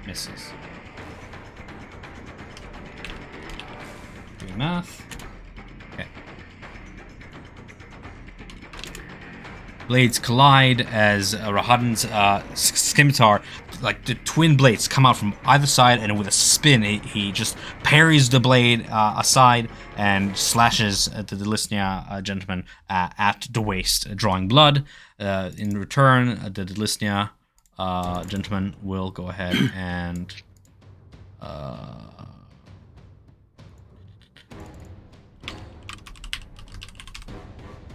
misses. Doing math. Okay. Blades collide as Rahadan's scimitar, like the twin blades, come out from either side, and with a spin, he just parries the blade aside and slashes the Delisnia gentleman at the waist, drawing blood. In return, the Delisnia gentleman will go ahead and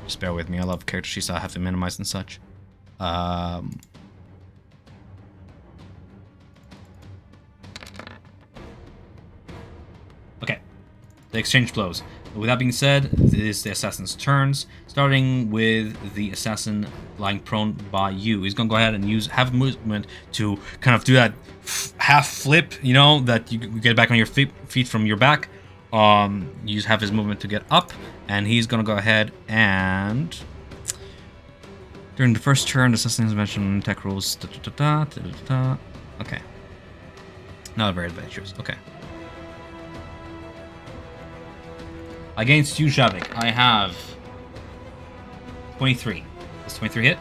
just bear with me. I love character sheets I have to minimize and such. Okay. They exchange blows. With that being said, this is the assassin's turns, starting with the assassin lying prone by you. He's gonna go ahead and have movement to kind of do that half flip, you know, that you get back on your feet from your back. You have his movement to get up, and he's gonna go ahead and during the first turn, the assassin has mentioned tech rules. Okay, not very adventurous. Okay. Against you, Shavik, I have 23. Does 23 hit?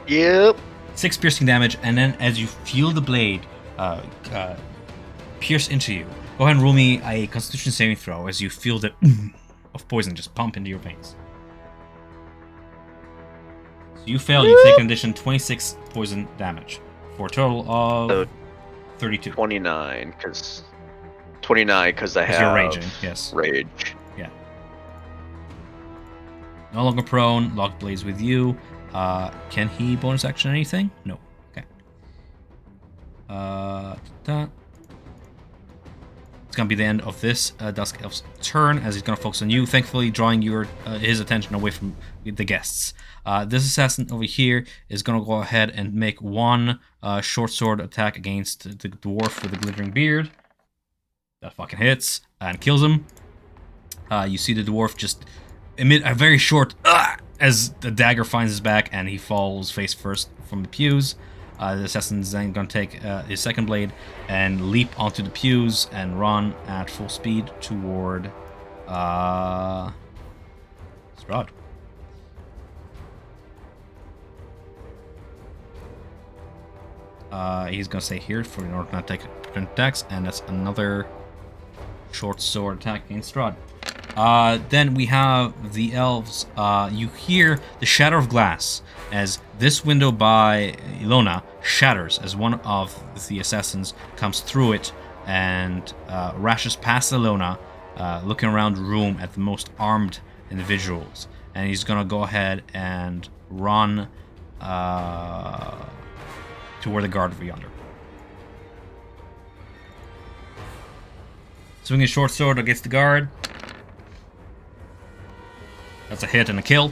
Yep. 6 piercing damage, and then as you feel the blade pierce into you, go ahead and roll me a Constitution saving throw as you feel the of poison just pump into your veins. So you fail, you take an addition 26 poison damage for a total of 32. 29, because I have you're raging, yes. Rage. Yeah. No longer prone, locked blades with you. Can he bonus action anything? No. Okay. It's gonna be the end of this Dusk Elf's turn as he's gonna focus on you, thankfully drawing his attention away from the guests. This assassin over here is gonna go ahead and make one short sword attack against the dwarf with the glittering beard. That fucking hits and kills him. You see the dwarf just emit a very short as the dagger finds his back and he falls face first from the pews. The assassin's then going to take his second blade and leap onto the pews and run at full speed toward Strahd. He's going to stay here in order not to take attacks, and that's another short sword attack against Strahd. Then we have the elves. You hear the shatter of glass as this window by Ilona shatters as one of the assassins comes through it and rashes past Ilona, looking around the room at the most armed individuals. And he's gonna go ahead and run toward the guard over yonder. Swinging a short sword against the guard. That's a hit and a kill.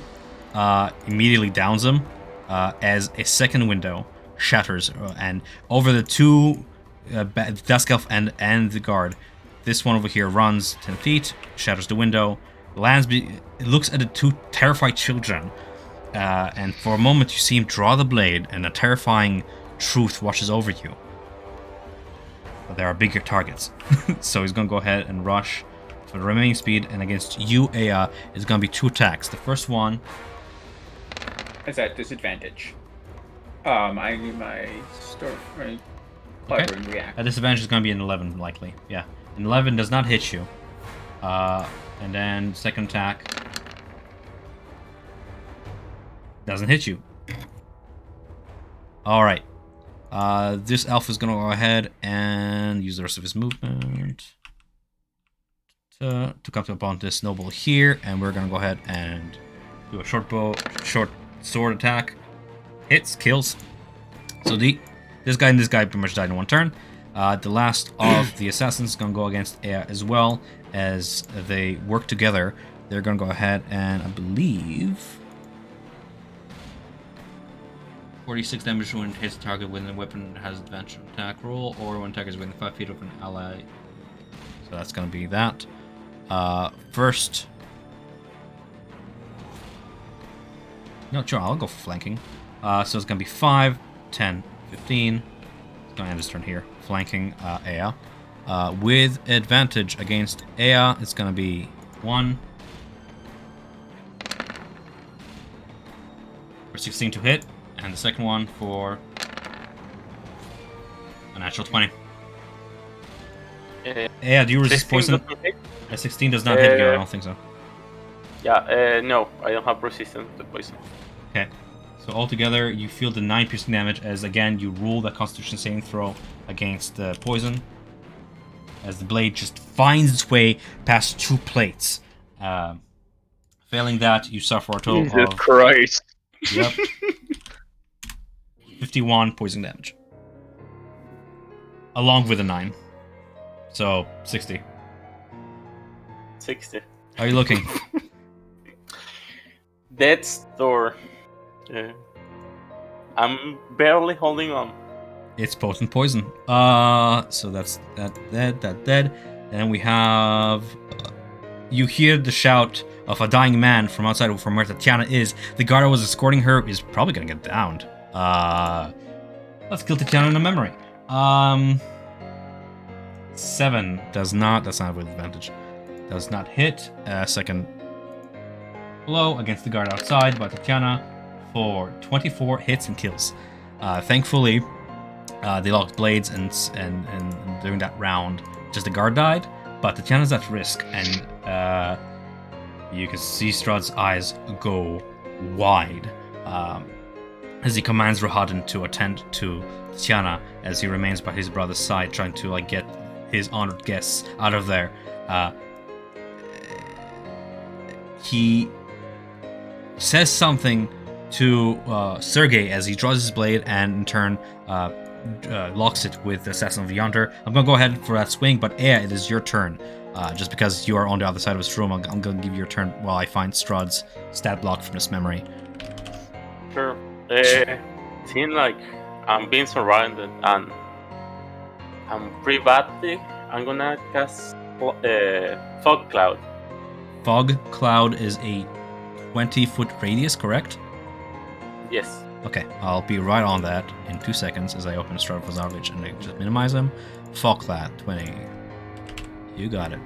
Immediately downs him as a second window shatters. And over the two Dusk Elf and the guard, this one over here runs 10 feet, shatters the window, lands. It looks at the two terrified children. And for a moment you see him draw the blade and a terrifying truth washes over you. But there are bigger targets. So he's going to go ahead and rush for the remaining speed, and against you, Aya, is going to be 2 attacks. The first one is at disadvantage. I need my clever and react. At disadvantage is going to be an 11, likely. Yeah, an 11 does not hit you. And then second attack doesn't hit you. All right. This elf is going to go ahead and use the rest of his movement to come upon this noble here, and we're going to go ahead and do a short sword attack. Hits, kills. So this guy and this guy pretty much died in one turn. The last of the assassins is going to go against Aya as well, as they work together. They're going to go ahead and, I believe, 46 damage when it hits the target when the weapon has advantage attack roll, or when attacker is within 5 feet of an ally. So that's going to be that. First. No, sure, I'll go for flanking. So it's going to be 5, 10, 15. It's going to end his turn here. Flanking Aya. With advantage against Aya, it's going to be 1. For 16 to hit. And the second one for a natural 20. Yeah, do you resist poison? 16 does not hit you, I don't think so. Yeah, no, I don't have resistance to poison. Okay, so altogether you feel the 9 piercing damage as again you roll that Constitution saving throw against the poison. As the blade just finds its way past 2 plates. Failing that, you suffer a total Jesus of... Christ. Yep. 51 poison damage. Along with a 9. So, 60. 60. Are you looking? Death's door. I'm barely holding on. It's potent poison. So that's that dead. Then we have. You hear the shout of a dying man from outside from where Tatiana is. The guard who was escorting her is probably gonna get downed. Let's kill Tatiana in a memory. 7 does not. That's not with advantage. Does not hit. Second blow against the guard outside by Tatiana for 24 hits and kills. Thankfully, they locked blades and during that round, just the guard died. But Tatiana's at risk, and you can see Strahd's eyes go wide as he commands Rahadin to attend to Tatiana as he remains by his brother's side, trying to like get his honored guests out of there. He says something to Sergei as he draws his blade and in turn locks it with the Assassin of Yonder. I'm gonna go ahead for that swing, but Ea, it is your turn. Just because you are on the other side of this room, I'm gonna give you your turn while I find Strahd's stat block from this memory. Sure. Seems like I'm being surrounded and I'm pretty badly. I'm gonna cast Fog Cloud. Fog Cloud is a 20-foot radius, correct? Yes. Okay, I'll be right on that in 2 seconds as I open Strahd Vazarovich and I just minimize them. Fog Cloud, 20. You got it.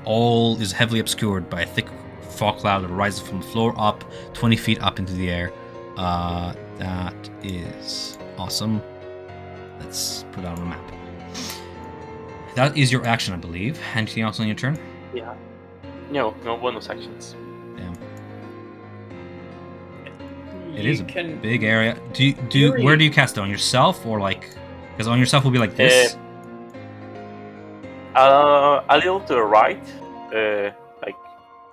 All is heavily obscured by a thick fog cloud that rises from the floor up 20 feet up into the air. That is awesome. Let's put it on the map. That is your action, I believe. Anything else on your turn? Yeah. No bonus actions. Damn. It is a big area. Where do you cast it? On yourself or like? Because on yourself will be like this. A little to the right. Like.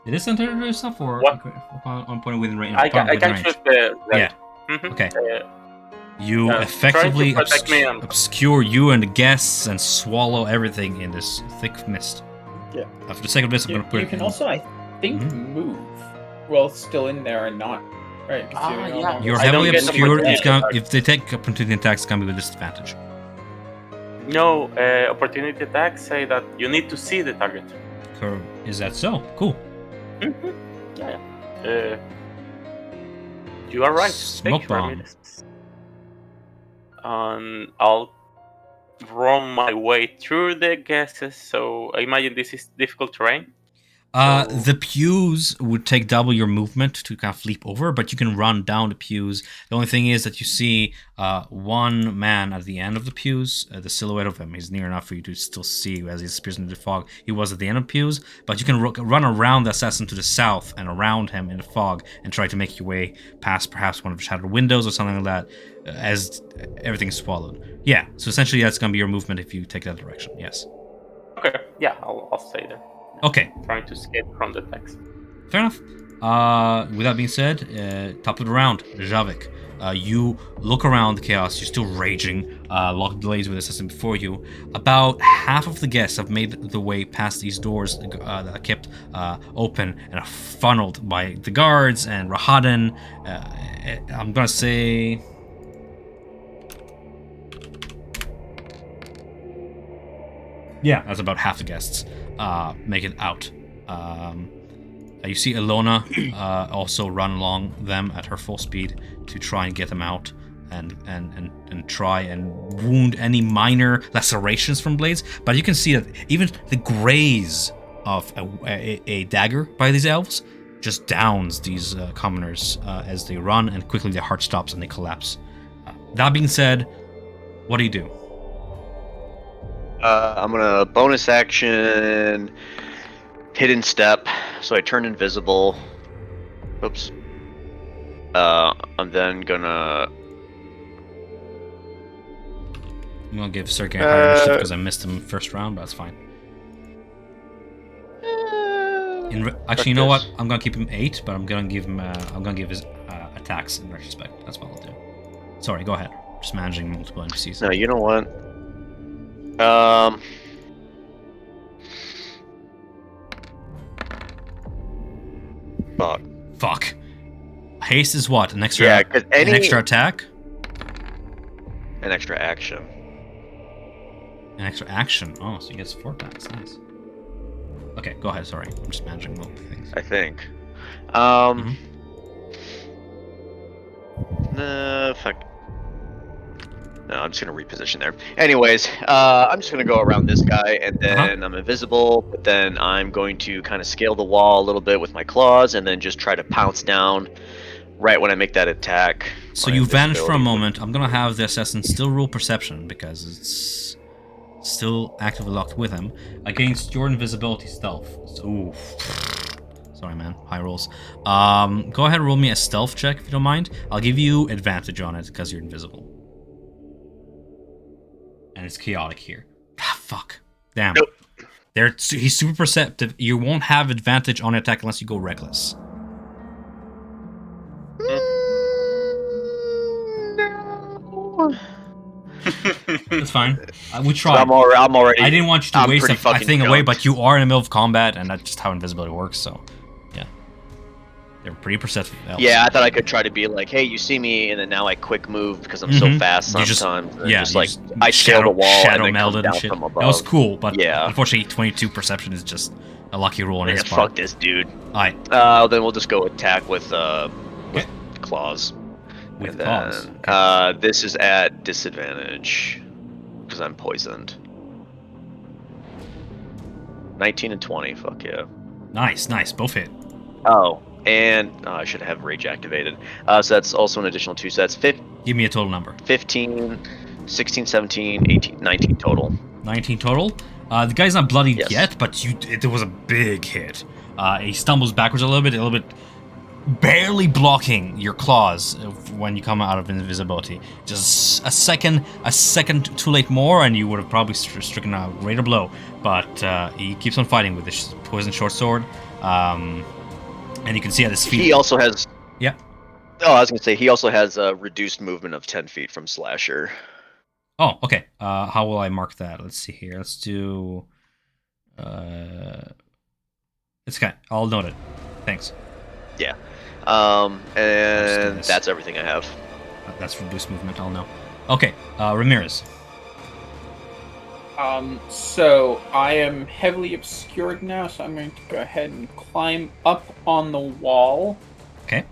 It is centered on yourself or What? on point within range? I can choose the right. Yeah. Mm-hmm. Okay. You effectively trying to protect me and- obscure you and the guests and swallow everything in this thick mist. Yeah. For the sake of this, I'm You, going to put you it can in. also, I think, move while it's still in there and not. Right. 'Cause you're no yeah. longer- You're I don't heavily get the obscured. It's opportunity gonna, if they take opportunity attacks, it's going to be with disadvantage. No, opportunity attacks say that you need to see the target. Is that so? Cool. Mm-hmm. Yeah. You are right. Smoke Thank you for bomb. this. I'll roam my way through the guesses. So I imagine this is difficult terrain. The pews would take double your movement to kind of leap over, but you can run down the pews. The only thing is that you see one man at the end of the pews, the silhouette of him. He's near enough for you to still see as he disappears into the fog. He was at the end of the pews, but you can run around the assassin to the south and around him in the fog and try to make your way past perhaps one of the shattered windows or something like that as everything is swallowed. Yeah, so essentially that's going to be your movement if you take that direction, yes. Okay. Yeah, I'll stay there. Okay. Trying to escape from the text. Fair enough. With that being said, top of the round, Javik. You look around the chaos. You're still raging. Locked blades with assassin before you. About half of the guests have made the way past these doors that are kept open and are funneled by the guards and Rahadin. I'm gonna say. Yeah, that's about half the guests make it out. You see Ilona also run along them at her full speed to try and get them out and try and wound any minor lacerations from blades. But you can see that even the graze of a dagger by these elves just downs these commoners as they run, and quickly their heart stops and they collapse. That being said, what do you do? I'm gonna bonus action, hidden step, so I turn invisible. Oops. I'm then gonna. I'm gonna give Sergei a higher initiative because I missed him first round, but that's fine. Actually, you know what? I'm gonna keep him 8, but I'm gonna give him. I'm gonna give his attacks in retrospect. That's what I'll do. Sorry, go ahead. Just managing multiple NPCs. No, you know what? Fuck. Fuck. Haste is what? An extra. Yeah, 'cause an extra attack. An extra action. An extra action. Oh, so he gets 4 attacks. Nice. Okay, go ahead. Sorry, I'm just managing the things. I think. Fuck. No, I'm just gonna reposition there. Anyways, I'm just gonna go around this guy, and then I'm invisible. But then I'm going to kind of scale the wall a little bit with my claws, and then just try to pounce down right when I make that attack. So you vanish for a moment. I'm gonna have the assassin still roll perception because it's still actively locked with him against your invisibility stealth. Ooh. Sorry, man. High rolls. Go ahead and roll me a stealth check if you don't mind. I'll give you advantage on it because you're invisible. And it's chaotic here. Ah, fuck. Damn. Nope. He's super perceptive. You won't have advantage on attack unless you go reckless. No. That's fine. We tried. So I'm already. I didn't want you to I'm waste pretty a fucking thing away, jumped. but you are in the middle of combat, and that's just how invisibility works. So, yeah, they're pretty perceptive. Elves. Yeah, I thought I could try to be like, hey, you see me, and then now I quick move because I'm so fast You sometimes. just, and yeah, just you like just I scale the wall shadow and then come melded down and shit. from above. That was cool, but Yeah. unfortunately, 22 perception is just a lucky roll on Yeah, his part. fuck this dude. Alright, Then we'll just go attack with claws. with And claws. then, this is at disadvantage because I'm poisoned. 19 and 20. Fuck yeah. Nice, both hit. Oh, and I should have rage activated. So that's also an additional 2 sets. Give me a total number. 15, 16, 17, 18, 19 total. 19 total. The guy's not bloodied Yes. yet, but it was a big hit. He stumbles backwards a little bit, barely blocking your claws when you come out of invisibility. Just a second too late more, and you would have probably stricken a greater blow. But he keeps on fighting with this poison short sword, and you can see at his feet. He also has. Yeah. Oh, I was gonna say he also has a reduced movement of 10 feet from Slasher. Oh, okay. How will I mark that? Let's see here. Let's do. It's okay. I'll note it. Thanks. Yeah. do And this. that's everything I have. That's reduced movement. I'll know. Okay. Ramirez. So I am heavily obscured now, so I'm going to go ahead and climb up on the wall. Okay.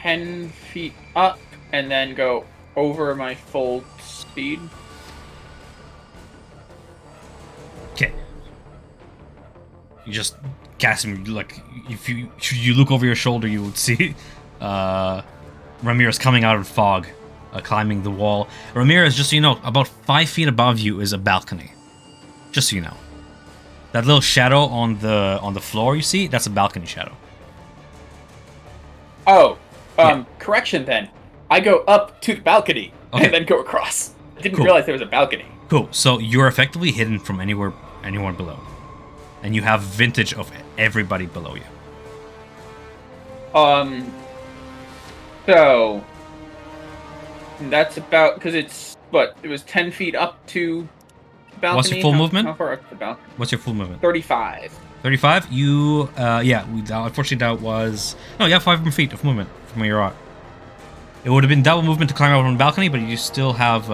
10 feet up, and then go over my full speed. Okay. You just cast him, like, if you look over your shoulder, you would see Ramirez coming out of the fog, climbing the wall. Ramirez, just so you know, about 5 feet above you is a balcony. Just so you know. That little shadow on the floor you see, that's a balcony shadow. Oh, Yeah. correction then. I go up to the balcony, Okay. and then go across. I didn't Cool. realize there was a balcony. Cool. So you're effectively hidden from anyone below. And you have vintage of everybody below you. So that's about, because it's what, it was 10 feet up to the balcony. What's your full movement? How far up the balcony? What's your full movement? 35. 35? Unfortunately that was... No, you have 5 more feet of movement from where you're at. It would have been double movement to climb out on the balcony, but you still have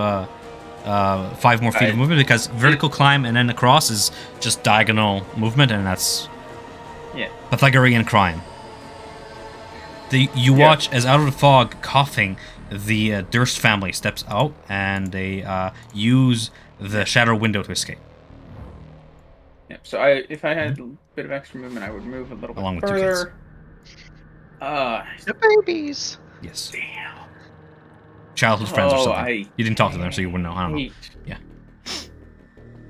5 more feet of movement, because vertical climb and then across is just diagonal movement, and that's Pythagorean crime. You watch as out of the fog, coughing, the Durst family steps out, and they use the shadow window to escape. Yeah, so if I had a bit of extra movement, I would move a little Along bit with 2 further. The babies. Yes. Damn. Childhood friends or Oh, something. You didn't talk to them, so you wouldn't know. I don't know. Yeah.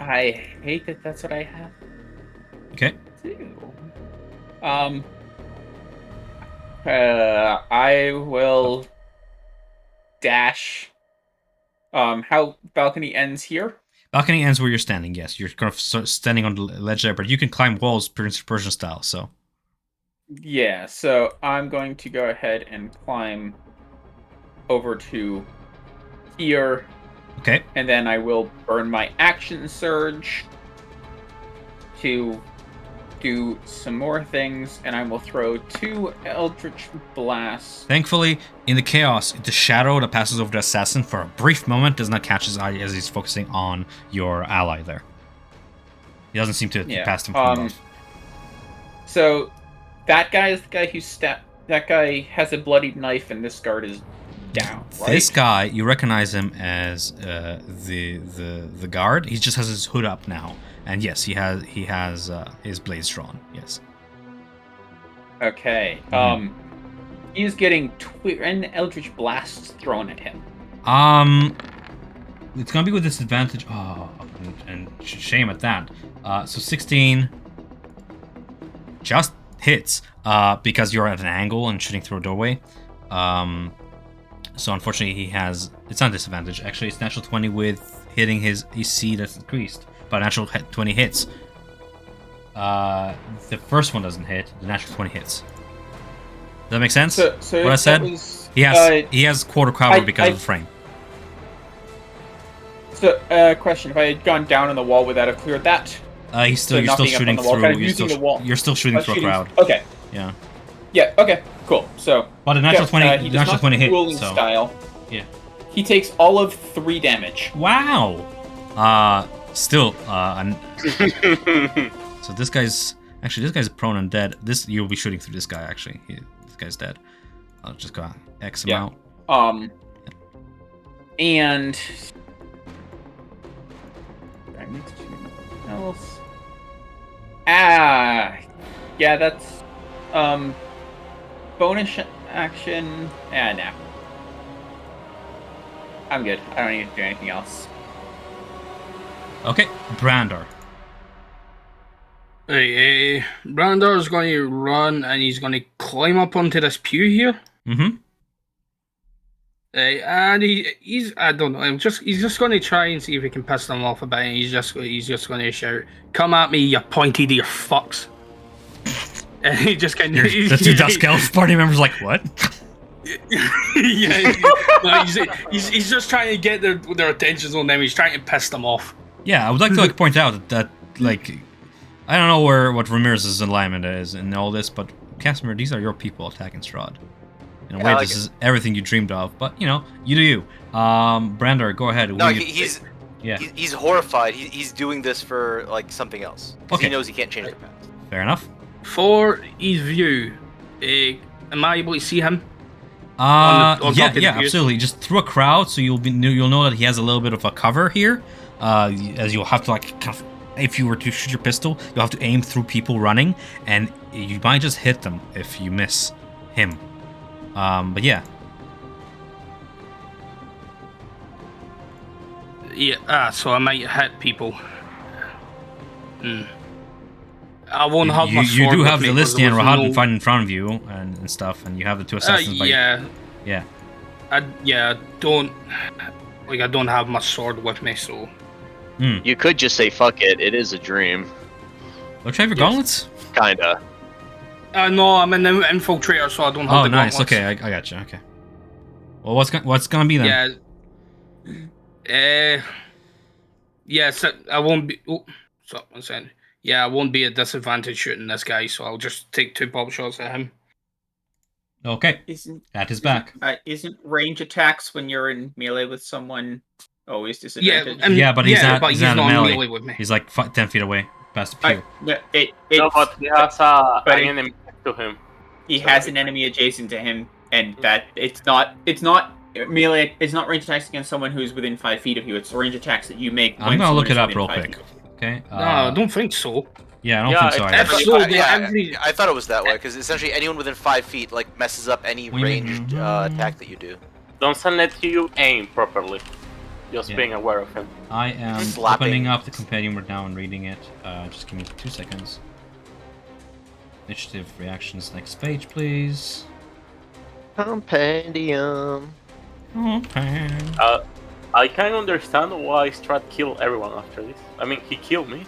I hate that that's what I have Okay. to do. I will dash. How balcony ends here? Balcony ends where you're standing, yes. You're kind of standing on the ledge there, but you can climb walls Persian style, so... Yeah, so I'm going to go ahead and climb over to here. Okay. And then I will burn my action surge to do some more things, and I will throw 2 Eldritch Blasts. Thankfully, in the chaos, the shadow that passes over the assassin for a brief moment does not catch his eye as he's focusing on your ally there. He doesn't seem to pass him from both. So, that guy is the guy who that guy has a bloodied knife, and this guard is down, right? This guy, you recognize him as the guard. He just has his hood up now, and yes, he has his blades drawn. Yes. Okay. He's getting an Eldritch Blasts thrown at him. It's gonna be with disadvantage. Oh, and shame at that. So 16 just hits because you're at an angle and shooting through a doorway. So unfortunately, it's not disadvantage. Actually, it's natural 20 with hitting his AC that's increased, but natural 20 hits. The first one doesn't hit. The natural 20 hits. Does that make sense? So what I said? He has quarter cover because of the frame. So, question: if I had gone down on the wall, would that have cleared that? You're still shooting through. You're still shooting through a crowd. Okay. Yeah. Yeah. Okay. Cool. So. But the natural 20, natural 20 hit. Dueling So. style. Yeah. He takes all of 3 damage. Wow. Still. So this guy's prone and dead. You'll be shooting through this guy. Actually, this guy's dead. I'll just go X him out. And. I need to do anything else. Yeah, that's bonus action. No. I'm good. I don't need to do anything else. Okay, Brandor. Hey, Brandor's going to run and he's going to climb up onto this pew here. Mm-hmm. And he's I don't know. He's just going to try and see if he can piss them off a bit. And he's just going to shout, "Come at me, you pointy dear fucks!" And he just kind of the 2 Dusk Elf party members like what? Yeah, no, he's just trying to get their attention on them. He's trying to piss them off. Yeah, I would like to point out that I don't know what Ramirez's alignment is in all this, but Casimir, these are your people attacking Strahd. In a way, this is everything you dreamed of, but you do you. Brandor, go ahead. No, he's horrified. He's doing this for something else. Okay. He knows he can't change the past. Fair enough. For his view, am I able to see him? Yeah, absolutely. Just through a crowd, so you'll know that he has a little bit of a cover here. As you'll have to if you were to shoot your pistol, you'll have to aim through people running, and you might just hit them if you miss him. But yeah. Yeah, so I might hit people. I won't have my sword. You do have the Listi and Rahad fighting in front of you and stuff, and you have the 2 assassins. Yeah. I don't have my sword with me, so. You could just say fuck it. It is a dream. Don't you have your gauntlets? Kinda. No, I'm an infiltrator, so I don't have the gauntlets. Oh, nice. Okay, I got you. Okay. Well, what's gonna be then? Yeah. So I won't be. Oh, so I'm saying. Yeah, I won't be at disadvantage shooting this guy, so I'll just take 2 pop shots at him. Okay. That is back. Isn't range attacks when you're in melee with someone always disadvantage? But he's not melee with me. He's 10 feet away past the pew. But he has an enemy to him. He has an enemy adjacent to him, and that it's not melee. It's not range attacks against someone who's within 5 feet of you. It's range attacks that you make. I'm gonna look it up real quick. Okay. No, I don't think so. Yeah, I don't think so. I thought it was that way because essentially anyone within 5 feet messes up any ranged attack that you do. Don't let you aim properly. Just being aware of him. I am opening up the compendium right now and reading it. Just give me 2 seconds. Initiative reactions, next page, please. Compendium. I can understand why Strahd killed everyone after this. I mean, he killed me.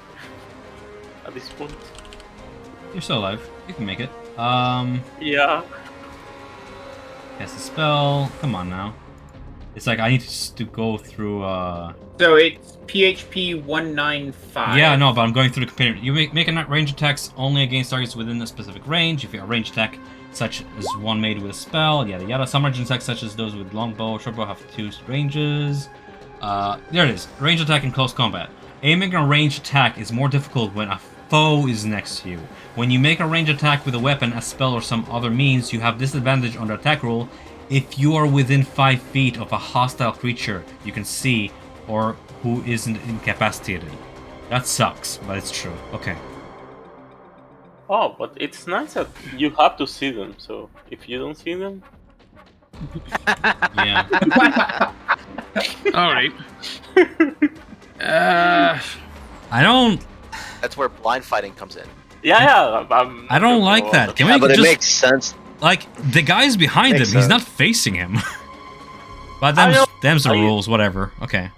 At this point. You're still alive. You can make it. Yeah. Cast the spell. Come on now. It's like I need to go through. So it's PHP 195. Yeah, no, but I'm going through the computer. You make a range attacks only against targets within a specific range. If you have a range attack, such as one made with a spell, yada yada. Some range attacks, such as those with longbow or shortbow, have 2 ranges. There it is. Range attack in close combat. Aiming a range attack is more difficult when a foe is next to you. When you make a range attack with a weapon, a spell, or some other means, you have disadvantage on the attack roll if you are within 5 feet of a hostile creature you can see or who isn't incapacitated. That sucks, but it's true. Okay. Oh, but it's nice that you have to see them. So if you don't see them, Yeah. All right. I don't. That's where blind fighting comes in. yeah. I don't like that. Can Yeah, we but it just makes sense. like the guy's behind him? Makes He's sense. not facing him. But I know. them's the I- rules. Whatever. Okay.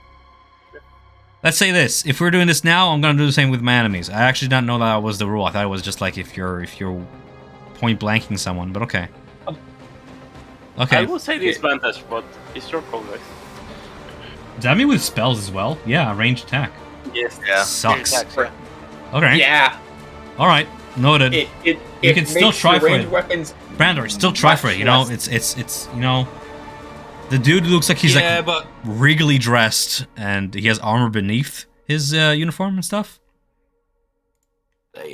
Let's say this. If we're doing this now, I'm gonna do the same with my enemies. I actually didn't know that was the rule. I thought it was just like if you're point blanking someone. But okay. I Okay. will say disadvantage, but it's your call, guys. Does that mean with spells as well? Yeah, range attack. Yes. Yeah. Sucks. Attacks, yeah. Okay. Yeah. All right. Noted. It You can still makes try the for ranged it. weapons. Brandor, still try for it. You know, Much it's you know, the dude looks like he's yeah, like but regally dressed and he has armor beneath his uniform and stuff.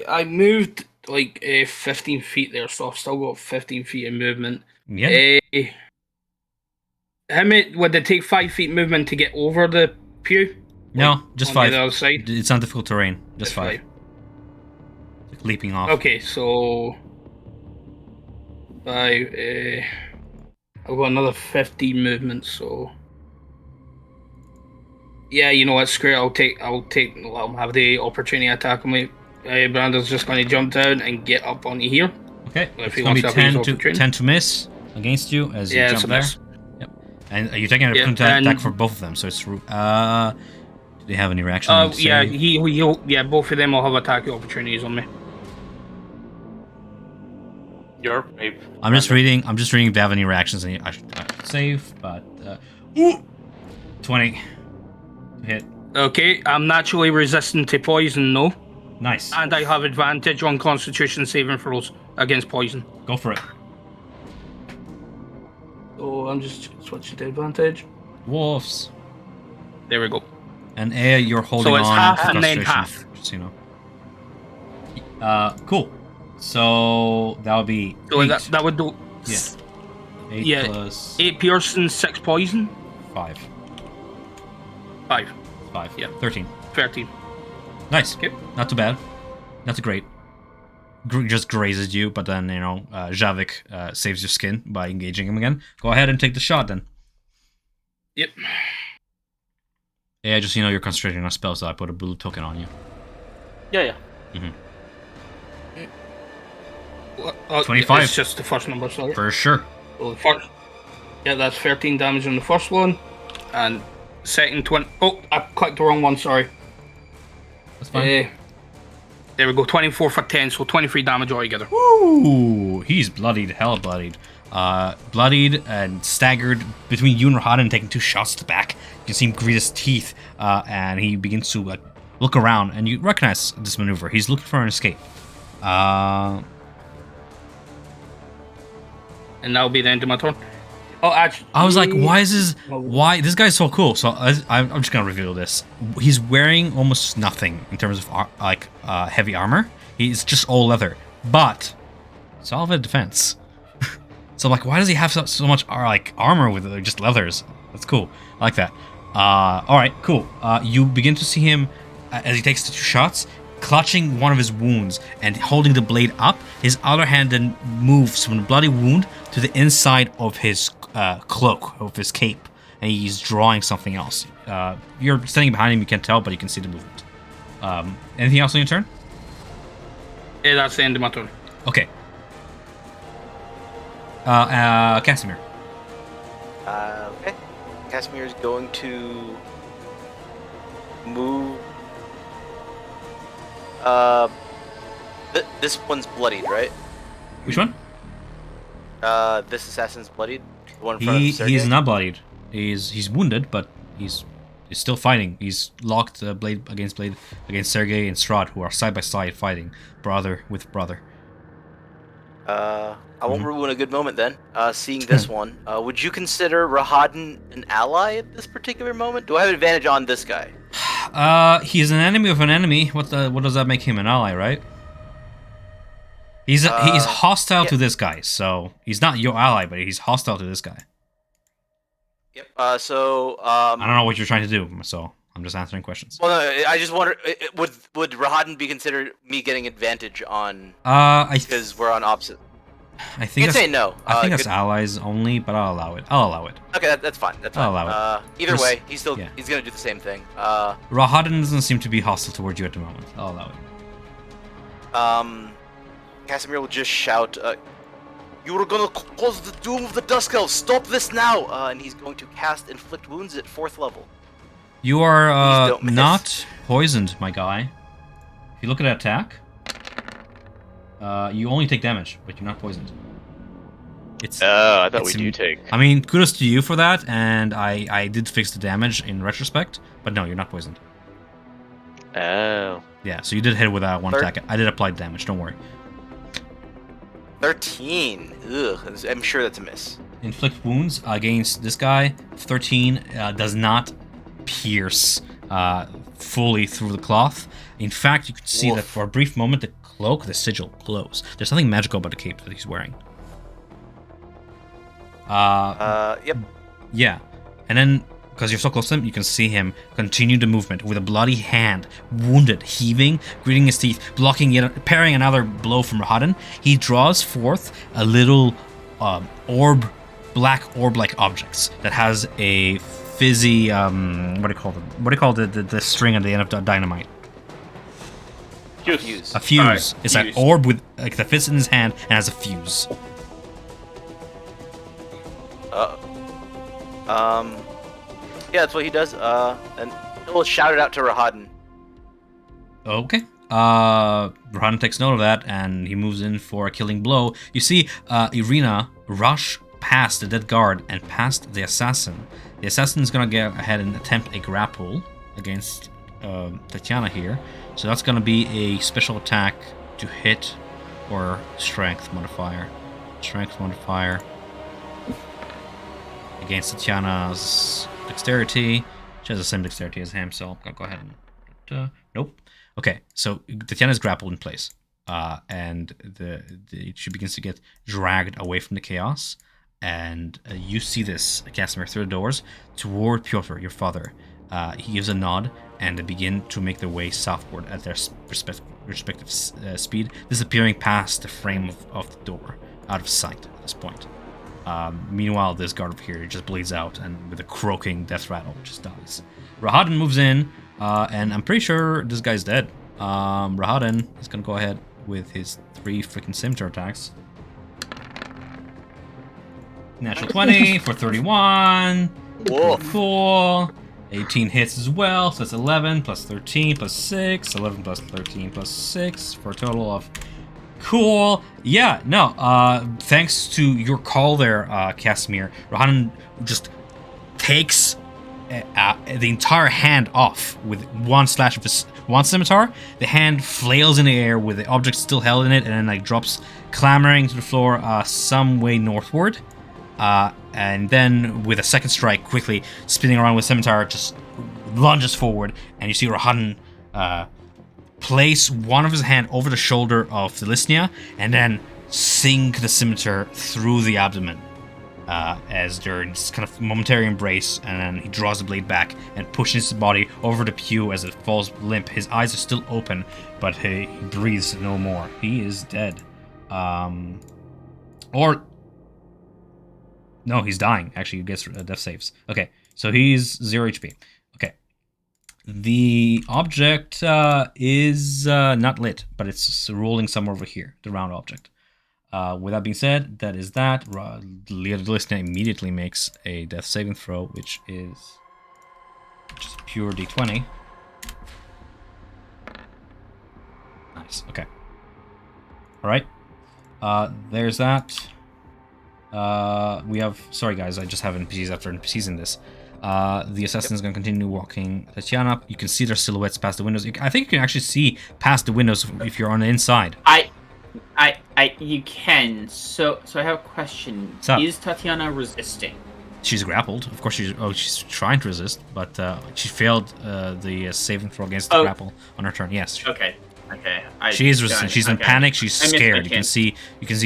I moved like 15 feet there, so I've still got 15 feet of movement. Yeah. How many would it take 5 feet movement to get over the pew? No, just on 5. the other side? It's not difficult terrain. Just 5. Like leaping off. Okay, so 5. I've got another 50 movement, so yeah, you know what? Screw it. I'll have the opportunity attack on me. Brandon's just going to jump down and get up onto here. Okay. If It's he gonna be wants to have his 10 to opportunity. 10 to miss against you as you Yeah, jump it's a there. miss. Yep. And you're taking an Yeah, opportunity attack and- for both of them, so it's do they have any reaction? Yeah, Save? yeah, both of them will have attack opportunities on me. You're brave. I'm just reading if they have any reactions and I should save, but ooh, 20 to hit. Okay, I'm naturally resistant to poison, no, Nice. and I have advantage on Constitution saving throws against poison. Go for it. So I'm just switching to advantage. Wolves. There we go. And Aya, you're holding So it's on half to and then frustration, just so you know. Cool. So that would be So 8. that would do. Yeah. 8 yeah. plus 8 piercing, 6 poison, 5. 5, 5. Yeah. 13. 13. Nice. Okay. Not too bad. Not too great. Just grazes you, but then, you know, Javik saves your skin by engaging him again. Go ahead and take the shot then. Yep. Yeah, just, you know, you're concentrating on spells, so I put a blue token on you. Yeah. Well, 25. It's just the first number, sorry. For sure. So the first, yeah, that's 13 damage on the first one, and second 20. Oh, I clicked the wrong one. Sorry. That's fine. There we go. 24 for 10, so 23 damage altogether. Ooh, he's bloodied, hell bloodied. Bloodied and staggered between you and Rahadan, taking 2 shots to the back. You can see him grit his teeth, and he begins to look around, and you recognize this maneuver. He's looking for an escape. And that'll be the end of my turn. Oh, actually, I was like, why this guy's so cool? So I'm just gonna reveal this. He's wearing almost nothing in terms of heavy armor. He's just all leather, but solid defense. So I'm like, why does he have so much armor with just leathers? That's cool. I like that. All right, cool. You begin to see him as he takes the 2 shots, clutching one of his wounds and holding the blade up. His other hand then moves from the bloody wound to the inside of his cloak, of his cape, and he's drawing something else. You're standing behind him, you can't tell, but you can see the movement. Anything else on your turn? Yeah, that's the end of my turn. Okay. Casimir. Okay. Casimir is going to move. This one's bloodied, right? Which one? This assassin's bloodied. The one in front of He Sergei? is not bloodied. he's wounded, but he's still fighting. He's locked blade against Sergei and Strahd, who are side by side fighting, brother with brother. I won't ruin a good moment then. Seeing this one, would you consider Rahadin an ally at this particular moment? Do I have an advantage on this guy? He's an enemy of an enemy. What does that make him an ally, right? He's hostile to this guy, so he's not your ally, but he's hostile to this guy. Yep. I don't know what you're trying to do, so I'm just answering questions. Well, no, I just wonder, would Rahadin be considered me getting advantage on? Because we're on opposite. I think you can say no. I think that's allies only, but I'll allow it. Okay, that's fine. That's fine. I'll allow it. Either way, he's gonna do the same thing. Rahadin doesn't seem to be hostile towards you at the moment. I'll allow it. Casimir will just shout, "You are gonna cause the doom of the Dusk Elves! Stop this now!" And he's going to cast Inflict Wounds at 4th level. You are not poisoned, my guy. If you look at attack, you only take damage, but you're not poisoned. I thought we do take. I mean, kudos to you for that, and I did fix the damage in retrospect, but no, you're not poisoned. Oh. Yeah, so you did hit with that one attack. I did apply damage, don't worry. 13. Ugh, I'm sure that's a miss. Inflict wounds against this guy. 13 does not pierce fully through the cloth. In fact, you can see that for a brief moment, the cloak, the sigil, glows. There's something magical about the cape that he's wearing. Yep. Yeah, and then because you're so close to him, you can see him continue the movement with a bloody hand, wounded, heaving, gritting his teeth, blocking yet, parrying another blow from Rahadin. He draws forth a little black orb-like objects that has a fizzy, what do you call them? What do you call the string at the end of the dynamite? Fuse. A fuse. Right, it's an orb with that fits in his hand and has a fuse. Yeah, that's what he does. And he'll shout it out to Rahadin. Okay. Rahadin takes note of that, and he moves in for a killing blow. You see Irina rush past the dead guard and past the assassin. The assassin is going to go ahead and attempt a grapple against Tatiana here. So that's going to be a special attack to hit or strength modifier. Strength modifier against Tatiana's dexterity. She has the same dexterity as him, so I'll go ahead and... nope. Okay, so Tatiana's grappled in place. And she begins to get dragged away from the chaos. And you see this, Casimir, through the doors toward Pyotr, your father. He gives a nod, and they begin to make their way southward at their respective speed, disappearing past the frame of the door, out of sight at this point. Meanwhile, this guard over here just bleeds out, and with a croaking death rattle, just dies. Rahadin moves in, and I'm pretty sure this guy's dead. Rahadin is going to go ahead with his 3 freaking scimitar attacks. Natural 20 for 31. Whoa. Cool. 18 hits as well, so that's 11 plus 13 plus 6. 11 plus 13 plus 6 for a total of... Cool. Yeah, no, thanks to your call there, Casimir, Rahadin just takes the entire hand off with one slash of his one scimitar. The hand flails in the air with the object still held in it, and then drops clambering to the floor some way northward. And then with a second strike, quickly spinning around with scimitar, just lunges forward, and you see Rahadin place one of his hand over the shoulder of Delisnia, and then sink the scimitar through the abdomen as they're in this kind of momentary embrace, and then he draws the blade back and pushes his body over the pew as it falls limp. His eyes are still open, but he breathes no more. He is dead. No, he's dying. Actually, he gets death saves. Okay, so he's 0 HP. Okay. The object is not lit, but it's rolling somewhere over here, the round object. With that being said, that is that. Listener immediately makes a death saving throw, which is just pure D20. Nice, okay. Alright. There's that. We have... Sorry, guys, I just have NPCs after NPCs in this. The assassin is going to continue walking Tatiana. You can see their silhouettes past the windows. I think you can actually see past the windows if you're on the inside. You can. So I have a question. What's up? Is Tatiana resisting? She's grappled. Of course, she's trying to resist, but she failed the saving throw against the grapple on her turn. Yes. Okay. She is resistant. She's in panic. She's scared. You can see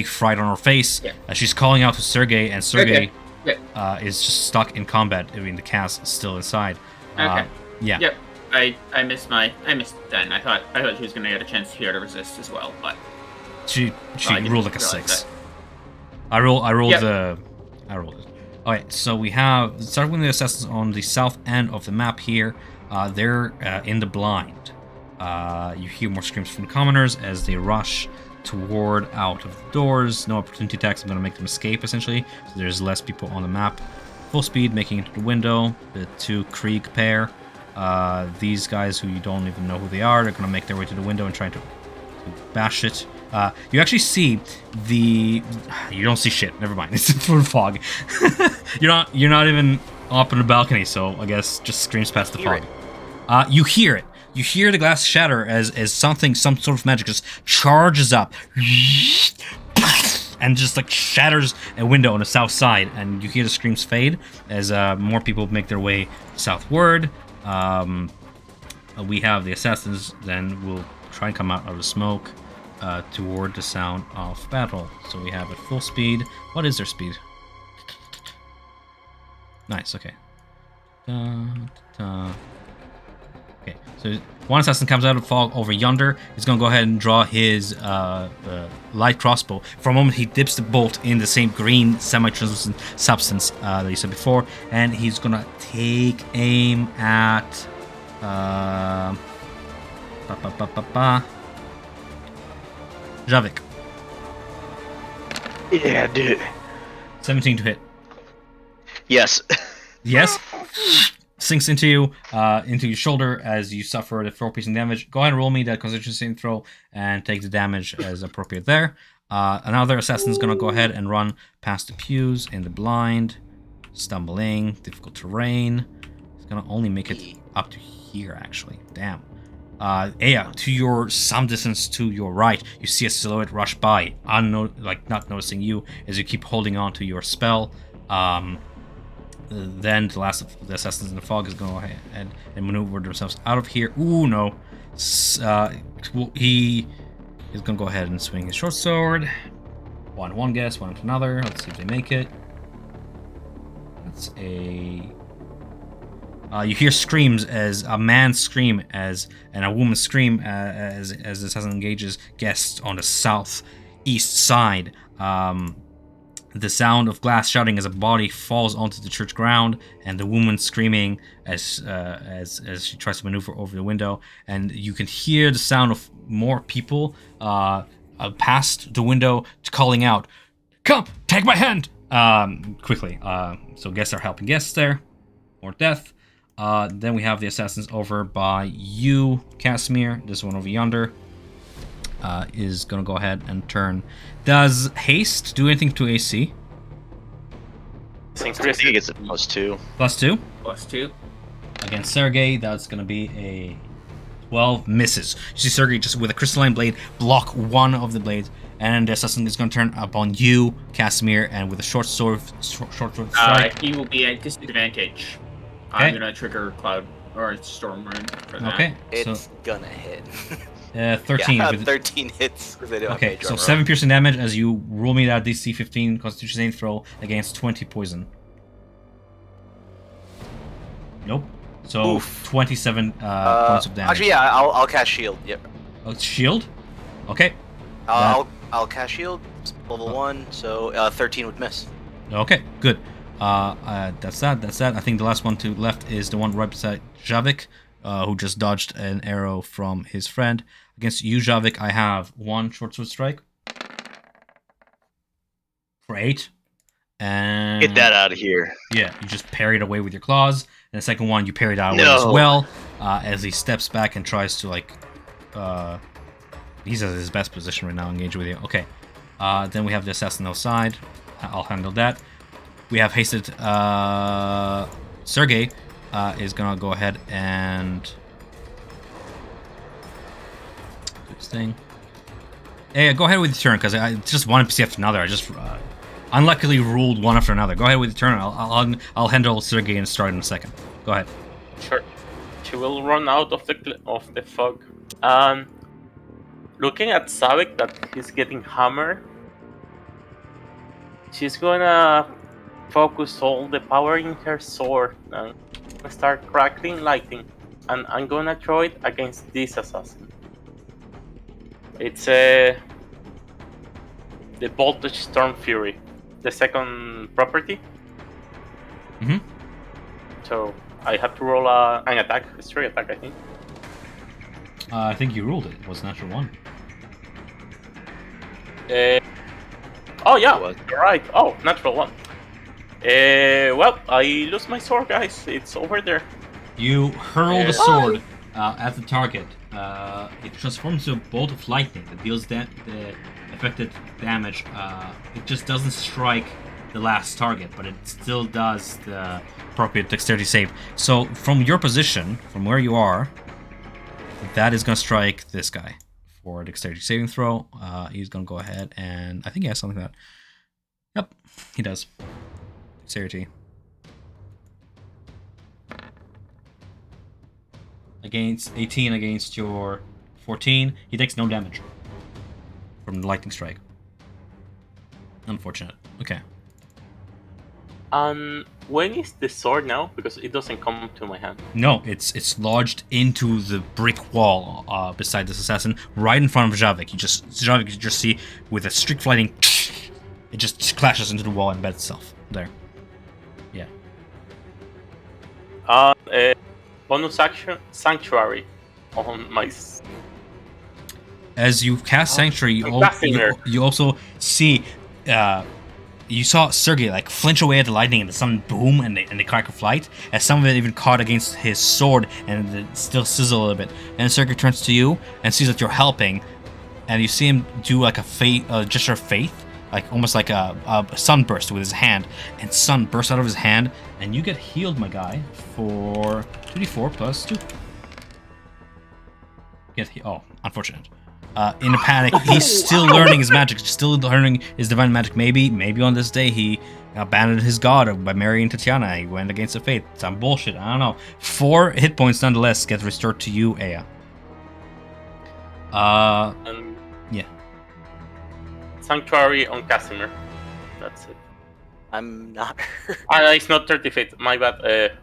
fright on her face. Yeah. She's calling out to Sergey, and Sergey Okay. is just stuck in combat. I mean, the cast is still inside. Okay. Yeah. Yep. I missed then. I thought she was gonna get a chance here to resist as well, but She I didn't rolled like a realize 6. that. I rolled Yep. I rolled it. Alright, so we have starting with the assassins on the south end of the map here. They're in the blind. You hear more screams from the commoners as they rush toward out of the doors. No opportunity attacks. I'm going to make them escape, essentially. So there's less people on the map. Full speed, making it to the window. The two Krieg pair. These guys who you don't even know who they are, they're going to make their way to the window and try to bash it. You actually see the... You don't see shit. Never mind. It's full fog. You're not even up on the balcony, so I guess just screams past the fog. You hear it. You hear the glass shatter as some sort of magic just charges up and just like shatters a window on the south side, and you hear the screams fade as more people make their way southward. We have the assassins then will try and come out of the smoke toward the sound of battle. So we have at full speed. What is their speed? Nice, okay. Okay, so one assassin comes out of fog over yonder. He's going to go ahead and draw his light crossbow. For a moment, he dips the bolt in the same green semi-translucent substance that you said before, and he's going to take aim at... Javik. Yeah, dude. 17 to hit. Yes. Yes. Sinks into your shoulder as you suffer the 4 piercing damage. Go ahead and roll me that Constitution saving throw and take the damage as appropriate there. Another assassin's gonna go ahead and run past the pews in the blind, stumbling, difficult terrain. He's gonna only make it up to here, actually. Damn. Yeah, to your some distance to your right, you see a silhouette rush by, not noticing you as you keep holding on to your spell. Then the last of the assassins in the fog is going to go ahead and maneuver themselves out of here. Ooh, no. He is going to go ahead and swing his short sword. One guess, one to another. Let's see if they make it. That's a... you hear screams as a man scream and a woman scream as the assassin engages guests on the southeast side. The sound of glass shouting as a body falls onto the church ground, and the woman screaming as she tries to maneuver over the window. And you can hear the sound of more people past the window calling out, "Come, take my hand!" Quickly. So guests are helping guests there. More death. Then we have the assassins over by you, Casimir. This one over yonder is going to go ahead and turn. Does haste do anything to AC? I think it gets a +2. +2? +2. Against Sergey, that's going to be a 12. Misses. You see Sergey just with a crystalline blade block one of the blades, and the assassin is going to turn upon you, Casimir, and with a short sword strike. He will be at disadvantage. Okay. I'm gonna trigger Cloud or Storm Rune for that. Okay, It's gonna hit. 13. Yeah, with 13 hits. Okay, so 7 piercing damage as you roll me that DC 15 Constitution saving throw against 20 poison. Nope. So Oof. 27 points of damage. Actually, yeah, I'll cast shield. Yep. Oh, shield? Okay. I'll cast shield. Level 1, so 13 would miss. Okay, good. That's that. I think the last one to left is the one right beside Javik, who just dodged an arrow from his friend. Against you, Javik, I have 1 short sword strike for 8. And Get that out of here. yeah, you just parry it away with your claws. And the second one, you parry that away as well, as he steps back and tries to, like, he's at his best position right now, engage with you. Okay, then we have the assassin outside, I'll handle that. We have hasted. Sergey is gonna go ahead and do his thing. Hey, go ahead with your turn, because I just one NPC after another. I just unluckily ruled one after another. Go ahead with your turn. I'll handle Sergey and Strahd in a second. Go ahead. Sure. She will run out of the fog. Looking at Savik that he's getting hammered, she's gonna focus all the power in her sword and start crackling lightning. And I'm gonna throw it against this assassin. It's the Voltage Storm Fury, the second property. Mm-hmm. So I have to roll an attack, a straight attack, I think. I think you ruled it. It was a natural one. Oh yeah, What? you're right. Oh, natural one. Well, I lose my sword, guys. It's over there. You hurl the sword at the target. It transforms into a bolt of lightning that deals the affected damage. It just doesn't strike the last target, but it still does the appropriate dexterity save. So from your position, from where you are, that is going to strike this guy for a dexterity saving throw. He's going to go ahead and I think he has something like that. Yep, he does. Dexterity. Against 18 against your 14, he takes no damage from the lightning strike. Unfortunate. Okay. When is the sword now? Because it doesn't come to my hand. No, it's lodged into the brick wall beside this assassin, right in front of Javik. You just see with a streak of lightning, it just clashes into the wall and embeds itself there. Yeah. Bonus action Sanctuary on my. As you cast Sanctuary, you also see. You saw Sergey like flinch away at the lightning and the sun boom and the crack of light, as some of it even caught against his sword and it still sizzle a little bit. And Sergey turns to you and sees that you're helping, and you see him do like a gesture of faith, like almost like a sunburst with his hand, and sun bursts out of his hand, and you get healed, my guy, for 2d4 plus 2. Oh, unfortunate. In a panic, he's still learning his magic, still learning his divine magic. Maybe on this day he abandoned his god by marrying Tatiana. He went against the faith. Some bullshit. I don't know. 4 hit points nonetheless get restored to you, Aya. Yeah. Sanctuary on Casimir. That's it. I'm not hurt. It's not 30 feet. My bad.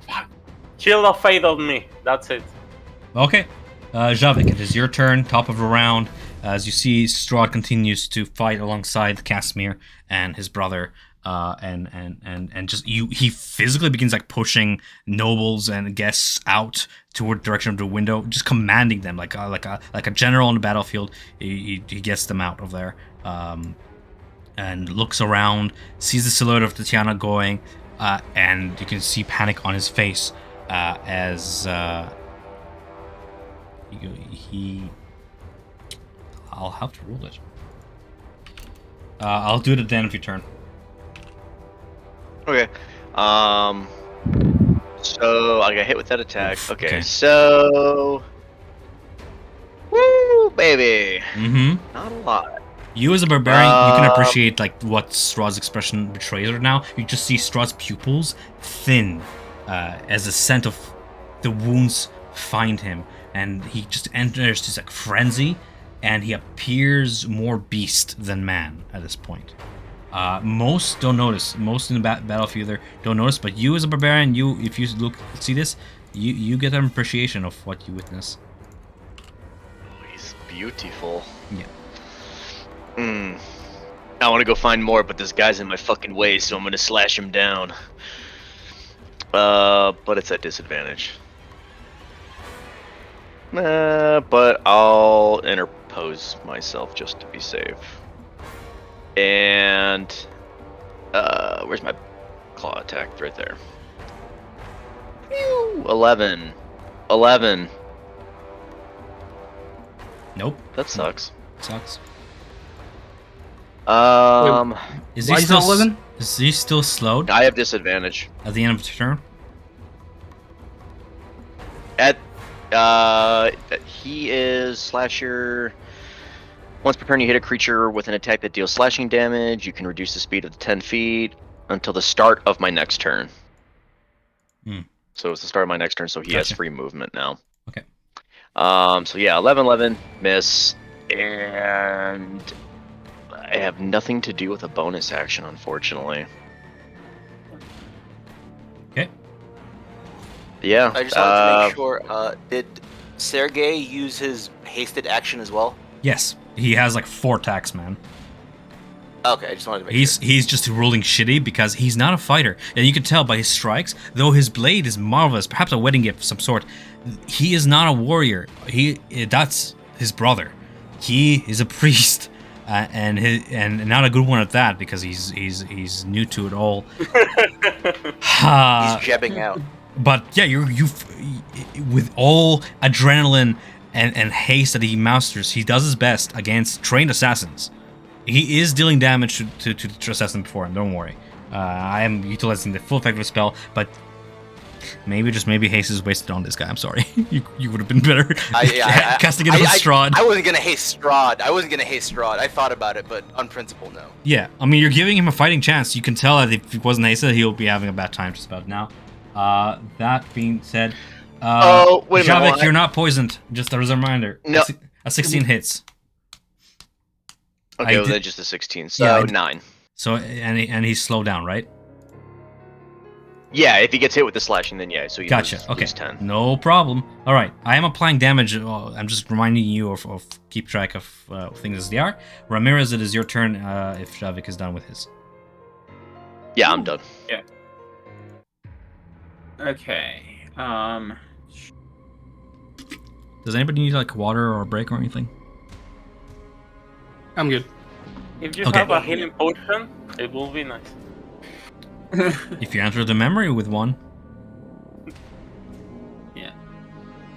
Fuck. Shield of Fate on me. That's it. Okay. Javik, it is your turn, top of the round, as you see Strahd continues to fight alongside Casimir and his brother, and just he physically begins like pushing nobles and guests out toward the direction of the window, just commanding them like a general on the battlefield. He gets them out of there, and looks around, sees the silhouette of Tatiana going, and you can see panic on his face as. I'll have to rule it. I'll do it at the end of your turn. Okay. So I got hit with that attack. Okay. Okay. So. Woo, baby. Mm-hmm. Not a lot. You as a barbarian, you can appreciate like what Strahd's expression betrays right now. You just see Strahd's pupils thin as the scent of the wounds find him. And he just enters this like frenzy, and he appears more beast than man at this point. Most don't notice. Most in the battlefield there don't notice, but you as a barbarian, if you see this, you get an appreciation of what you witness. Oh, he's beautiful. Yeah. I want to go find more, but this guy's in my fucking way, so I'm gonna slash him down. But it's at disadvantage. But I'll interpose myself just to be safe. And where's my claw attack? Right there. 11. Nope. That sucks. Sucks. Is Why he is still that 11? Is he still slowed I have disadvantage. at the end of the turn? At he is slasher. Once per turn, you hit a creature with an attack that deals slashing damage. You can reduce the speed of the 10 feet until the start of my next turn. Hmm. So it's the start of my next turn, so he has Gotcha. free movement now. Okay. So yeah, 11, miss, and I have nothing to do with a bonus action, unfortunately. Okay. Yeah. I just wanted to make sure. Did Sergey use his hasted action as well? Yes, he has like 4 attacks, man. Okay, I just wanted to make He's sure. he's just rolling shitty because he's not a fighter, and you can tell by his strikes. Though his blade is marvelous, perhaps a wedding gift of some sort, he is not a warrior. That's his brother. He is a priest, and not a good one at that because he's new to it all. He's jebbing out. But yeah, you with all adrenaline and haste that he masters, he does his best against trained assassins. He is dealing damage to the assassin before him, don't worry. I am utilizing the full effect of the spell, but maybe haste is wasted on this guy. I'm sorry. you would have been better casting it on Strahd. I wasn't gonna haste Strahd. I thought about it, but on principle, no. Yeah, I mean, you're giving him a fighting chance. You can tell that if he wasn't hasted, he'll be having a bad time just about now. That being said, wait a minute, Javik, what? you're not poisoned. Just as a reminder. No. A 16 hits. Okay, I well, did- then just a 16. So Yeah, 9. So and he's slowed down, right? Yeah, if he gets hit with the slashing, then yeah. So you Gotcha. lose, Okay. lose 10. No problem. All right. I am applying damage. I'm just reminding you of keep track of things as they are. Ramirez, it is your turn. If Javik is done with his. Yeah, I'm done. Okay. Does anybody need like water or a break or anything? I'm good. If you Okay. have a healing potion, it will be nice. If you enter the memory with one. Yeah.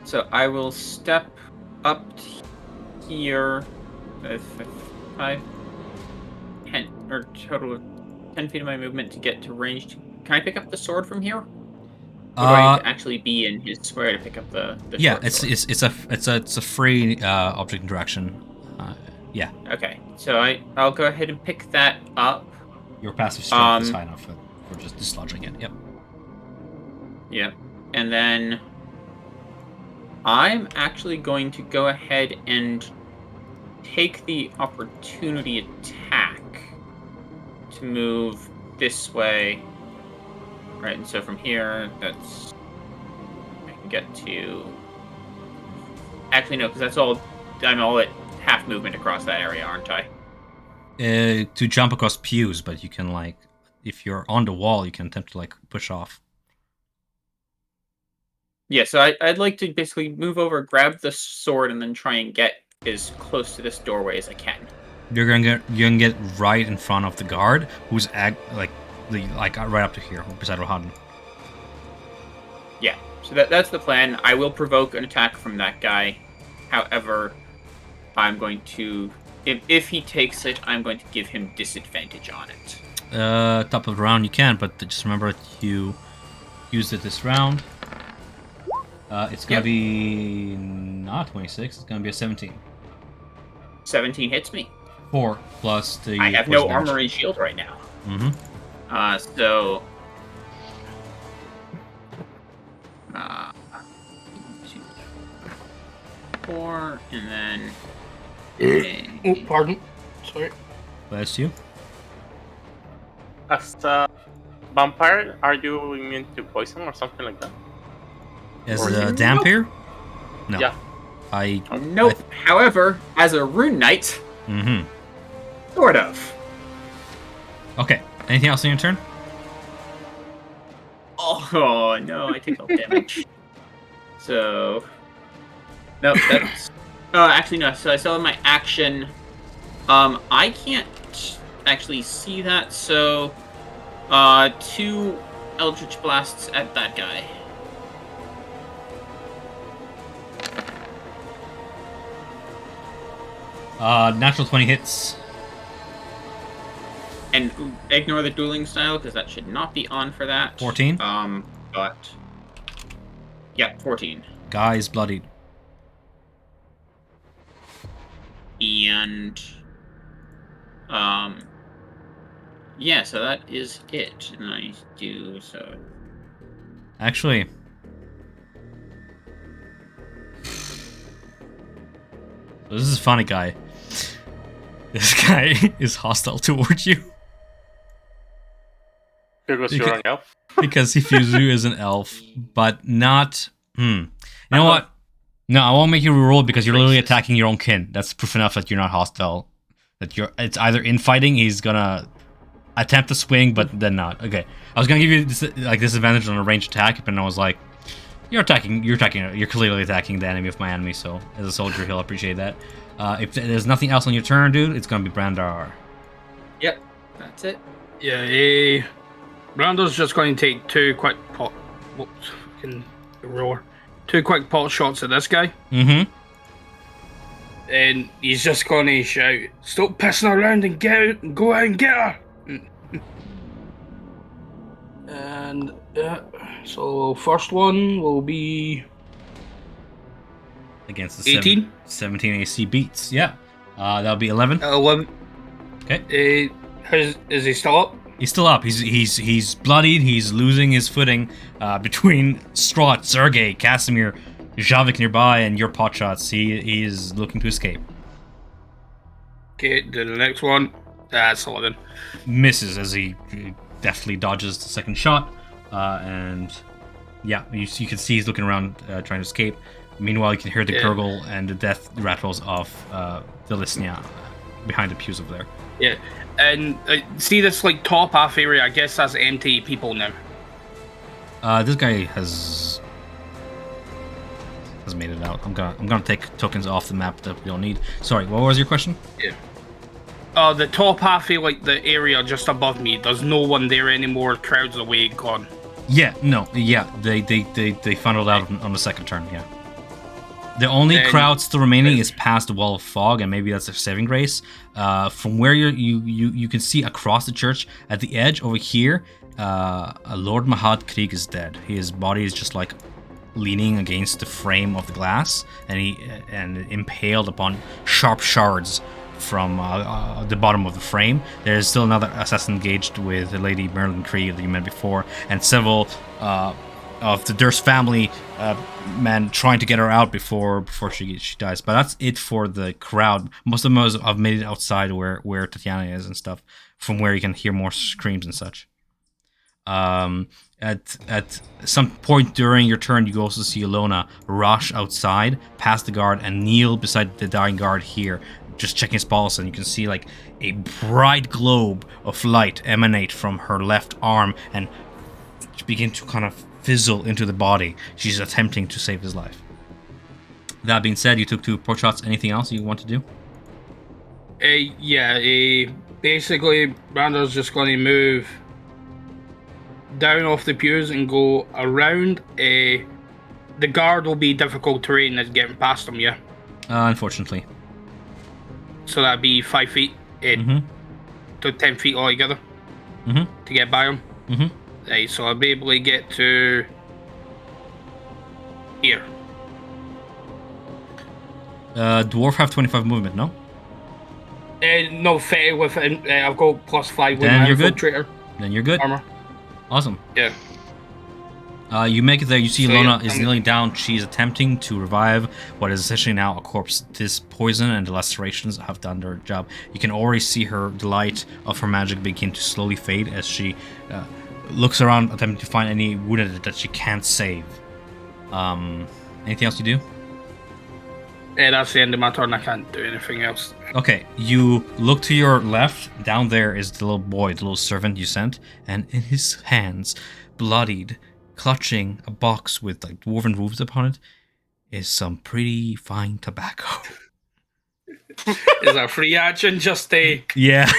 So I will step up here with 5, 10, or total of 10 feet of my movement to get to range. Can I pick up the sword from here? Or do I need to actually be in his square to pick up the Yeah, short it's sword? it's a free object interaction. Yeah, Okay, so I'll go ahead and pick that up. your passive strength is high enough for just dislodging it. Yep. Yep. And then I'm actually going to go ahead and take the opportunity attack to move this way. Right, and so from here, that's... I can get to... Actually, no, because that's all... I'm all at half movement across that area, aren't I? To jump across pews, but you can like, if you're on the wall, you can attempt to like push off. Yeah, so I'd like to basically move over, grab the sword, and then try and get as close to this doorway as I can. You're gonna get right in front of the guard, who's right up to here, beside Rohan. Yeah, so that's the plan. I will provoke an attack from that guy. However, I'm going to... If he takes it, I'm going to give him disadvantage on it. Top of the round you can, but just remember that you used it this round. It's gonna be not 26. It's gonna be a 17. 17 hits me. 4 plus the. I have no poison damage. armor and shield right now. Mm-hmm. So... 2, 4, and then... Oh, pardon. Sorry. Bless you. As a vampire, are you immune to poison or something like that? As Or a you- damp here? No. Yeah. Nope. However, as a rune knight, Mm-hmm. sort of. Okay. Anything else on your turn? Oh no, I take all damage. So, no, that's. Actually no. So I still have my action. I can't actually see that. So, 2 Eldritch blasts at that guy. Natural 20 hits. And ignore the dueling style, because that should not be on for that. 14? But... Yep, 14. Guy is bloodied. And... Yeah, so that is it. And I do so... Actually... This is a funny guy. This guy is hostile towards you. Because You you're can- an elf. Because he views you as an elf, but not... You know what? No, I won't make you roll because you're literally Racist. attacking your own kin. That's proof enough that you're not hostile. That you're... It's either infighting, he's gonna attempt to swing, but then not. Okay. I was gonna give you this, like, disadvantage on a ranged attack, but I was like, you're clearly attacking the enemy of my enemy, so as a soldier, he'll appreciate that. If there's nothing else on your turn, dude, it's gonna be Brandar. Yep, that's it. Yeah, Brando's just going to take two quick pot. Whoops, fucking roar. Two quick pot shots at this guy, Mm-hmm. and he's just going to shout, "Stop pissing around and get out and go out and get her!" And so first one will be Against the 18. 17 AC beats. Yeah. That'll be 11. 11. Okay. Is he still up? He's still up. He's bloodied. He's losing his footing between Strahd, Sergei, Casimir, Javik nearby, and your pot shots. He is looking to escape. Okay, do the next one. That's 11. Misses as he deftly dodges the second shot. And yeah, you can see he's looking around trying to escape. Meanwhile, you can hear the gurgle and the death rattles of the Lisnia behind the pews over there. Yeah, and see this like top half area. I guess that's empty people now. This guy has made it out. I'm gonna take tokens off the map that we don't need. Sorry, what was your question? Yeah. The top half of like the area just above me. There's no one there anymore. Crowds away, gone. Yeah, no, yeah, they funneled out on the second turn. Yeah. The only crowd still remaining is past the wall of fog, and maybe that's a saving grace. From where you can see across the church at the edge over here, Lord Mahad Krieg is dead. His body is just like leaning against the frame of the glass, and impaled upon sharp shards from the bottom of the frame. There is still another assassin engaged with the Lady Merlin Krieg that you met before, and several of the Durst family men trying to get her out before she dies. But that's it for the crowd. Most of them have made it outside where Tatiana is and stuff, from where you can hear more screams and such. At some point during your turn, you also see Ilona rush outside, past the guard, and kneel beside the dying guard here, just checking his pulse, and you can see like a bright globe of light emanate from her left arm and begin to kind of fizzle into the body. She's attempting to save his life. That being said, you took 2 pot shots. Anything else you want to do? Basically, Brando's just going to move down off the pews and go around. The guard will be difficult terrain as getting past them, yeah? Unfortunately. So that'd be 5 feet to 10 feet altogether to get by him. Right, so I'll be able to get to here. Dwarf have 25 movement, no? No, 30 with I've got +5 with Then my you're good. infiltrator Then you're good. armor. Awesome. Yeah. You make it there. You see So, Ilona yeah, is kneeling down. She's attempting to revive what is essentially now a corpse. This poison and the lacerations have done their job. You can already see the light of her magic begin to slowly fade as she looks around, attempting to find any wounded that she can't save. Anything else you do? That's the end of my turn. I can't do anything else. Okay, you look to your left. Down there is the little boy, the little servant you sent, and in his hands, bloodied, clutching a box with like dwarven roofs upon it, is some pretty fine tobacco. Is that free action? Just Yeah.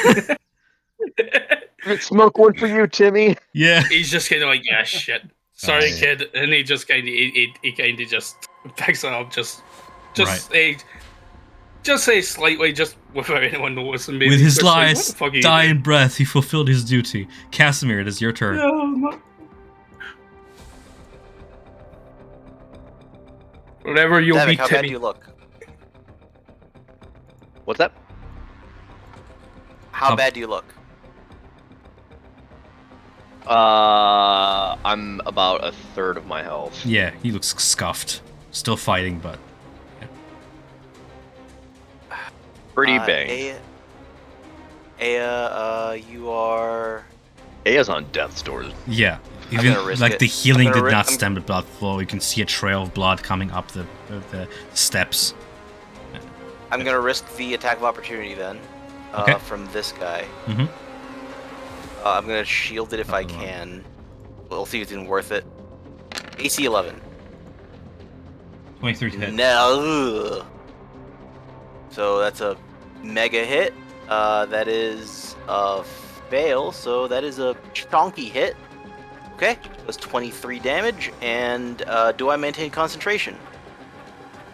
Smoke one for you, Timmy. Yeah. he's just kind of like, yeah, shit. Sorry, kid, and he just kind of he kind of just picks it up, just just say slightly, just without anyone noticing. Maybe. With his Just like, what the last fuck are you dying doing? breath, he fulfilled his duty. Casimir, it is your turn. Whatever, you'll Davik, be how bad do Timmy. you look? What's that? How How- bad do you look? I'm about a third of my health. Yeah, he looks scuffed. Still fighting, but Pretty banged. Aya, you are. Aya's on death's door. yeah. I'm Even gonna risk like it. the healing I'm did gonna not I'm- stem the blood flow. You can see a trail of blood coming up the steps. I'm gonna risk the attack of opportunity then. Okay. From this guy. Mhm. I'm gonna shield it if I can. We'll see if it's even worth it. AC 11. 23 to hit. No. So that's a mega hit. That is a fail. So that is a chonky hit. Okay. That's 23 damage. And do I maintain concentration?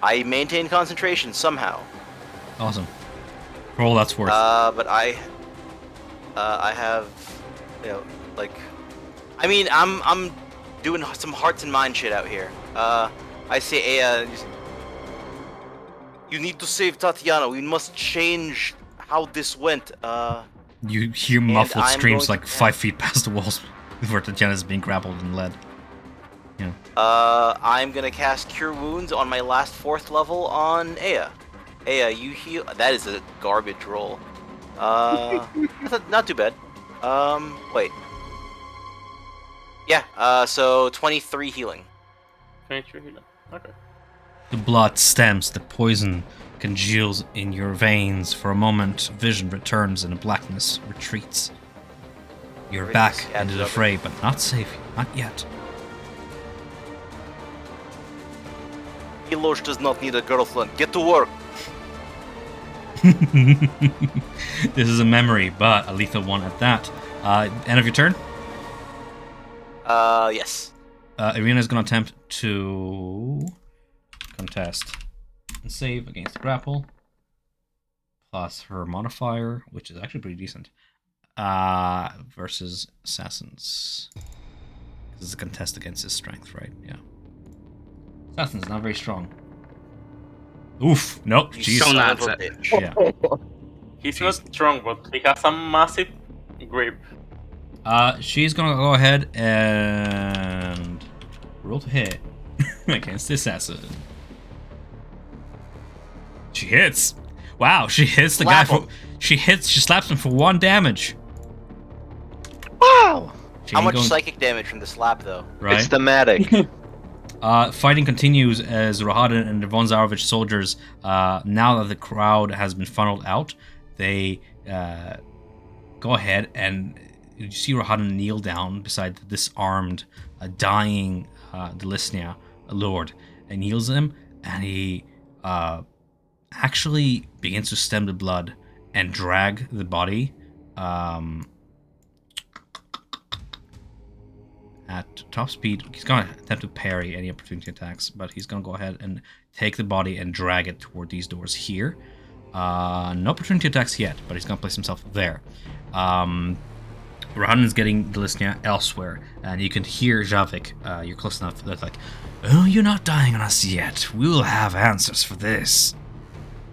I maintain concentration somehow. Awesome. For all that's worth. But I have, you know, like, I mean, I'm doing some hearts and mind shit out here. I say, you need to save Tatiana. We must change how this went. You hear muffled I'm screams going like to 5 feet past the walls where Tatiana is being grappled and led. Yeah. I'm gonna cast Cure Wounds on my last 4th level on Aya. Aya, you heal. That is a garbage roll. Not too bad. Wait. Yeah. So 23 healing. 23 healing. Okay. The blood stems, the poison congeals in your veins. For a moment, vision returns and the blackness retreats. You're Everything back scabs into the up. fray, but not safe. Not yet. Milos does not need a girlfriend. Get to work. This is a memory, but a lethal one at that. End of your turn. Yes. Irina is going to attempt to contest and save against the grapple, plus her modifier, which is actually pretty decent, versus assassins. This is a contest against his strength, right? Yeah. Assassin's not very strong. Oof. Nope. You Jeez. son son of a of a bitch. Yeah. He's not strong, but he has a massive grip. She's gonna go ahead and roll to hit against the assassin. She hits. Wow, she hits the guy Slap for. him. She slaps him for 1 damage. Wow! She How ain't much going- psychic damage from the slap, though? Right. It's thematic. Fighting continues as Rohadin and the Von Zarovich soldiers, now that the crowd has been funneled out, they go ahead and you see Rohadin kneel down beside the disarmed, dying Delisnia lord, and kneels him, and he actually begins to stem the blood and drag the body at top speed. He's going to attempt to parry any opportunity attacks, but he's going to go ahead and take the body and drag it toward these doors here. No opportunity attacks yet, but he's going to place himself there. Rohan is getting Delisnia elsewhere, and you can hear Javik. You're close enough that's like, oh, you're not dying on us yet. We'll have answers for this.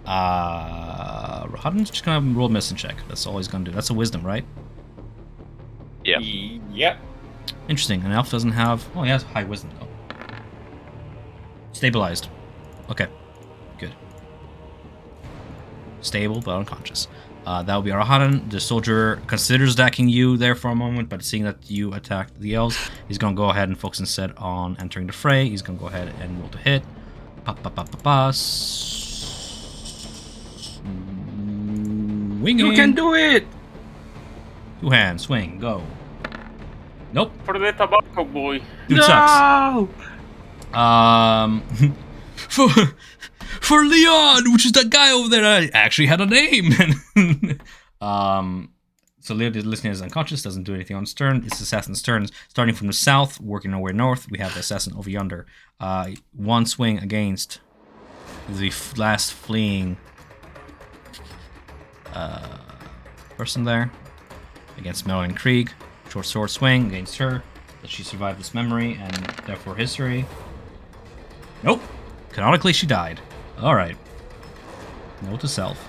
Rohan's just going to roll a medicine check. That's all he's going to do. That's a wisdom, right? Yeah. Yep. Interesting. An elf doesn't have... Oh, he has high wisdom, though. Stabilized. Okay. Good. Stable, but unconscious. That will be Arahanan. The soldier considers attacking you there for a moment, but seeing that you attacked the elves, he's going to go ahead and focus instead on entering the fray. He's going to go ahead and roll to hit. Swinging. You can do it! 2 hands. Swing. Go. Nope. For the tobacco boy. Dude sucks. No! For Leon, which is that guy over there that actually had a name. So Leon is listening as unconscious, doesn't do anything on his turn. It's the assassin's turn. Starting from the south, working our way north, we have the assassin over yonder. 1 swing against the last fleeing person there against Melanie Krieg. Short sword swing against her. Does she survive this memory and therefore history? Nope. Canonically, she died. All right. Note to self.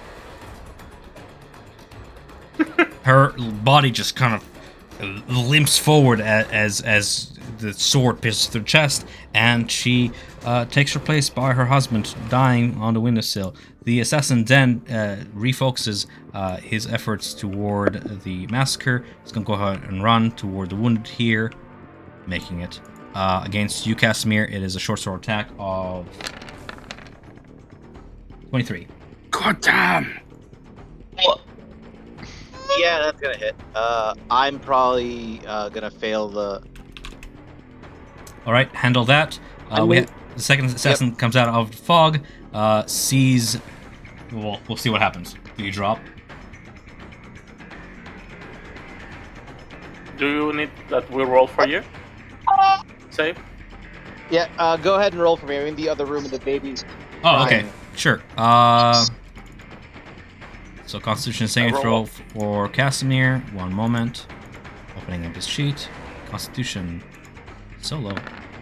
Her body just kind of limps forward as the sword pierces through her chest, and she takes her place by her husband, dying on the windowsill. The assassin then refocuses his efforts toward the massacre. He's going to go ahead and run toward the wounded here, making it. Against you, Casimir, it is a short sword attack of 23. God damn! Yeah, that's gonna hit. I'm probably gonna fail the. All right, handle that. The second assassin comes out of the fog, sees. Well, we'll see what happens. Do you drop? Do you need that we roll for you? Save? Yeah, go ahead and roll for me. I'm in the other room and the baby's. Oh, okay, crying. sure. So Constitution saving throw for Casimir. 1 moment. Opening up his sheet. Constitution. So low.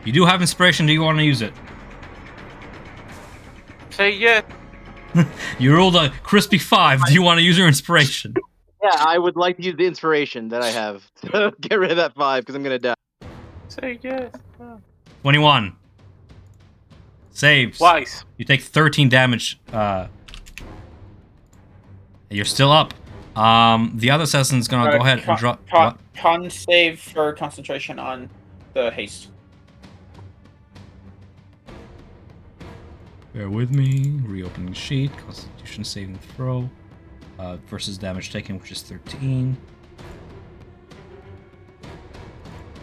You do have inspiration. Do you want to use it? Say yes. You rolled a crispy 5. Do you want to use your inspiration? Yeah, I would like to use the inspiration that I have to get rid of that 5 because I'm gonna die. Say yes. 21. Saves. Twice. You take 13 damage. You're still up. The other assassin's gonna go ahead and drop. What? Con save for concentration on the haste. Bear with me. Reopening sheet. Constitution saving throw. Versus damage taken, which is 13.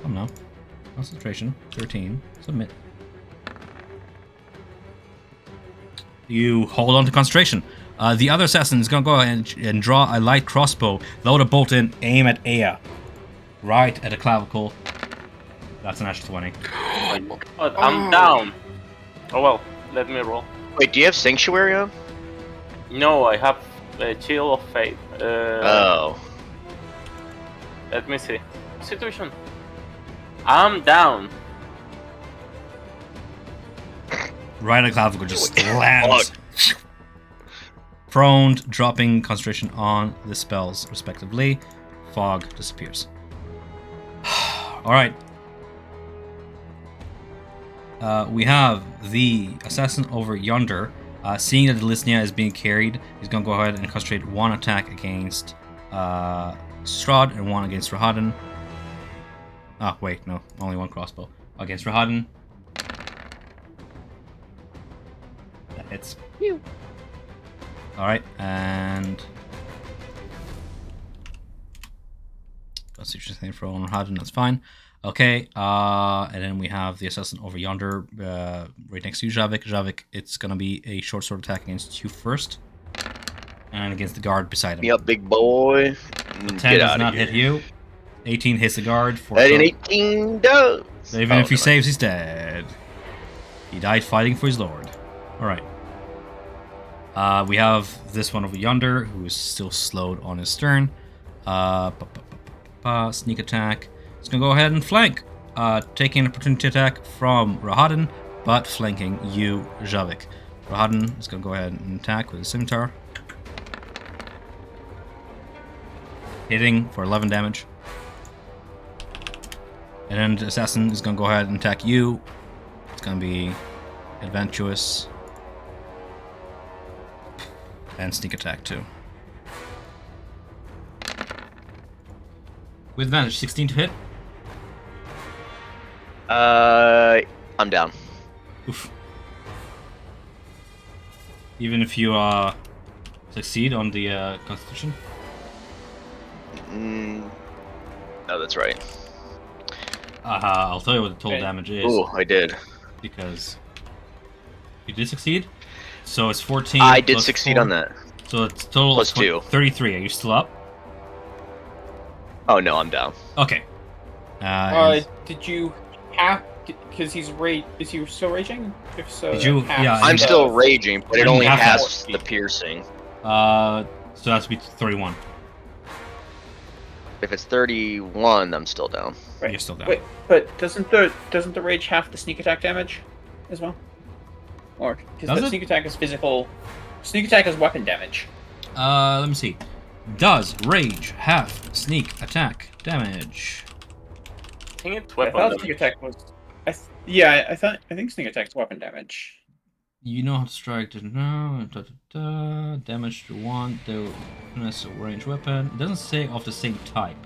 Oh no. Concentration. 13. Submit. You hold on to concentration. The other assassin is going to go ahead and draw a light crossbow, load a bolt in, aim at Aya. Right at the clavicle. That's an natural 20. But I'm down. Oh well, let me roll. Wait, do you have Sanctuary on? No, I have a Chill of Fate. Oh. Let me see. Situation. I'm down. Right at the clavicle, just lands. Prone, dropping concentration on the spells, respectively. Fog disappears. Alright. We have the assassin over yonder. Seeing that the Lisnia is being carried, he's going to go ahead and concentrate 1 attack against Strahd and 1 against Rahadin. Ah, wait, no. Only 1 crossbow. Against Rahadin. That hits. Alright, and... Constitution thing for Rahadin, that's fine. Okay, and then we have the assassin over yonder, right next to you, Javik. Javik, it's gonna be a short sword attack against you first. And against the guard beside him. Me up, big boy. 10 does not hit you. 18 hits the guard. That an 18 does. So even if he saves, he's dead. He died fighting for his lord. Alright. We have this one over yonder, who is still slowed on his turn. Sneak attack. He's gonna go ahead and flank. Taking an opportunity attack from Rahadin, but flanking you, Javik. Rahadin is gonna go ahead and attack with a scimitar. Hitting for 11 damage. And then the assassin is gonna go ahead and attack you. It's gonna be adventurous. And sneak attack too. With advantage, 16 to hit. I'm down. Oof. Even if you succeed on the Constitution? No, that's right. I'll tell you what the total damage is. Ooh, I did. Because you did succeed? So it's 14. I did plus succeed 4. on that. So it's total Plus 2. 33. Are you still up? Oh no, I'm down. Okay. Did you have? Because he's is he still raging? If so, Did you? half Yeah, I'm still raging, but it only half has the piercing. So that's be 31. If it's 31, I'm still down. Right. You're still down. Wait, but doesn't the rage half the sneak attack damage as well? Or Does because it? sneak attack is physical, sneak attack is weapon damage. Let me see. Does rage half sneak attack damage? I think it's I weapon thought damage. sneak attack was. I think sneak attack is weapon damage. You know how to strike the no damage to one the range weapon. It doesn't say of the same type.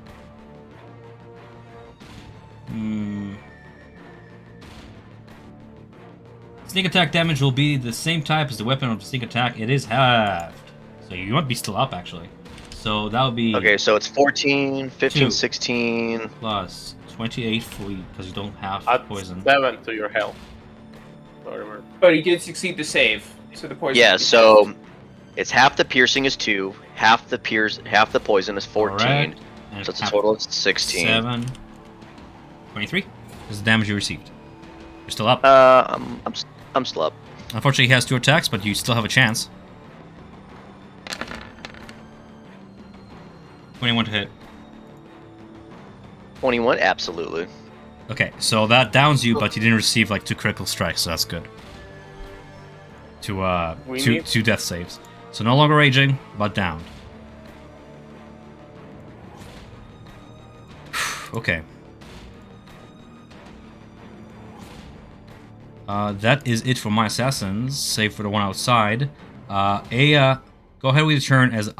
Sneak attack damage will be the same type as the weapon of the sneak attack. It is halved. So you might be still up actually. So that would be Okay, so it's 14, 15, Two. 16. plus 28 for you because you don't have Add poison. 7 to your health. Whatever. But he did succeed the save, so the poison. Yeah, is so it's half the piercing is 2, half the poison is 14. Correct. And So it's a half- total of 16. 7. 23 is the damage you received. You're still up. I'm still up. Unfortunately, he has 2 attacks, but you still have a chance. 21 to hit. 21, absolutely. Okay, so that downs you, but you didn't receive like 2 critical strikes, so that's good. We Two need- 2 death saves. So no longer raging, but downed. Okay. That is it for my assassins, save for the one outside. Aya, go ahead with your turn as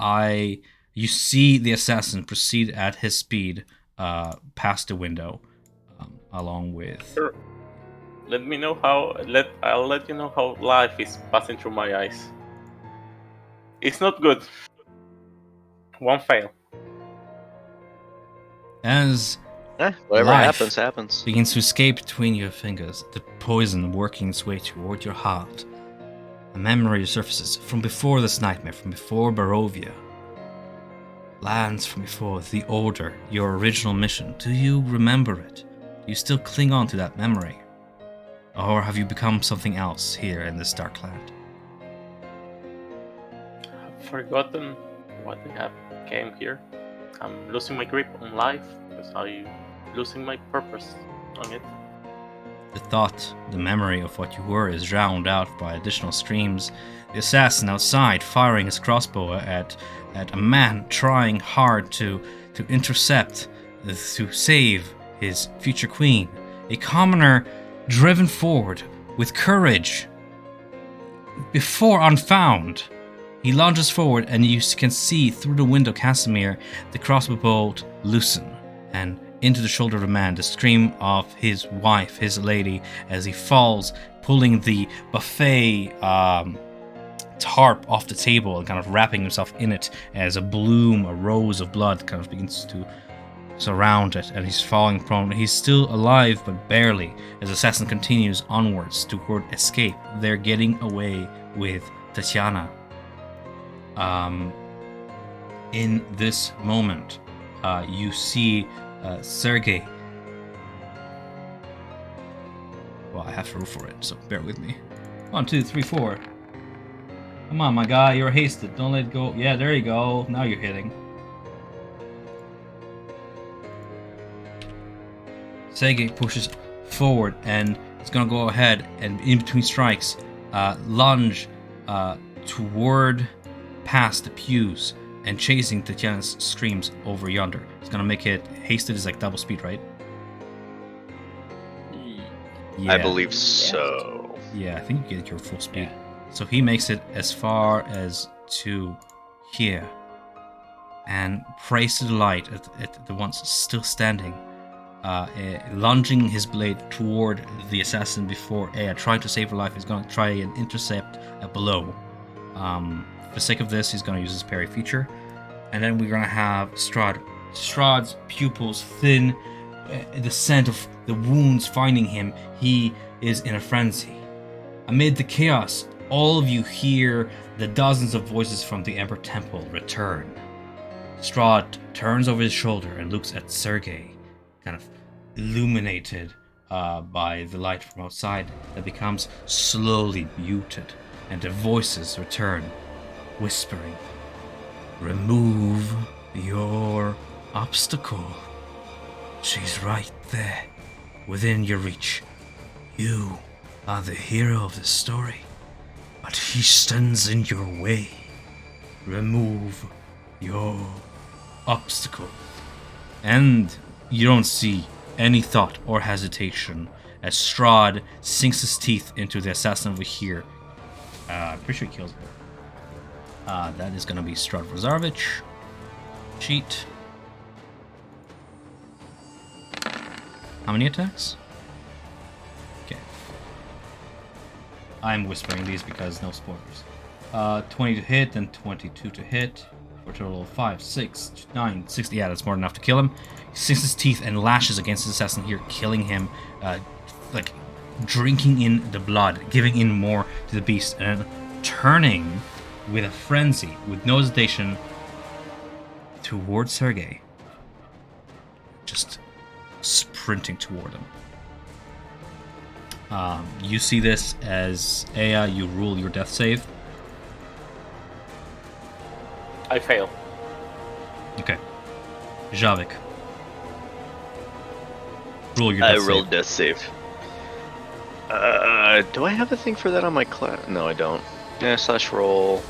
you see the assassin proceed at his speed past the window, along with. Sure. Let me know how. I'll let you know how life is passing through my eyes. It's not good. One fail. As Whatever Life. happens. begins to escape between your fingers, the poison working its way toward your heart. A memory surfaces from before this nightmare, from before Barovia. Lands from before the Order, your original mission. Do you remember it? Do you still cling on to that memory? Or have you become something else here in this dark land? I've forgotten what I have came here. I'm losing my grip on life because I'm losing my purpose on it. The thought, the memory of what you were is drowned out by additional screams. The assassin outside firing his crossbow at a man trying hard to intercept, to save his future queen. A commoner driven forward with courage. Before unfound, he lunges forward and you can see through the window Casimir, the crossbow bolt loosen and into the shoulder of a man, the scream of his wife, his lady, as he falls, pulling the buffet tarp off the table and kind of wrapping himself in it as a rose of blood kind of begins to surround it, and he's falling prone. He's still alive, but barely, as the assassin continues onwards toward escape. They're getting away with Tatiana. In this moment, you see Sergei. Well, I have to roll for it, so bear with me. 1, 2, 3, 4. Come on, my guy, you're hasted. Don't let go. Yeah, there you go. Now you're hitting. Sergei pushes forward and is gonna go ahead and in between strikes, lunge toward past the pews and chasing Tatiana's screams over yonder. It's gonna make it hasted is like double speed, right? I believe so. Yeah, I think you get your full speed. So he makes it as far as to here and prays to the light at the ones still standing, lunging his blade toward the assassin before Aya, trying to save her life. He's going to try and intercept a blow. For the sake of this, he's going to use his parry feature. And then we're going to have Strahd. Strahd's pupils thin, the scent of the wounds finding him. He is in a frenzy. Amid the chaos, all of you hear the dozens of voices from the Emperor Temple return. Strahd turns over his shoulder and looks at Sergei, kind of illuminated by the light from outside that becomes slowly muted, and the voices return, whispering, remove your obstacle. She's right there, within your reach. You are the hero of the story, but he stands in your way. Remove your obstacle. And you don't see any thought or hesitation as Strahd sinks his teeth into the assassin over here. I'm pretty sure he kills him. That is going to be Strahd Vazarovich. Cheat. How many attacks? Okay. I'm whispering these because no spoilers. 20 to hit and 22 to hit. For a total of 5, 6, 9, 6. Yeah, that's more than enough to kill him. He sinks his teeth and lashes against his assassin here, killing him. Like drinking in the blood, giving in more to the beast, and turning with a frenzy, with no hesitation, towards Sergei. Just sprinting toward him. You see this as Aya, you rule your death save. I fail. Okay. Javik. Roll your death save. I rolled death save. Do I have a thing for that on my class? No, I don't. Yeah, slash roll.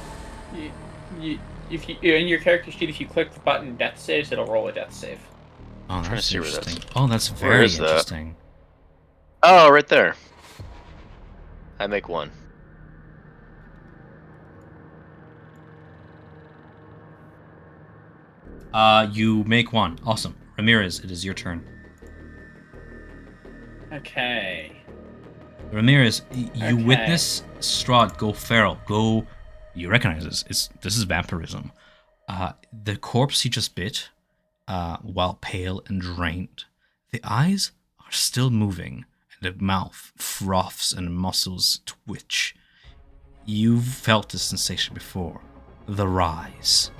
If you in your character sheet, if you click the button Death Saves, it'll roll a death save. Oh, trying to that's see where that's- interesting. Oh, that's Where very is that? interesting. Oh, right there. I make one. You make one. Awesome. Ramirez, it is your turn. Okay. Ramirez, you Okay. witness Strahd go feral. Go. You recognize this. This is vampirism. The corpse he just bit, while pale and drained, the eyes are still moving, and the mouth froths and muscles twitch. You've felt this sensation before. The rise.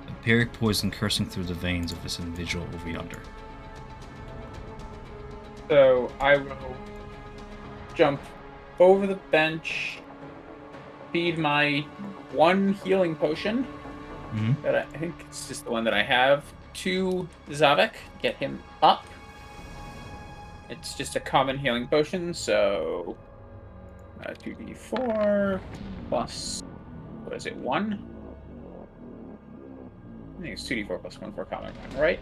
Empiric poison coursing through the veins of this individual over yonder. So I will jump over the bench, feed my one healing potion Mm-hmm. that I think it's just the one that I have to Zavik, get him up. It's just a common healing potion, so 2d4 plus, what is it, 1? I think it's 2d4 plus 1 for a common one, right?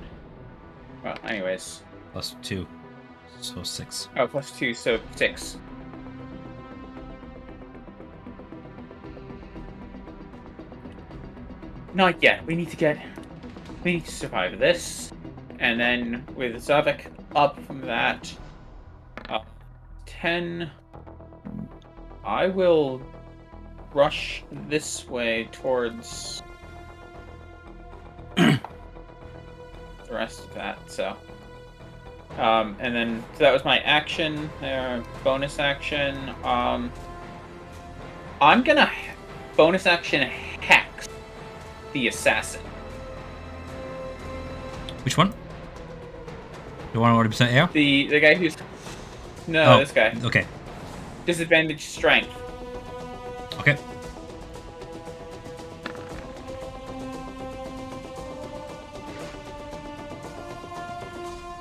Well, anyways. Plus 2. So 6. Oh, plus 2, so 6. Not yet. We need to survive this. And then with Zavik up from that, 10, I will rush this way towards the rest of that, so. And then, so that was my action, bonus action. I'm gonna bonus action hex the assassin. Which one? The one already percent AR? The guy who's... No, Oh, this guy. Okay. Disadvantage strength. Okay.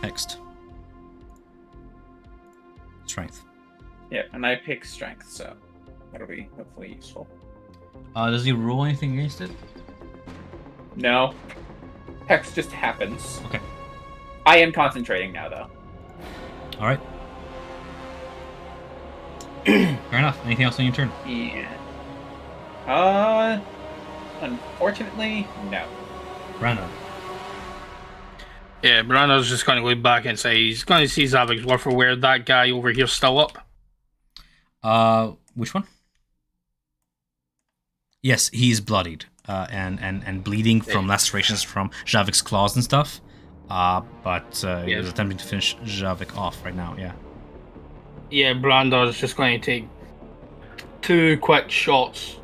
Next. Strength. Yeah, and I pick strength, so that'll be hopefully useful. Does he roll anything against it? No. Hex just happens. Okay. I am concentrating now, though. All right. Fair enough. Anything else on your turn? Yeah. Unfortunately, no. Brandon. Yeah, Brandon's just going to go back and say he's going to see Zavik's worth aware that guy over here's still up. Which one? Yes, he's bloodied and bleeding from lacerations from Javik's claws and stuff. But he was attempting to finish Javik off right now. Yeah. Yeah, Brandon's just going to take 2 quick shots.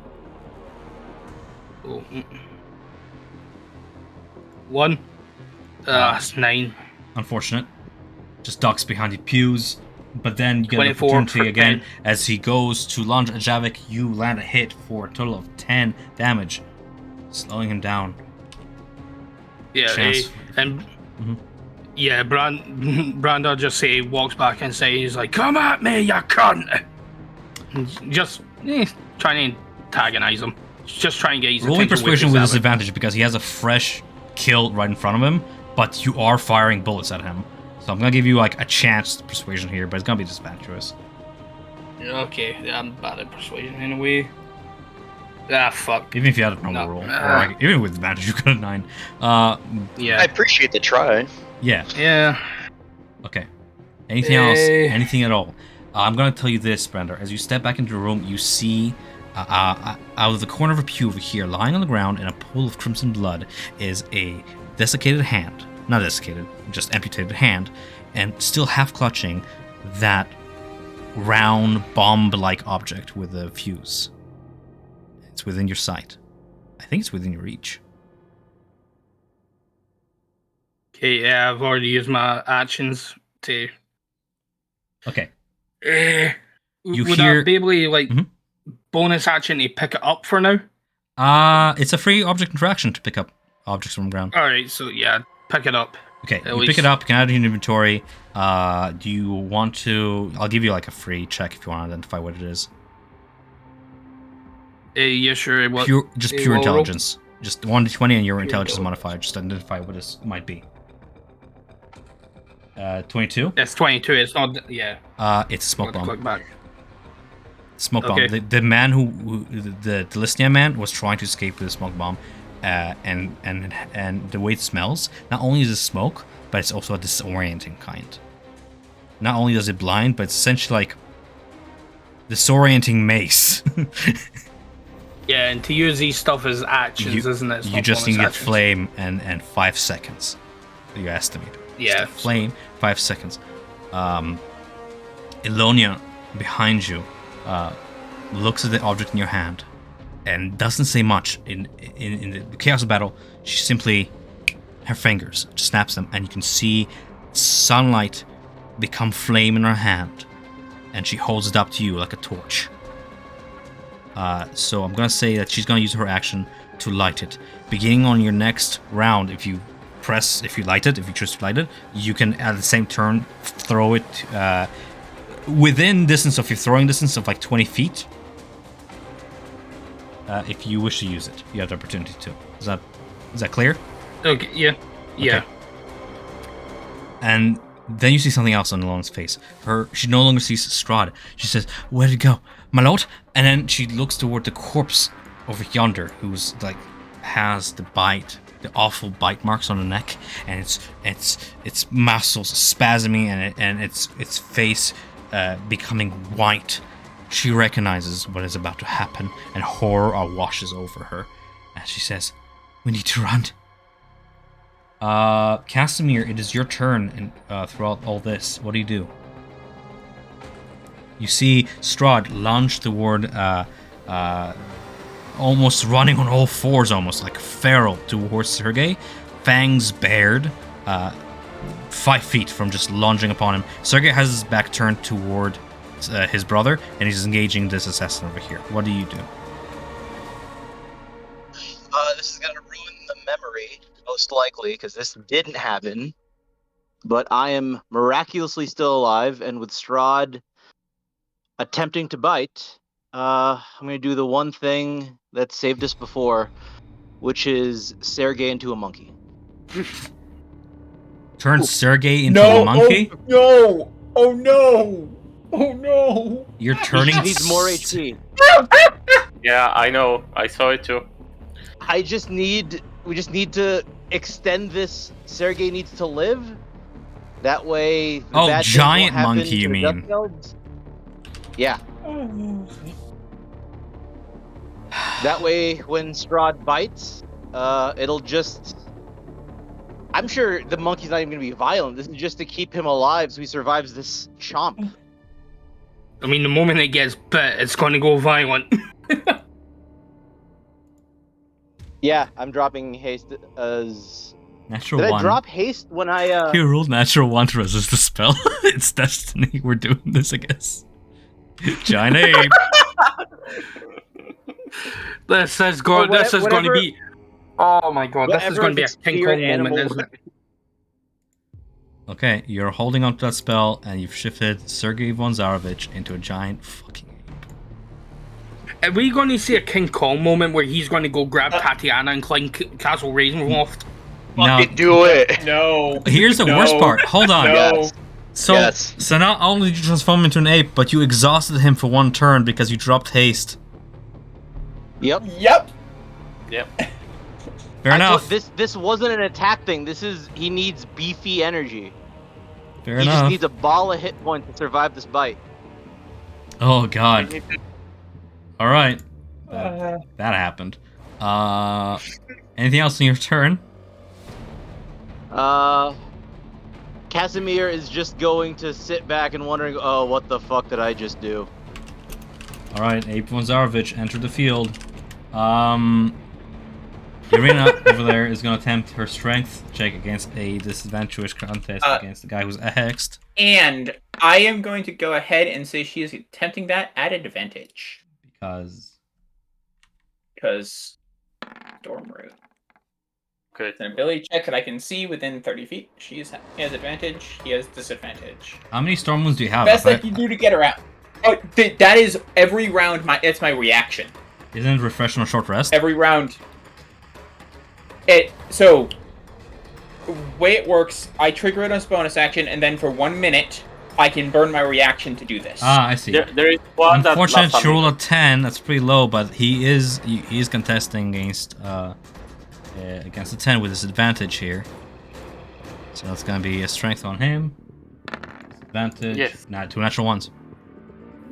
Oh. 1. That's 9. Unfortunate. Just ducks behind the pews. But then you get an 24 opportunity for again 10. as he goes to lunge at Javik. You land a hit for a total of 10 damage, slowing him down. Yeah, Chance. and Mhm. yeah, Branda just walks back and he's like, "Come at me, you cunt!" And just trying to antagonize him. Just trying to get his Rolling attention persuasion with his disadvantage because he has a fresh kill right in front of him, but you are firing bullets at him. So I'm gonna give you like a chance to persuasion here, but it's gonna be disadvantageous. Okay, yeah, I'm bad at persuasion in a way. Ah, fuck. Even if you had a normal roll, or like, even with advantage, you got a 9. Yeah. I appreciate the try. Yeah. Yeah. Okay. Anything else? Anything at all? I'm gonna tell you this, Brenda. As you step back into the room, you see out of the corner of a pew over here, lying on the ground in a pool of crimson blood, is a desiccated hand. Not desiccated, just amputated hand, and still half clutching that round bomb-like object with a fuse. It's within your sight. I think it's within your reach. Okay, yeah, I've already used my actions to. Okay. Would hear- I be able to, like, Mhm. bonus action to pick it up for now? It's a free object interaction to pick up objects from the ground. Alright, so yeah, pick it up. Okay, At you least. pick it up, you can add it in your inventory. Do you want to... I'll give you like a free check if you want to identify what it is. Yeah, sure. What? Pure roll? intelligence. Just 1d20 and your Pure intelligence intelligence. modifier. Just identify what this might be. 22? It's 22. It's not. Yeah. It's a smoke bomb. Click back. Smoke Okay. bomb. The man the Listenia man was trying to escape with a smoke bomb, and the way it smells, not only is it smoke, but it's also a disorienting kind. Not only does it blind, but it's essentially like disorienting mace. Yeah, and to use these stuff as actions, isn't it? It's You not just need bonus to get actions. flame and 5 seconds. You estimate. Yeah. Just a flame, 5 seconds. Elonia, behind you, looks at the object in your hand and doesn't say much. In the chaos of battle, she simply, her fingers snaps them, and you can see sunlight become flame in her hand, and she holds it up to you like a torch. So I'm gonna say that she's gonna use her action to light it. Beginning on your next round, if you choose to light it, you can at the same turn throw it within distance of your throwing distance of like 20 feet. If you wish to use it, you have the opportunity to. Is that clear? Okay. Yeah. Yeah. Okay. And then you see something else on Elona's face. She no longer sees Strahd. She says, "Where did it go, my lord?" And then she looks toward the corpse over yonder, who's like has the awful bite marks on the neck, and its muscles spasming, and its face becoming white. She recognizes what is about to happen, and horror washes over her, and she says, "We need to run." Casimir, it is your turn, and throughout all this, what do you do? You see Strahd lunge toward, almost running on all fours, almost like feral towards Sergei, fangs bared, 5 feet from just lunging upon him. Sergei has his back turned toward his brother, and he's engaging this assassin over here. What do you do? This is gonna ruin the memory, most likely, because this didn't happen. But I am miraculously still alive, and with Strahd attempting to bite, I'm gonna do the one thing that saved us before, which is Sergei into a monkey. Turn Sergei into a monkey? No! Oh no! Oh no! You're turning... He needs more HP. Yeah, I know. I saw it too. We just need to extend this. Sergei needs to live. That way. The Oh, bad things giant won't happen monkey, to you the mean. Dusk Elves. Yeah. That way, when Strahd bites, it'll just. I'm sure the monkey's not even gonna be violent. This is just to keep him alive so he survives this chomp. I mean, the moment it gets bit, it's going to go violent. Yeah, I'm dropping haste as Natural Did one. I drop haste when I? You rolled natural one to resist the spell. It's destiny. We're doing this, I guess. Giant ape. This is going. Well, This is going to whatever- be. Oh my god! This is whatever going to be the a King spirit Kong moment, animal- isn't it? Okay, you're holding on to that spell, and you've shifted Sergei von Zarovich into a giant fucking ape. Are we going to see a King Kong moment where he's going to go grab Tatiana and climb Castle Ravenloft? Now, Fucking do it. No. here's the worst No. part. Hold on. No. Yes. So, Yes. so not only did you transform into an ape, but you exhausted him for one turn because you dropped haste. Yep. Yep. Fair enough. This wasn't an attack thing. He needs beefy energy. Fair He just enough. needs a ball of hit points to survive this bite. Oh god. All right. That happened. Anything else in your turn? Casimir is just going to sit back and wondering, oh, what the fuck did I just do? All right, Ape von Zarovich entered the field. Irina over there is going to attempt her strength check against a disadvantageous contest against the guy who's hexed. And I am going to go ahead and say she is attempting that at advantage. Because Storm Root. Okay. It's an ability check that I can see within 30 feet. He has advantage. He has disadvantage. How many storm wounds do you have? Best I can do to get around. Oh, that is every round. It's my reaction. Isn't it refresh on a short rest? Every round. So, way it works, I trigger it as bonus action, and then for 1 minute, I can burn my reaction to do this. Ah, I see. There is one that Unfortunate, lasts she a rolled a minute. 10. That's pretty low, but he is contesting against a 10 with disadvantage here. So that's gonna be a strength on him. Disadvantage. Yes. Nah, 2 natural ones.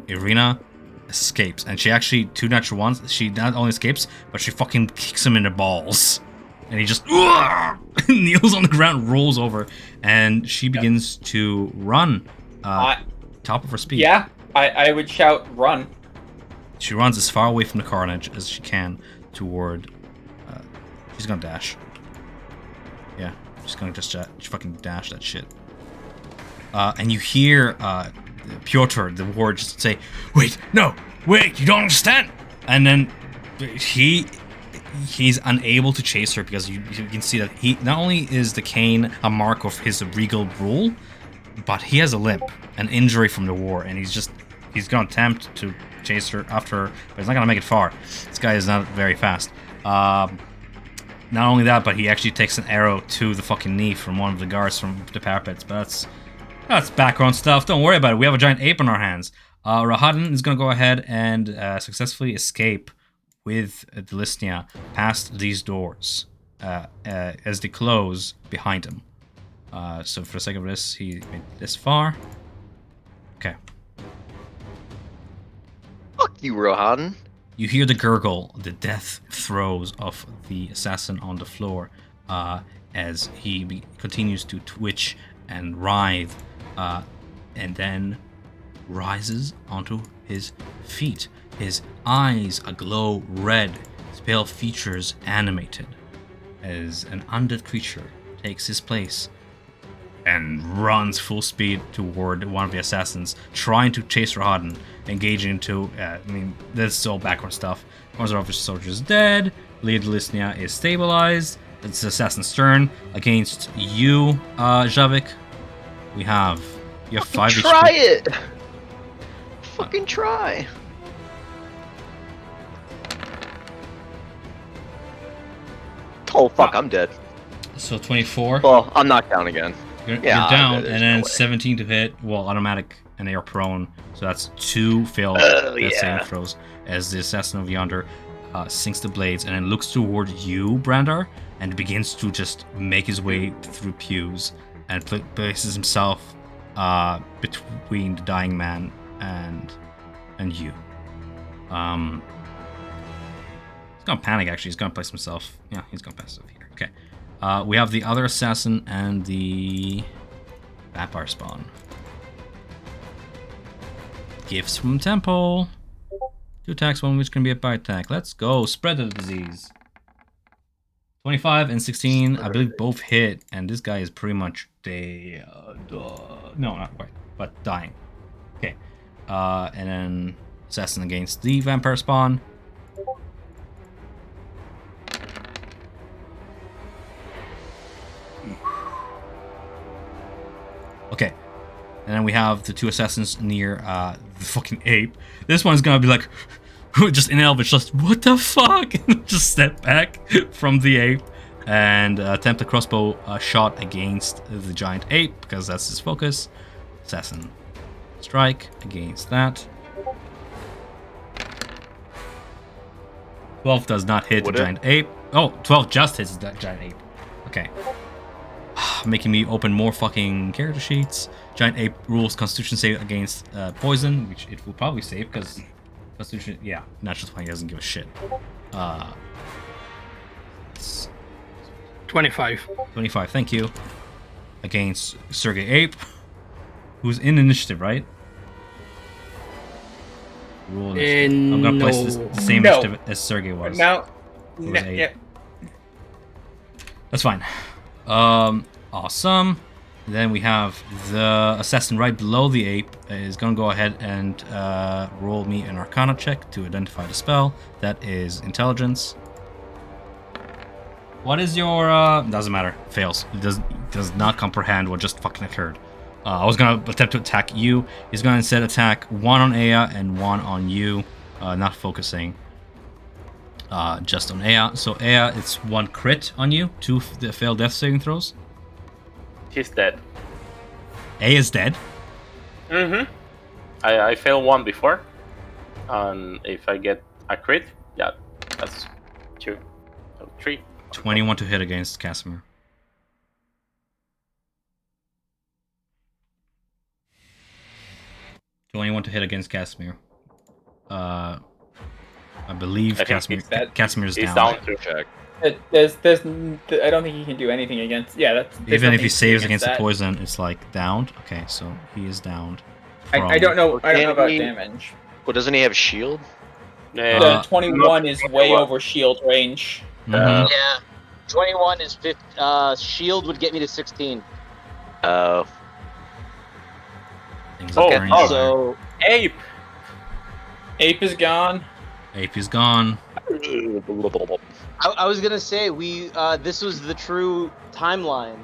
Irina escapes, and she actually 2 natural ones. She not only escapes, but she fucking kicks him in the balls, and he just kneels on the ground, rolls over, and she begins to run. Top of her speed. Yeah, I would shout run. She runs as far away from the carnage as she can toward. She's gonna dash. Yeah, she's gonna just fucking dash that shit. And you hear Pyotr, the ward, just say, "Wait, no, wait, you don't understand." And then he's unable to chase her because you can see that he not only is the cane a mark of his regal rule, but he has a limp, an injury from the war, and he's gonna attempt to chase her after her, but he's not gonna make it far. This guy is not very fast. Not only that, but he actually takes an arrow to the fucking knee from one of the guards from the parapets. But that's background stuff. Don't worry about it. We have a giant ape on our hands. Rahadin is gonna go ahead and successfully escape with Delisnia past these doors as they close behind him. So for the sake of this, he made this far. Okay. Fuck you, Rohan. You hear the gurgle, the death throes of the assassin on the floor as he continues to twitch and writhe and then rises onto his feet. His eyes aglow red, his pale features animated as an undead creature takes his place and runs full speed toward one of the assassins, trying to chase Rahadin, engaging into, this is all background stuff. One of the soldier is dead, Lead Lisnia is stabilized, it's the assassin's turn. Against you, Javik, you have 5 Try HP. it! Fucking try! Oh fuck, I'm dead. So 24. Well, I'm knocked down again. You're Yeah, down, there's and then no way. 17 to hit. Well, automatic, and you're prone. So that's 2 failed Oh, death saving yeah. throws as the assassin of yonder sinks the blades and then looks toward you, Brandar, and begins to just make his way through pews and places himself between the dying man and you. He's gonna panic. Actually, he's gonna place himself. Yeah, he's gonna pass himself here. Okay. We have the other assassin and the vampire spawn. Gifts from temple. 2 attacks, one which can be a bite attack. Let's go. Spread the disease. 25 and 16, I believe both hit, and this guy is pretty much dead. No, not quite, but dying. Okay. And then assassin against the vampire spawn. Okay. And then we have the two assassins near the fucking ape. This one's gonna be like, just in Elvish, just, what the fuck? Just step back from the ape and attempt a crossbow shot against the giant ape, because that's his focus. Assassin strike against that. 12 does not hit the giant ape. Oh, 12 just hits the giant ape. Okay. Making me open more fucking character sheets. Giant ape rules Constitution save against poison, which it will probably save because Constitution. Yeah, natural 20 doesn't give a shit. 25. 25, thank you. Against Sergey Ape, who's in initiative, right? Rule initiative. I'm gonna place the same initiative as Sergey was. Now, Yeah. That's fine. Awesome. Then we have the assassin right below the ape is gonna go ahead and roll me an Arcana check to identify the spell. That is intelligence. What is your doesn't matter. Fails. It does not comprehend what just fucking occurred. I was gonna attempt to attack you. He's gonna instead attack one on Aya and one on you, not focusing. Just on Aya. So Aya, it's one crit on you, 2 failed death saving throws. She's dead. Aya is dead. Mm-hmm. I failed one before. And if I get a crit, yeah, that's 2. So 3. 21 to hit against Casimir. I believe I think Casimir's he's down. down to check. there's, I don't think he can do anything against. Yeah, that's. there's Even if nothing he to do saves against the that. poison, it's like downed. Okay, so he is downed. I don't know. I don't know about Can he- damage. Well, doesn't he have shield? The 21 is way over shield range. Mhm. Yeah. 21 is 50. Shield would get me to 16. Oh. Things Oh, are turning oh, dire. So Ape! Ape is gone. Ape is gone. I was gonna say this was the true timeline.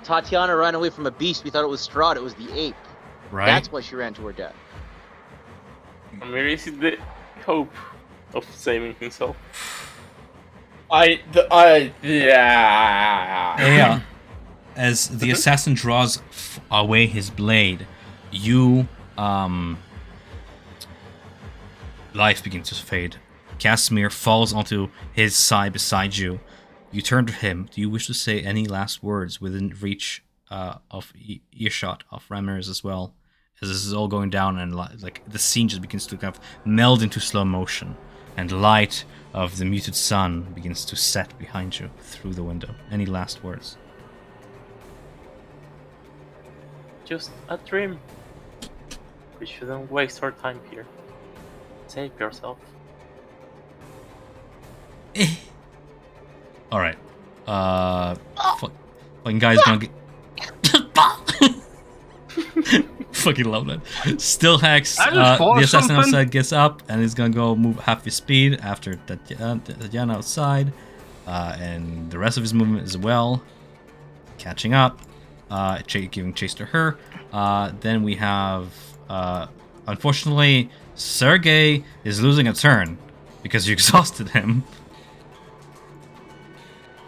Tatiana ran away from a beast. We thought it was Strahd. It was the ape. Right? That's why she ran to her death. Where is the hope of saving himself? Yeah. Yeah. As the assassin draws away his blade, you life begins to fade. Casimir falls onto his side beside you. You turn to him. Do you wish to say any last words within reach of earshot of Ramirez as well? As this is all going down and like the scene just begins to kind of meld into slow motion, and the light of the muted sun begins to set behind you through the window. Any last words? Just a dream. We shouldn't waste our time here. Save yourself. All right. Fucking guy's gonna get. Fucking love that. Still hacks. I just The assassin something. outside gets up and he's gonna go move half his speed after Tatiana outside, and the rest of his movement as well, catching up, giving chase to her. Then we have, unfortunately, Sergey is losing a turn because you exhausted him.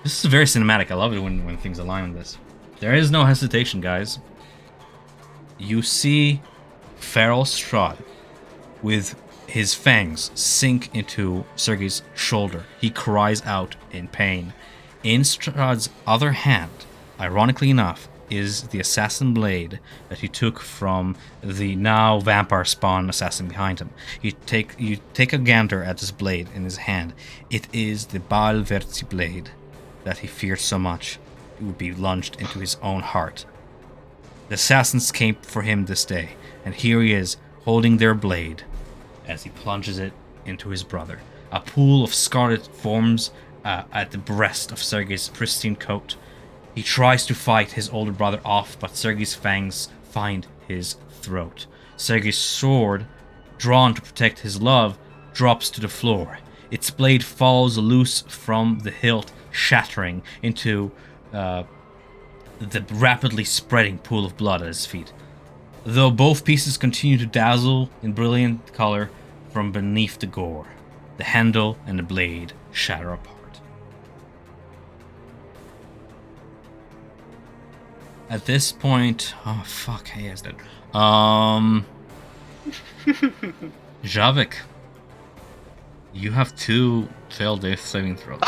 This is very cinematic. I love it when things align with this. There is no hesitation, guys. You see Feral Strahd with his fangs sink into Sergey's shoulder. He cries out in pain. In Strahd's other hand, ironically enough, is the assassin blade that he took from the now vampire spawn assassin behind him. You take a gander at this blade in his hand. It is the Baal Verzi blade that he feared so much it would be lunged into his own heart. The assassins came for him this day, and here he is, holding their blade as he plunges it into his brother. A pool of scarlet forms at the breast of Sergei's pristine coat. He tries to fight his older brother off, but Sergei's fangs find his throat. Sergei's sword, drawn to protect his love, drops to the floor. Its blade falls loose from the hilt, shattering into the rapidly spreading pool of blood at his feet. Though both pieces continue to dazzle in brilliant color from beneath the gore, the handle and the blade shatter apart. At this point, oh fuck, hey, is that? Javik, you have 2 failed death saving throws.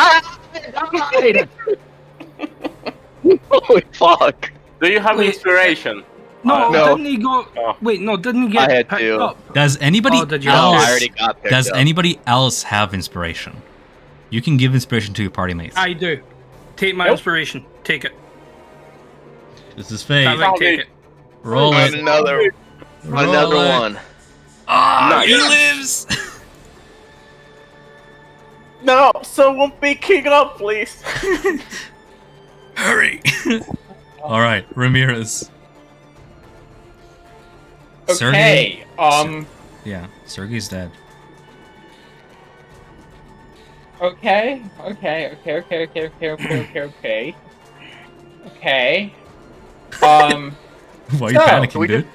Holy fuck! Do you have Wait. inspiration? No, No. didn't he go? Oh. Wait, no, didn't he get I had picked to. up? Does anybody Oh, did you? No, else? I already got picked Does up. anybody else have inspiration? You can give inspiration to your party mates. I do. Take my Nope. inspiration. Take it. This is fate. Javik, take it. Roll it. Another Roll it. one. Ah, he Nice. lives. No, someone pick it up, please. Hurry. All right, Ramirez. Okay. Yeah, Sergei's dead. Okay. Why are you So, panicking, we dude?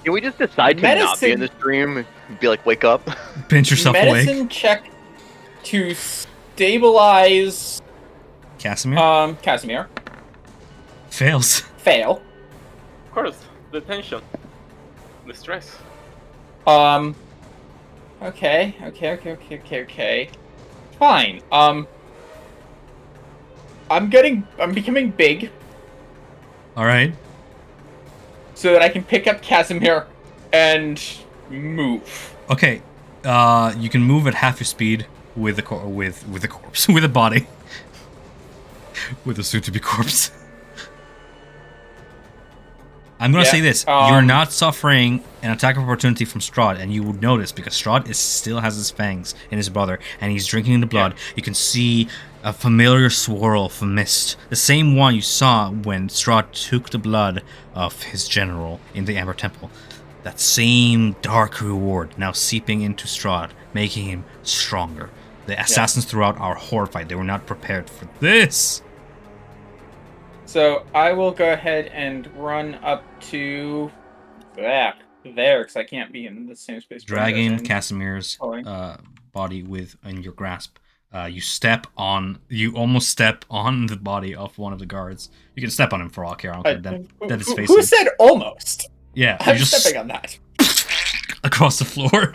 Can we just decide to not be Medicine- in this dream and be like, wake up? Pinch yourself medicine awake. check to stabilize Casimir Casimir. fails. Fail. Of course, the tension, the stress. Okay. Fine. I'm becoming big All right. so that I can pick up Casimir and move. Okay. You can move at half your speed with the with the corpse, with a body, with a soon-to-be corpse. I'm gonna Yeah, say this: you're not suffering an attack of opportunity from Strahd, and you would notice because Strahd still has his fangs in his brother, and he's drinking the blood. You can see a familiar swirl of mist, the same one you saw when Strahd took the blood of his general in the Amber Temple. That same dark reward now seeping into Strahd, making him stronger. The assassins throughout are horrified; they were not prepared for this. So I will go ahead and run up to there, because I can't be in the same space. Dragging Brenda's in. Casimir's Pulling. body in your grasp. You almost step on the body of one of the guards. You can step on him for all care. I don't care. That is facing. Who said almost? Yeah, I'm you just stepping on that. across the floor.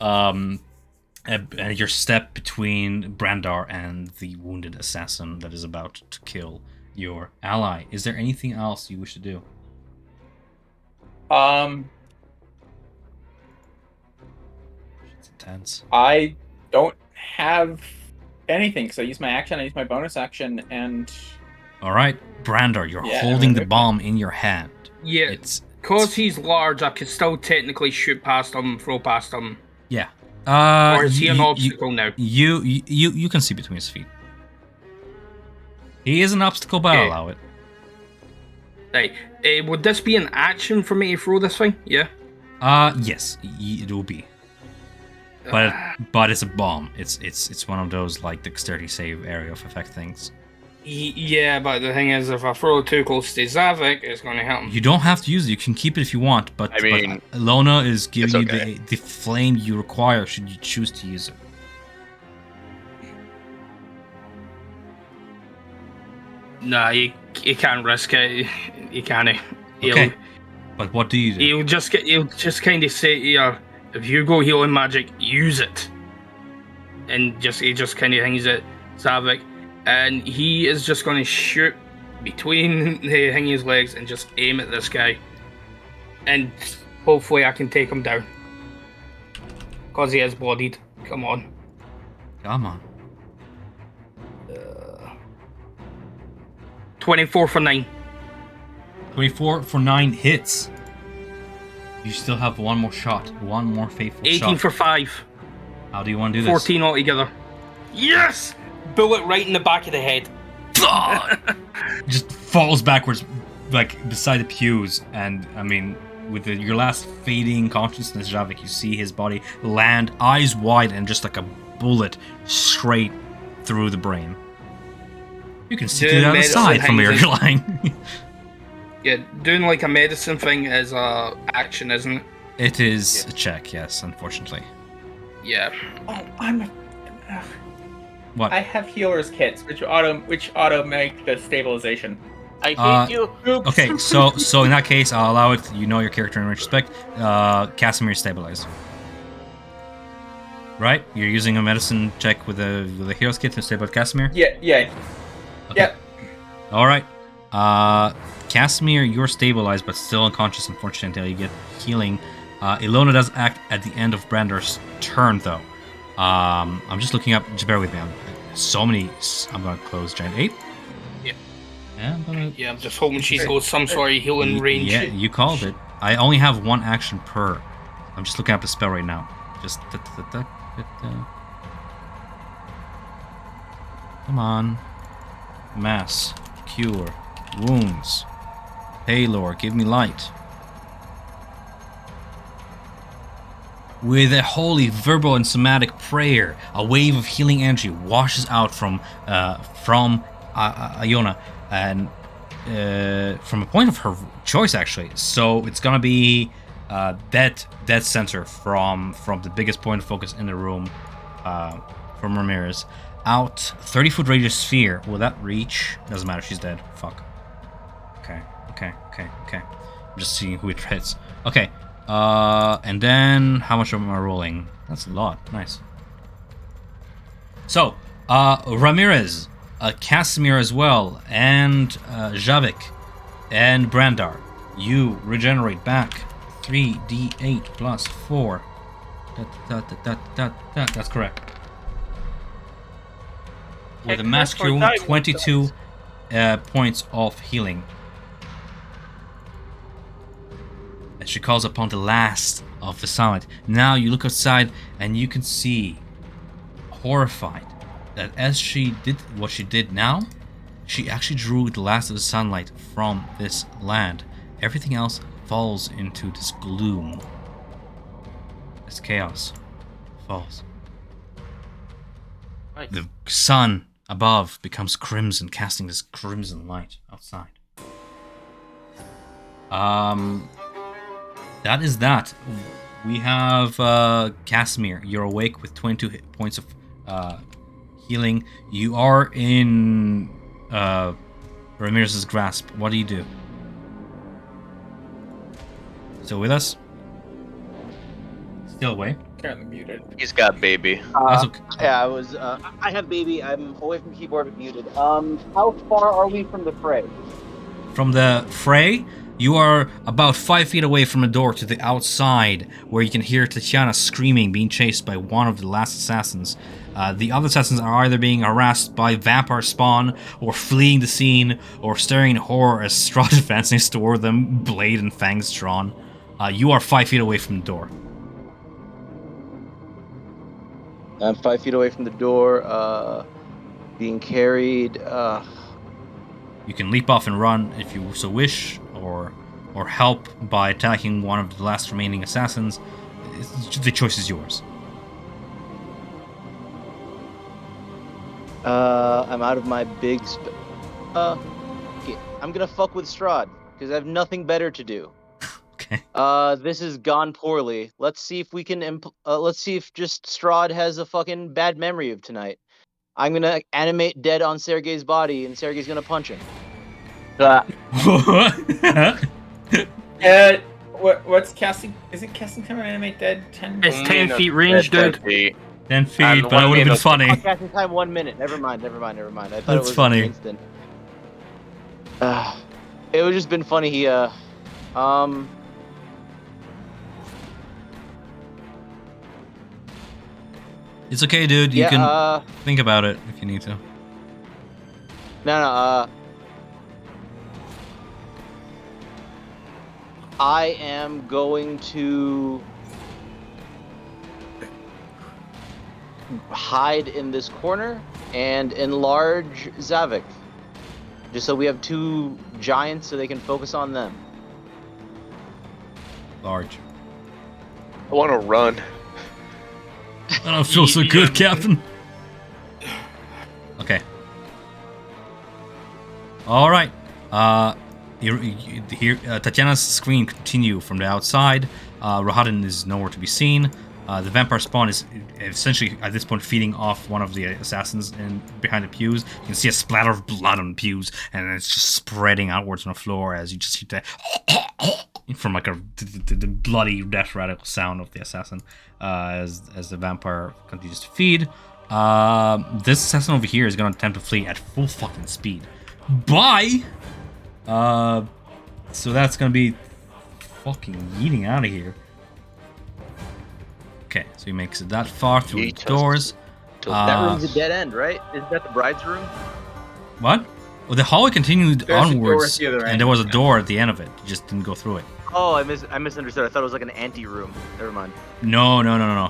And your step between Brandar and the wounded assassin that is about to kill your ally. Is there anything else you wish to do? It's intense. I don't have anything, because I use my action, I use my bonus action, and All right, Brandar, you're Yeah, holding the okay. bomb in your hand. Yeah, It's because he's large, I could still technically shoot past him, throw past him. yeah. Or is he an you- obstacle now? You can see between his feet. He is an obstacle, but I'll Okay. allow it. Right. Would this be an action for me to throw this thing? Yeah. Yes, it will be. But it's a bomb. It's one of those like dexterity save area of effect things. Yeah, but the thing is, if I throw it too close to Zavik, it's going to help him. You don't have to use it. You can keep it if you want. But I mean, but Lona is giving it's you okay. the flame you require should you choose to use it. Nah, you can't risk it. You can't. Okay. But what do you do? He'll just kind of say, yeah, if you go healing magic, use it. And he just kind of hangs it, Zavik, and he is just going to shoot between the hanging his legs and just aim at this guy. And hopefully I can take him down. Because he is bloodied. Come on. Come on. 24 for 9. 24 for 9 hits. You still have one more shot. One more faithful 18 shot. for 5. How do you want to do this? 14 altogether. Yes! bullet right in the back of the head. Just falls backwards, like beside the pews, and I mean, with your last fading consciousness, Javik, you see his body land, eyes wide, and just like a bullet straight through the brain. You can see Doing to the other medicine side from where things you're lying. Yeah, doing like a medicine thing is action, isn't it? It is a check, yes, unfortunately. Yeah. Oh, What? I have healer's kits, which auto make the stabilization. I hate you. Oops. Okay, so in that case, I'll allow it. You know your character in retrospect. Casimir stabilized. Right? You're using a medicine check with a hero's kit to stabilize Casimir? Yeah. Okay. Yeah. Alright. Casimir, you're stabilized but still unconscious, unfortunately, until you get healing. Ilona does act at the end of Brandar's turn, though. I'm just looking up. Just bear with me. I'm gonna close Giant 8. Yeah. Yeah, I'm just hoping she holds some sort of healing range. Yeah, you called it. I only have one action per. I'm just looking up the spell right now. Just. Come on. Mass. Cure. Wounds. Paylor, give me light. With a holy verbal and somatic prayer, a wave of healing energy washes out from Iona, and from a point of her choice, actually. So it's gonna be dead center from the biggest point of focus in the room, from Ramirez. Out 30-foot radius sphere. Will that reach? Doesn't matter. She's dead. Fuck. Okay. I'm just seeing who it hits. Okay. And then how much am I rolling? That's a lot. Nice. So, Ramirez, Casimir as well, and Javik, and Brandar. You regenerate back 3d8 plus 4. That's correct. With a mass cure wound, 22 points of healing. And she calls upon the last of the summit. Now you look outside and you can see, horrified, that as she did what she did now, she actually drew the last of the sunlight from this land. Everything else falls into this gloom. This chaos falls. Nice. The sun above becomes crimson, casting this crimson light outside. That is that. We have Casimir. You're awake with 22 hit points of healing. You are in Ramirez's grasp. What do you do? Still with us? Still away? Currently muted. He's got baby. That's okay. Yeah, I have baby. I'm away from keyboard but muted. How far are we from the fray? From the fray, you are about 5 feet away from the door to the outside, where you can hear Tatiana screaming, being chased by one of the last assassins. The other assassins are either being harassed by vampire spawn, or fleeing the scene, or staring in horror as Strahd advances toward them, blade and fangs drawn. You are 5 feet away from the door. I'm 5 feet away from the door, being carried. You can leap off and run if you so wish, or help by attacking one of the last remaining assassins. The choice is yours. I'm out of my big okay, I'm gonna fuck with Strahd, because I have nothing better to do. Okay. This has gone poorly. Let's see if we can let's see if just Strahd has a fucking bad memory of tonight. I'm gonna animate dead on Sergei's body, and Sergei's gonna punch him. What's casting? Is it casting time or animate dead? 10? It's 10 feet range, dude. 10 feet, And but that would have been funny. Casting time 1 minute. Never mind. I thought That's it was funny. An instant. It would just been funny. He It's okay, dude. You can think about it if you need to. No. I am going to hide in this corner and enlarge Zavik. Just so we have 2 giants so they can focus on them. Large. I want to run. I don't feel so good, Captain. Okay. All right. Tatiana's scream continue from the outside. Rahadin is nowhere to be seen. The vampire spawn is essentially at this point feeding off one of the assassins behind the pews. You can see a splatter of blood on the pews, and it's just spreading outwards on the floor as you just hear the from like the bloody death rattle sound of the assassin as the vampire continues to feed. This assassin over here is going to attempt to flee at full fucking speed. Bye! So that's going to be fucking yeeting out of here. Okay, so he makes it that far through the doors. That room's a dead end, right? Isn't that the bride's room? What? Well, the hallway continued There's a door onwards, at the other and end. there was a door at the end of it. You just didn't go through it. Oh, I misunderstood. I thought it was like an ante-room. Never mind. No.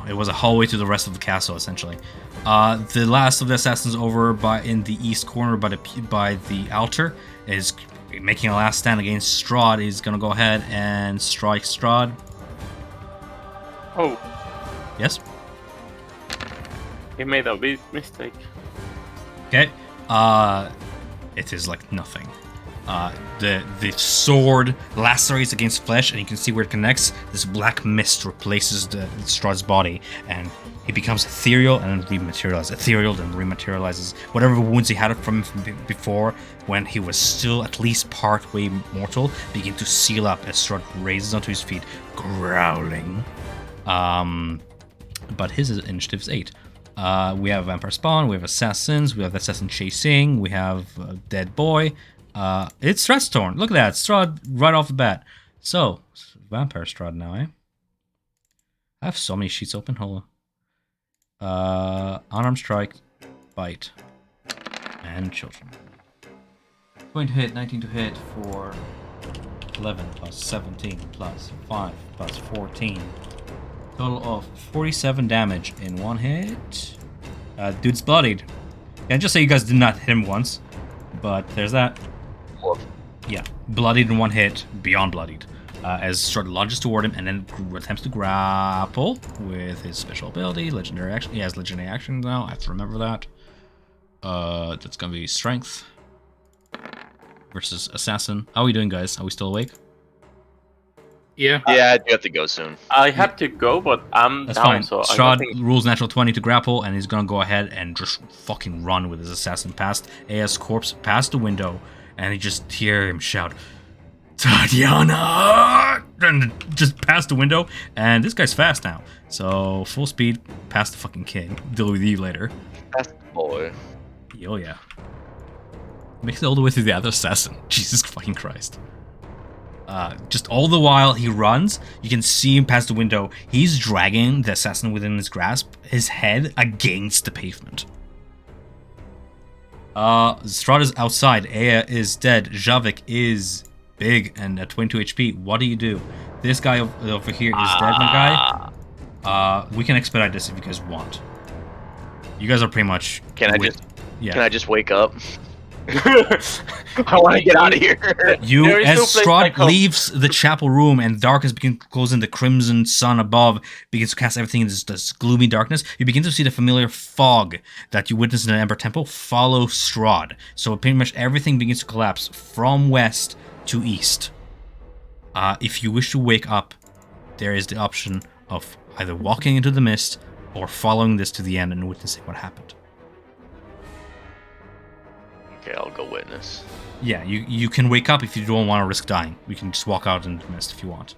It was a hallway to the rest of the castle, essentially. The last of the assassins over in the east corner by the altar is making a last stand against Strahd. He's gonna go ahead and strike Strahd. Oh, Yes. he made a big mistake. Okay. It is like nothing. The sword lacerates against flesh, and you can see where it connects. This black mist replaces Strahd's body, and he becomes ethereal and then rematerializes. Ethereal, then rematerializes. Whatever wounds he had from before, when he was still at least part way mortal, begin to seal up as Strahd raises onto his feet, growling. But his initiative is 8. We have Vampire Spawn, we have Assassins, we have Assassin Chasing, we have Dead Boy. It's Strahd. Look at that, Strahd right off the bat. So, Vampire Strahd now, eh? I have so many sheets open, hold on. Unarmed Strike, Bite, and Children. Going to hit, 19 to hit for 11 plus 17 plus 5 plus 14. Total of 47 damage in one hit. Dude's bloodied. Can I just say you guys did not hit him once? But there's that. Yeah, bloodied in one hit, beyond bloodied. As Strahd lunges toward him and then attempts to grapple with his special ability, legendary action. He has legendary action now, I have to remember that. That's gonna be Strength versus Assassin. How are we doing, guys? Are we still awake? Yeah. Yeah, I do have to go soon. I have to go, but I'm That's down, fine. so Strahd I'm rules natural 20 to grapple, and he's gonna go ahead and just fucking run with his assassin past Aya's corpse, past the window, and you just hear him shout, Tatiana! And just past the window, and this guy's fast now. So, full speed, past the fucking king. Deal with you later. That's the boy. Oh yeah. Makes it all the way through the other assassin. Jesus fucking Christ. Just all the while he runs, you can see him past the window. He's dragging the assassin within his grasp, his head against the pavement. Strahd is outside. Aya is dead. Javik is big and at 22 HP. What do you do? This guy over here is dead, my guy. We can expedite this if you guys want. You guys are pretty much... Can I just wake up? I want to get out of here. There is As no place Strahd like home. leaves the chapel room and darkness begins to close in, the crimson sun above begins to cast everything in this gloomy darkness, you begin to see the familiar fog that you witnessed in the Ember Temple follow Strahd. So pretty much everything begins to collapse from west to east. If you wish to wake up, there is the option of either walking into the mist or following this to the end and witnessing what happened. Okay, I'll go witness. Yeah, you can wake up if you don't want to risk dying. We can just walk out into the mist if you want.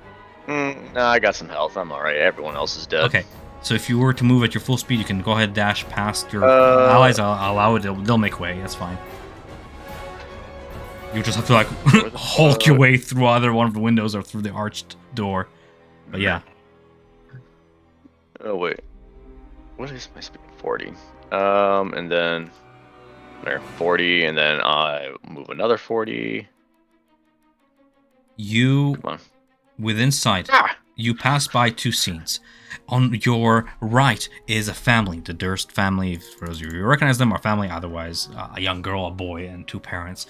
No, I got some health. I'm alright. Everyone else is dead. Okay, so if you were to move at your full speed, you can go ahead and dash past your allies. I'll allow it. They'll make way. That's fine. You just have to like hulk your way through either one of the windows or through the arched door. But yeah. Oh wait, what is my speed? 40. And then there 40, and then I move another 40. You Come on. within sight. Ah! you pass by two scenes. On your right is a family, the Durst family. For those of you who recognize them, are family. Otherwise, a young girl, a boy, and two parents.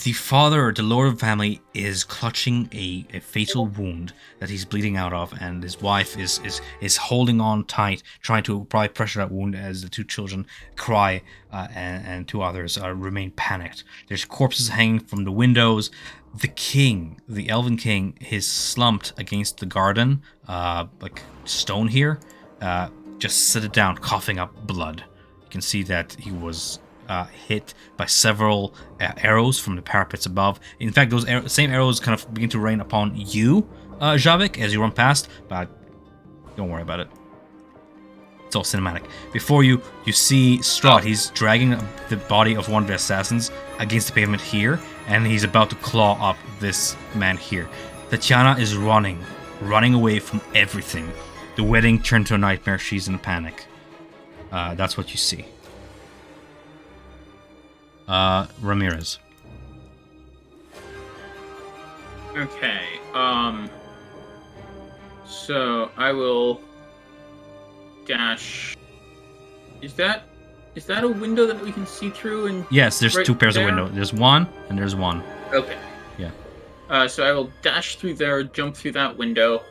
The father, the lord of the family, is clutching a fatal wound that he's bleeding out of, and his wife is holding on tight, trying to probably pressure that wound as the two children cry, and two others remain panicked. There's corpses hanging from the windows. The king, the elven king, is slumped against the garden, like stone here, just sit it down, coughing up blood. You can see that he was hit by several arrows from the parapets above. In fact, those same arrows kind of begin to rain upon you, Javik, as you run past, but don't worry about it. It's all cinematic. Before you see Strahd. He's dragging the body of one of the assassins against the pavement here, and he's about to claw up this man here. Tatiana is running away from everything. The wedding turned to a nightmare. She's in panic. That's what you see. Ramirez. Okay. So I will dash. Is that a window that we can see through? And Yes, there's right two pairs there? of windows. There's one and there's one. Okay. Yeah. So I will dash through there, jump through that window,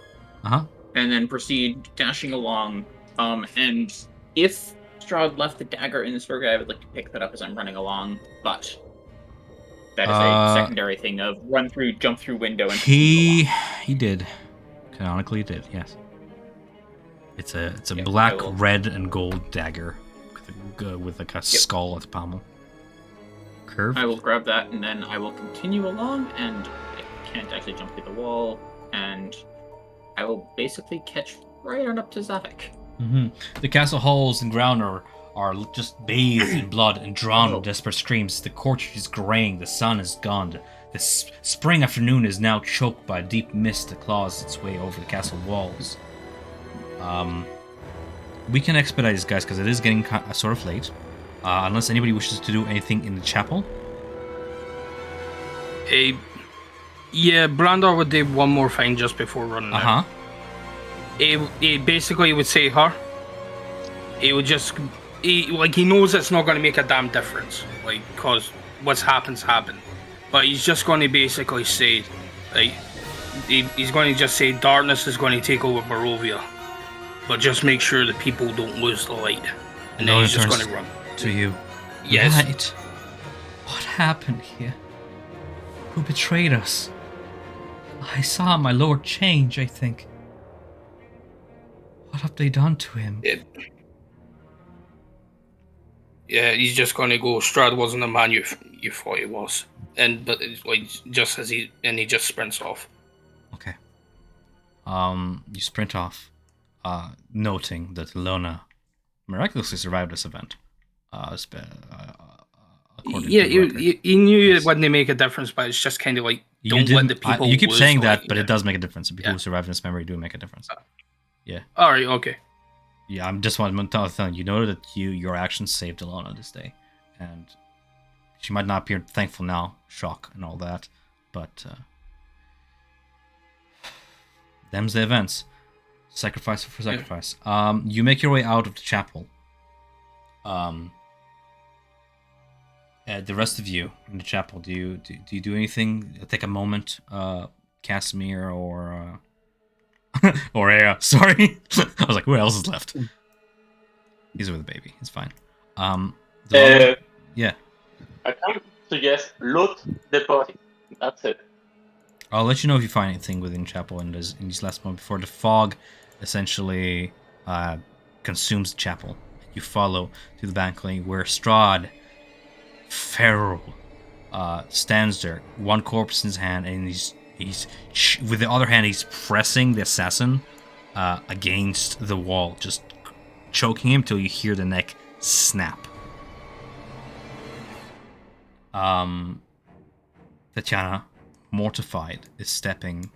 Uh-huh. and then proceed dashing along. And if Strahd left the dagger in the store guy, I would like to pick that up as I'm running along. But that is a secondary thing of run through, jump through window, and He did. Canonically he did, yes. It's a Yeah, black, I will- red, and gold dagger with like a skull at the pommel. Curved. I will grab that, and then I will continue along, and I can't actually jump through the wall, and I will basically catch right on up to Zavik. Mm-hmm. The castle halls and ground are just bathed in blood and drowned in desperate screams. The courtyard is graying. The sun is gone. The spring afternoon is now choked by a deep mist that claws its way over the castle walls. We can expedite this, guys, because it is getting sort of late. Unless anybody wishes to do anything in the chapel. Yeah, Brandor would do one more thing just before running out. He basically would say her. He would just... He knows it's not going to make a damn difference. Because what's happened. But he's just going to basically say... he's going to just say darkness is going to take over Barovia. But just make sure that people don't lose the light. And then he's just going to run. To you. Yes. Light. What happened here? Who betrayed us? I saw my lord change, I think. What have they done to him? Yeah, he's just going to go, Strahd wasn't the man you thought he was. But it's just as he just sprints off. Okay. You sprint off, noting that Lona miraculously survived this event. Yeah, he knew it wouldn't make a difference, but it's just kind of like, don't let the people you keep lose saying the that, light. but Yeah. it does make a difference. The people who survive in this memory do make a difference. Alright, okay. Yeah, I'm just want to tell you, know that your actions saved Alana this day, and she might not appear thankful now, shock and all that, but them's the events. Sacrifice for sacrifice. You make your way out of the chapel. The rest of you in the chapel, do you do anything? Take a moment, Casimir or or Aya. Sorry, I was like, who else is left? He's with the baby. It's fine. Yeah. I can suggest loot the body. That's it. I'll let you know if you find anything within chapel in these last moments before the fog essentially consumes the chapel. You follow to the balcony where Strahd, feral, stands there, one corpse in his hand, and he's with the other hand he's pressing the assassin against the wall, just choking him till you hear the neck snap. Tatiana, mortified, is stepping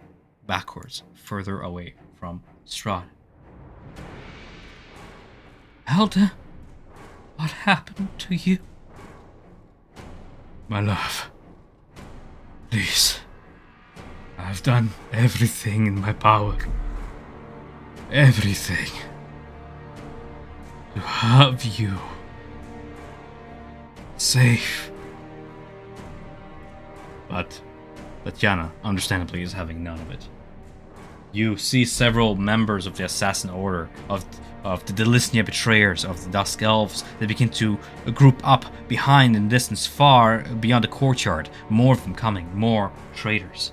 backwards, further away from Strahd. Elda, what happened to you? My love, please. I've done everything in my power. everything to have you safe. But Tatiana, understandably, is having none of it. You see several members of the Assassin Order, of the Delisnia betrayers, of the Dusk Elves. They begin to group up behind in the distance, far beyond the courtyard. More of them coming, more traitors.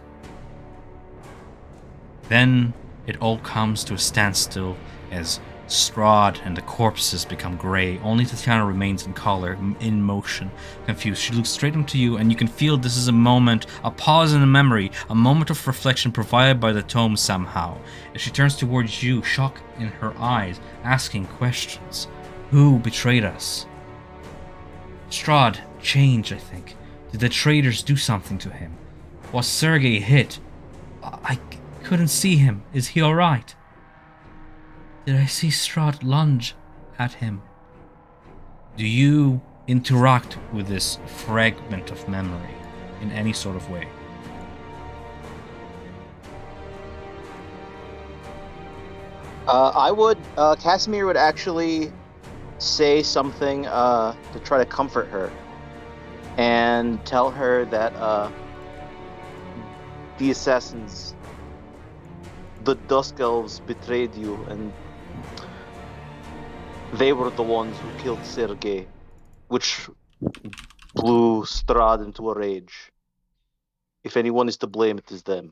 Then it all comes to a standstill as Strahd and the corpses become grey. Only Tatiana remains in color, in motion, confused. She looks straight into you, and you can feel this is a moment, a pause in the memory, a moment of reflection provided by the tome somehow. As she turns towards you, shock in her eyes, asking questions. Who betrayed us? Strahd changed, I think. Did the traitors do something to him? Was Sergei hit? I couldn't see him. Is he alright? Did I see Strahd lunge at him? Do you interact with this fragment of memory in any sort of way? Casimir would actually say something to try to comfort her and tell her that the assassins, the Dusk Elves, betrayed you, and they were the ones who killed Sergei, which blew Strahd into a rage. If anyone is to blame, it is them.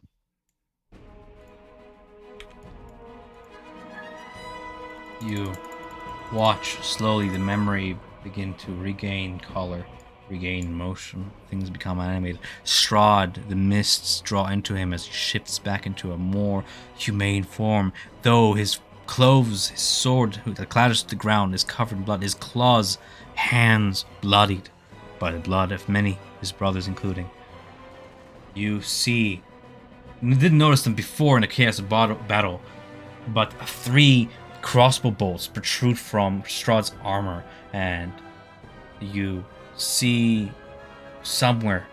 You watch slowly the memory begin to regain color, regain motion. Things become animated. Strahd, the mists draw into him as he shifts back into a more humane form, though his clothes, his sword that clatters to the ground is covered in blood, his claws, hands bloodied by the blood of many, his brothers including. You didn't notice them before in the chaos of battle, but 3 crossbow bolts protrude from Strahd's armor, and you see somewhere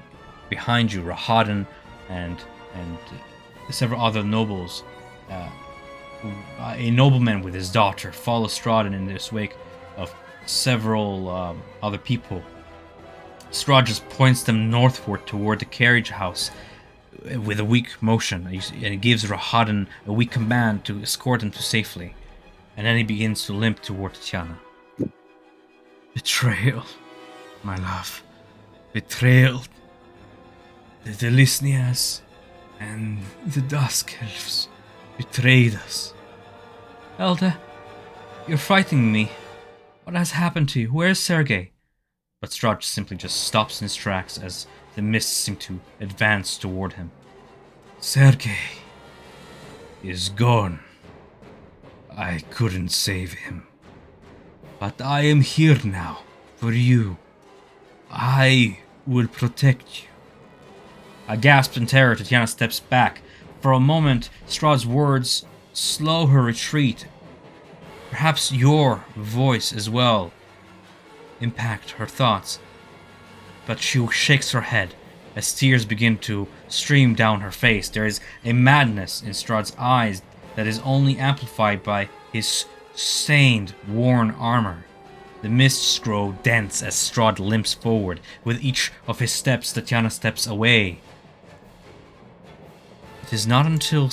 behind you Rahadin and several other nobles. A nobleman with his daughter follows Strahd in this wake of several other people. Strahd just points them northward toward the carriage house with a weak motion, and he gives Rahadin a weak command to escort them to safely. And then he begins to limp toward Tatiana. Betrayal, my love. Betrayal. The Delisnias and the Dusk Elves betrayed us. Elda, you're frightening me. What has happened to you? Where's Sergei? But Strahd simply just stops in his tracks as the mists seem to advance toward him. Sergei is gone. I couldn't save him. But I am here now, for you. I will protect you. I gasped in terror. Tatiana steps back. For a moment, Strahd's words slow her retreat. Perhaps your voice as well impact her thoughts. But she shakes her head as tears begin to stream down her face. There is a madness in Strahd's eyes that is only amplified by his stained, worn armor. The mists grow dense as Strahd limps forward. With each of his steps, Tatiana steps away. It is not until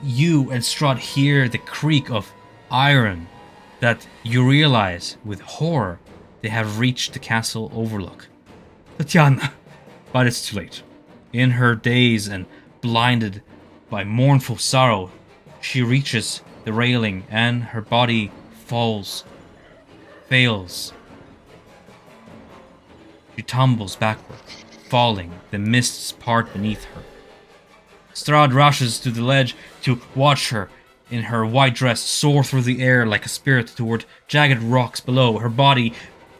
you and Strahd hear the creak of iron that you realize with horror they have reached the castle overlook. Tatiana! But it's too late. In her daze and blinded by mournful sorrow, she reaches the railing and her body fails. She tumbles backward, falling, the mists part beneath her. Strahd rushes to the ledge to watch her in her white dress soar through the air like a spirit toward jagged rocks below. Her body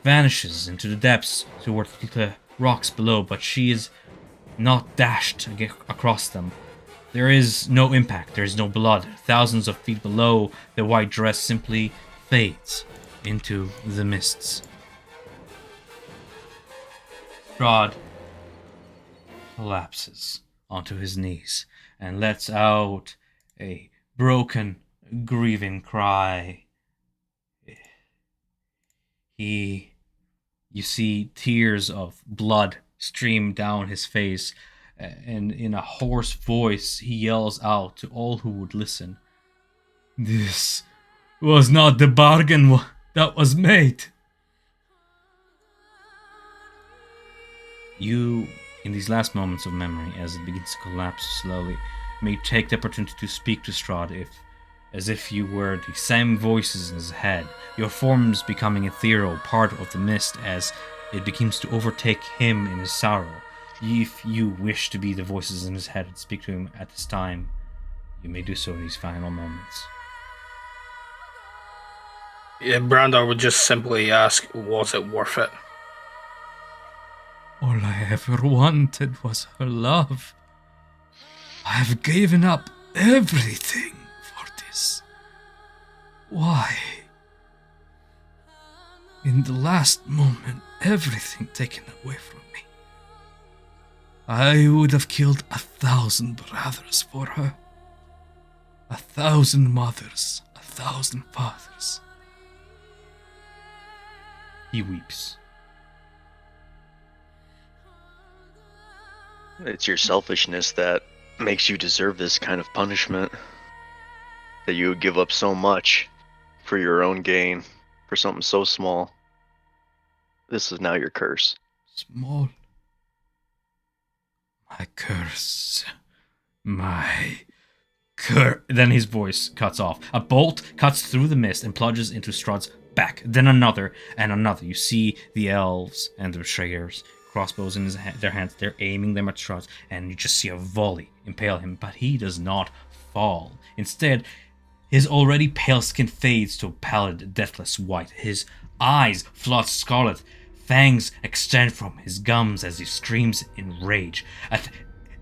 vanishes into the depths toward the rocks below, but she is not dashed across them. There is no impact, there is no blood. Thousands of feet below, the white dress simply fades into the mists. Strahd collapses onto his knees and lets out a broken, grieving cry. You see tears of blood stream down his face, and in a hoarse voice he yells out to all who would listen, "This was not the bargain that was made." You, in these last moments of memory, as it begins to collapse slowly, may take the opportunity to speak to Strahd as if you were the same voices in his head, your forms becoming ethereal, part of the mist as it begins to overtake him in his sorrow. If you wish to be the voices in his head and speak to him at this time, you may do so in these final moments. Yeah, Brandar would just simply ask, was it worth it? All I ever wanted was her love. I have given up everything for this. Why? In the last moment, everything taken away from me. I would have killed 1,000 brothers for her. 1,000 mothers, 1,000 fathers. He weeps. It's your selfishness that makes you deserve this kind of punishment. That you would give up so much for your own gain, for something so small. This is now your curse. Small. My curse. My curse. Then his voice cuts off. A bolt cuts through the mist and plunges into Strahd's back. Then another and another. You see the elves and the betrayers, crossbows in their hands. They're aiming them at Strahd, and you just see a volley impale him. But he does not fall. Instead, his already pale skin fades to a pallid, deathless white. His eyes flood scarlet. Fangs extend from his gums as he screams in rage. At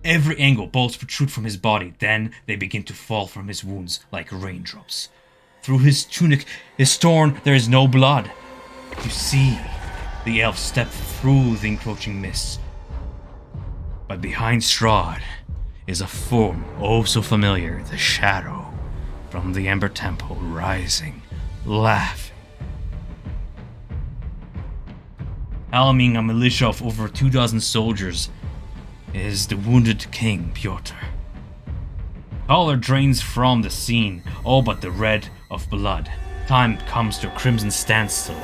every angle, bolts protrude from his body. Then they begin to fall from his wounds like raindrops. Through his tunic is torn. There is no blood. You see the elf step through the encroaching mists. But behind Strahd is a form oh so familiar, the shadow from the Ember Temple, rising, laughing. Helming a militia of over 24 soldiers is the wounded king, Pyotr. Color drains from the scene, all but the red of blood. Time comes to a crimson standstill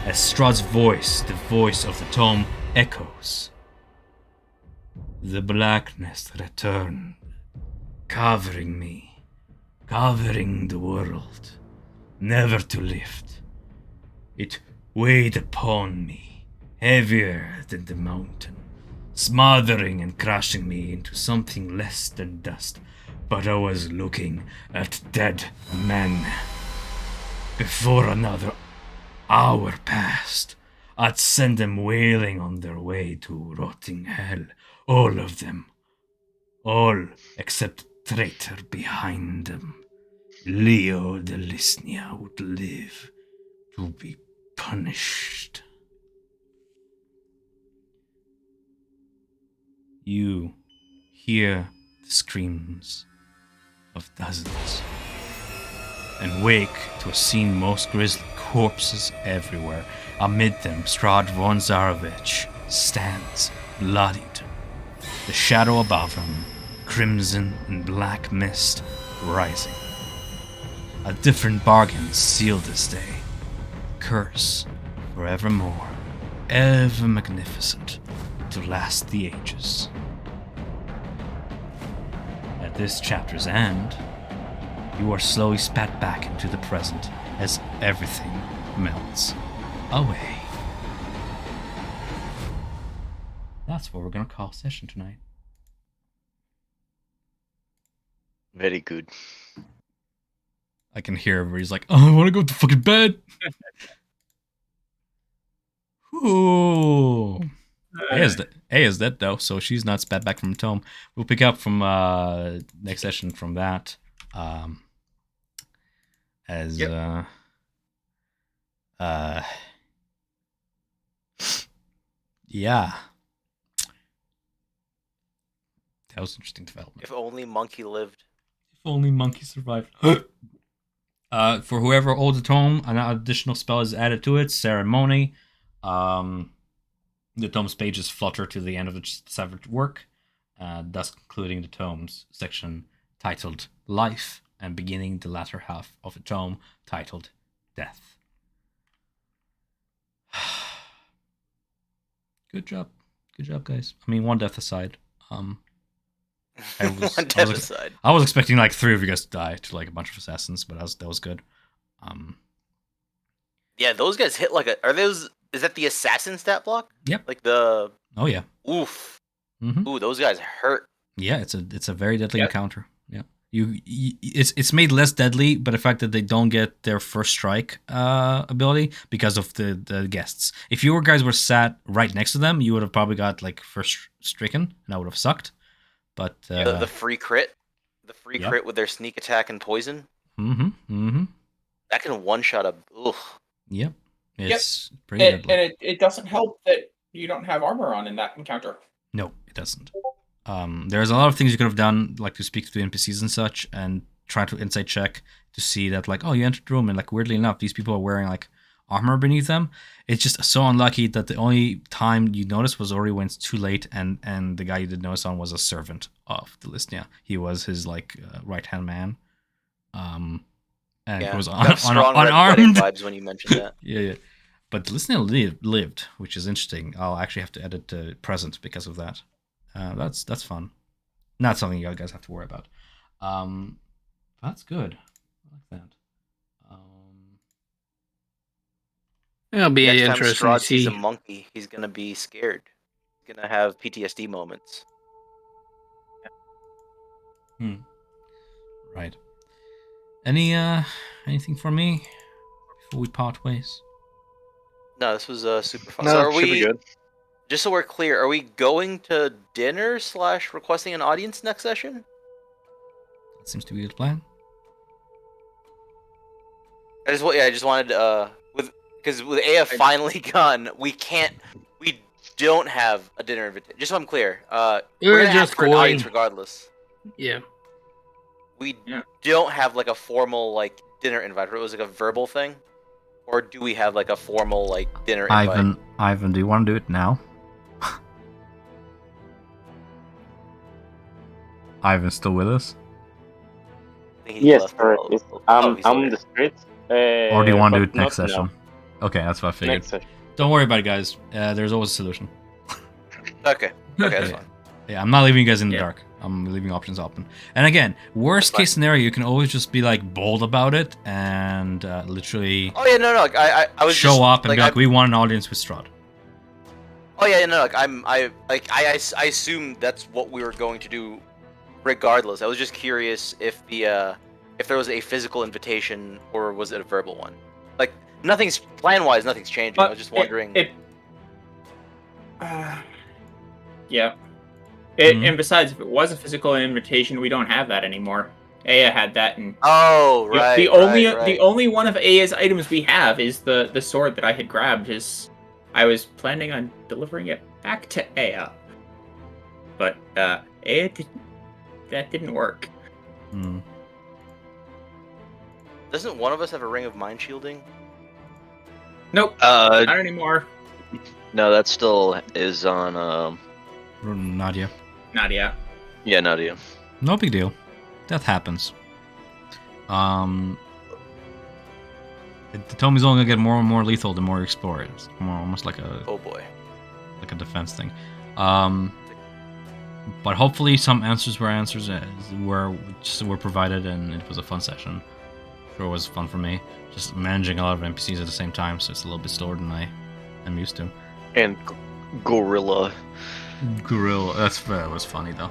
as Strahd's voice, the voice of the tome, echoes. The blackness returned, covering me, covering the world, never to lift. It weighed upon me, heavier than the mountain, smothering and crushing me into something less than dust. But I was looking at dead men. Before another hour passed, I'd send them wailing on their way to rotting hell. All of them. All except the traitor behind them. Leo de Lisnia would live to be punished. You hear the screams of dozens and wake to a scene most grisly, corpses everywhere. Amid them, Strahd von Zarovich stands, bloodied. The shadow above him, crimson and black mist rising. A different bargain sealed this day. Curse forevermore, ever magnificent, to last the ages. At this chapter's end, you are slowly spat back into the present as everything melts away. That's what we're gonna call session tonight. Very good. I can hear everybody's like, "Oh, I want to go to fucking bed." Ooh. A is dead though, so she's not spat back from the tome. We'll pick up from next session from that. Yeah. That was interesting development. If only Monkey lived. If Only monkey survived. For whoever holds the tome, an additional spell is added to it. Ceremony. The tome's pages flutter to the end of its severed work, thus concluding the tome's section titled Life and beginning the latter half of the tome titled Death. Good job, guys. I mean, one death aside. One death aside. I was expecting like 3 of you guys to die to like a bunch of assassins, but that was good. Yeah, those guys hit like a. Are those? Is that the assassin stat block? Yep. Like the. Oh yeah. Oof. Mm-hmm. Ooh, those guys hurt. Yeah, it's a very deadly encounter. Yeah. It's made less deadly by the fact that they don't get their first strike ability because of the guests. If you guys were sat right next to them, you would have probably got like first stricken, and that would have sucked. But the free crit, crit with their sneak attack and poison. Mm-hmm. That can one shot a. Ugh. Yep. It's pretty deadly. And it doesn't help that you don't have armor on in that encounter. No, it doesn't. There's a lot of things you could have done, like to speak to the NPCs and such, and try to insight check to see that, like, oh, you entered the room, and like weirdly enough, these people are wearing like armor beneath them. It's just so unlucky that the only time you noticed was already when it's too late, and the guy you did notice on was a servant of the Lysnia. He was his like right hand man. And it was got strong Red unarmed vibes when you mentioned that. yeah. But Lysnia lived, which is interesting. I'll actually have to edit the present because of that. That's fun. Not something you guys have to worry about. That's good. I like that. It'll be Next time interesting Strahd to sees see. a monkey, he's gonna be scared. He's gonna have PTSD moments. Right. Anything from me before we part ways? No, this was super fun. No, So are should be we? good. Just so we're clear, are we going to dinner / requesting an audience next session? That seems to be the plan. I just wanted because with Aya finally gone, we don't have a dinner invitation. Just so I'm clear, we're We're gonna ask just for an audience going. regardless. Yeah. We don't have like a formal like dinner invite. It was like a verbal thing, or do we have like a formal like dinner invite? Ivan, do you want to do it now? Ivan's still with us? I think he Yes, left. correct. Oh, It's- he's I'm still in here. the streets. Or do you want to do but it next not session? now. Okay, that's what I figured. Next session. Don't worry about it, guys. There's always a solution. Okay, that's fine. Yeah, I'm not leaving you guys in the Yeah. dark. I'm leaving options open. And again, worst That's fine. case scenario, you can always just be like bold about it and literally Oh yeah, no. Like, I was show just, up and be like, I- we want an audience with Strahd. Oh yeah, no. Like I assume that's what we were going to do, regardless. I was just curious if if there was a physical invitation or was it a verbal one. Like nothing's plan-wise, nothing's changing. I was just wondering. Yeah. Mhm. And besides, if it was a physical invitation, we don't have that anymore. Aya had that, and Oh you know, right. the only one of Aya's items we have is the sword that I had grabbed. I was planning on delivering it back to Aya, but Aya didn't work. Hmm. Doesn't one of us have a ring of mind shielding? Nope, Uh, not anymore. no, that still is on. Nadia. Not yet. Yeah, Nadia. No big deal. That happens. The Tommy's only gonna get more and more lethal the more you explore it. It's more almost like Oh boy. a defense thing. But hopefully some answers were provided, and it was a fun session. Sure was fun for me. Just managing a lot of NPCs at the same time, so it's a little bit slower than I am used to. And Gorilla. Gorilla, that was funny though.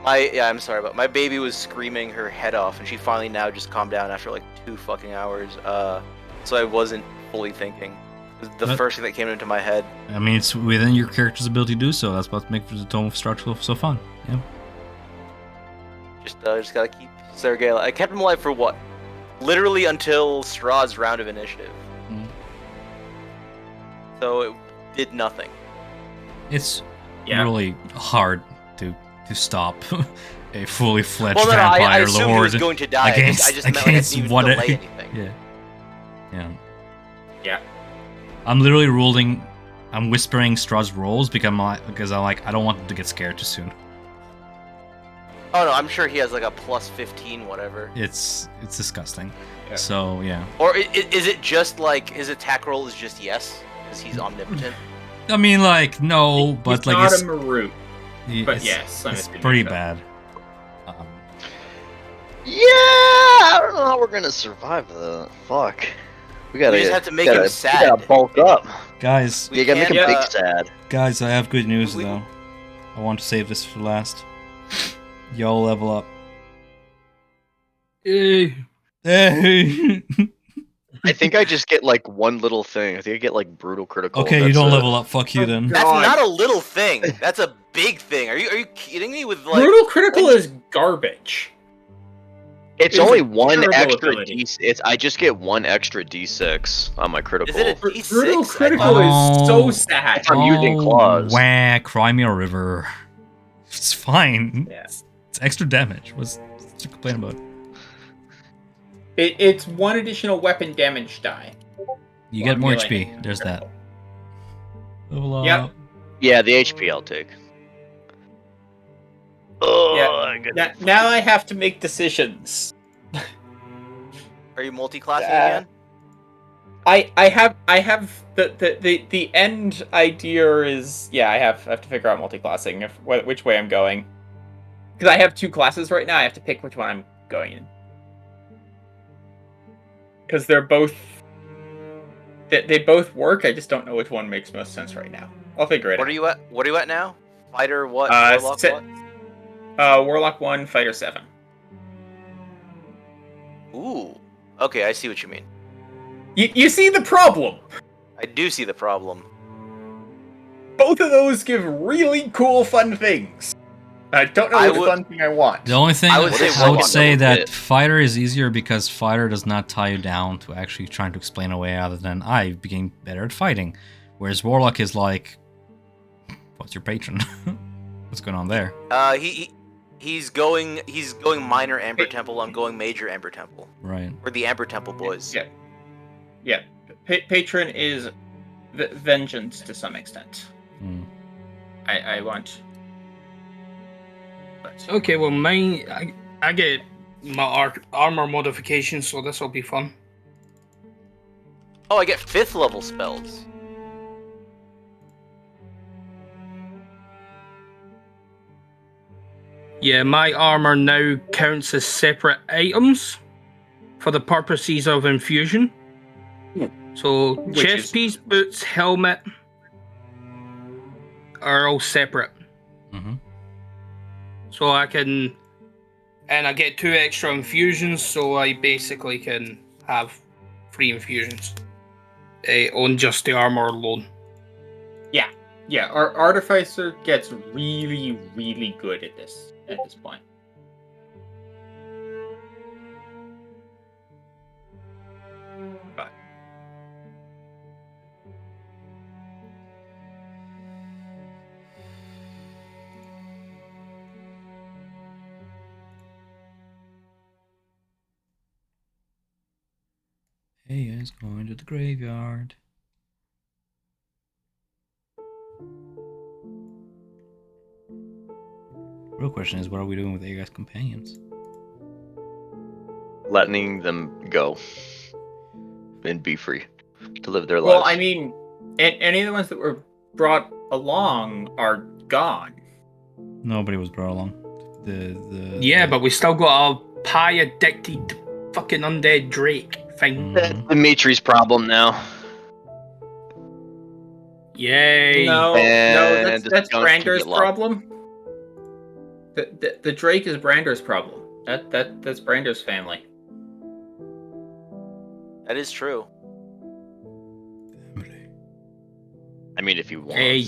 I'm sorry, but my baby was screaming her head off, and she finally now just calmed down after like 2 fucking hours. So I wasn't fully thinking. It was the That- first thing that came into my head. I mean, it's within your character's ability to do so. That's what makes the Tome of Strahd so fun. Yeah. Just gotta keep Sergei alive. I kept him alive for what? Literally until Strahd's round of initiative. Mm. So it did nothing. It's Yeah. really hard to stop a fully fledged Well, no, I vampire assumed he lord was going to die. against I just meant like I against didn't even what delay it, anything. yeah. Yeah. I'm literally rolling. I'm whispering Strahd's rolls because I'm like I don't want him to get scared too soon. Oh no, I'm sure he has like a plus 15, whatever. It's disgusting. Yeah. So yeah. Or is it just like his attack roll is just yes because he's omnipotent? I mean, like no, but He's like not it's a Marut. But it's, yes, I'm it's assuming pretty so. bad. Yeah, I don't know how we're gonna survive the fuck. We gotta. We just have to make gotta, him We sad. gotta bulk up. Guys, We You gotta make him can't, big uh, sad. guys, I have good news we- though. I want to save this for last. Y'all level up. Eh, Hey. I think I just get like one little thing. I think I get like brutal critical. Okay, you that's don't it. level up. Fuck you Oh, then. That's God. not a little thing. That's a big thing. Are you kidding me? With like Brutal critical is garbage. It's It's a only one terrible extra ability. I just get one extra d6 on my critical. Is it a Br- D6? Brutal I critical thought- is so Oh. sad. I'm using claws. Wah, cry me a river. It's fine. Yeah. It's extra damage. What's to complain about? It's one additional weapon damage die. You Well, get more I'm HP. healing. There's that. Level up. Yep. Yeah, the HP I'll take. Oh, I got Now I have to make decisions. Are you multi-classing Uh, again? I have the end idea is I have to figure out multi-classing which way I'm going, because I have two classes right now. I have to pick which one I'm going in, because they're both they both work. I just don't know which one makes most sense right now. I'll figure it What out. are you at? What are you at now? Fighter what? Uh, Warlock si- what? Warlock 1, Fighter 7. Ooh. Okay, I see what you mean. You see the problem. I do see the problem. Both of those give really cool, fun things. I don't know I what would- fun thing I want. The only thing I would say I would Warlock say double that hit. fighter is easier because fighter does not tie you down to actually trying to explain a way other than I became better at fighting, whereas warlock is like, what's your patron? What's going on there? He's going minor Amber Temple. I'm going major Amber Temple. Right. We're the Amber Temple boys. Yeah. Patron is vengeance to some extent. Hmm. I want. But okay, well, mine, I get my armor modification, so this will be fun. Oh, I get 5th level spells. Yeah, my armor now counts as separate items for the purposes of infusion. So, Which chest is- piece, boots, helmet are all separate. Mm-hmm. So I can, and I get 2 extra infusions, so I basically can have 3 infusions on just the armor alone. yeah, our artificer gets really, really good at this point. But Hey guys, going to the graveyard. Real question is, what are we doing with Aga's companions? letting them go and be free to live their well, lives. I mean, any of the ones that were brought along are gone. Nobody was brought along. Yeah, but we still got a pie addicted fucking undead Drake thing. That's Mhm. Dimitri's problem now. Yay! No, And the that's skunks can Brander's get locked. problem. The Drake is Brander's problem. That's Brander's family. That is true. I mean, if he wants. Hey.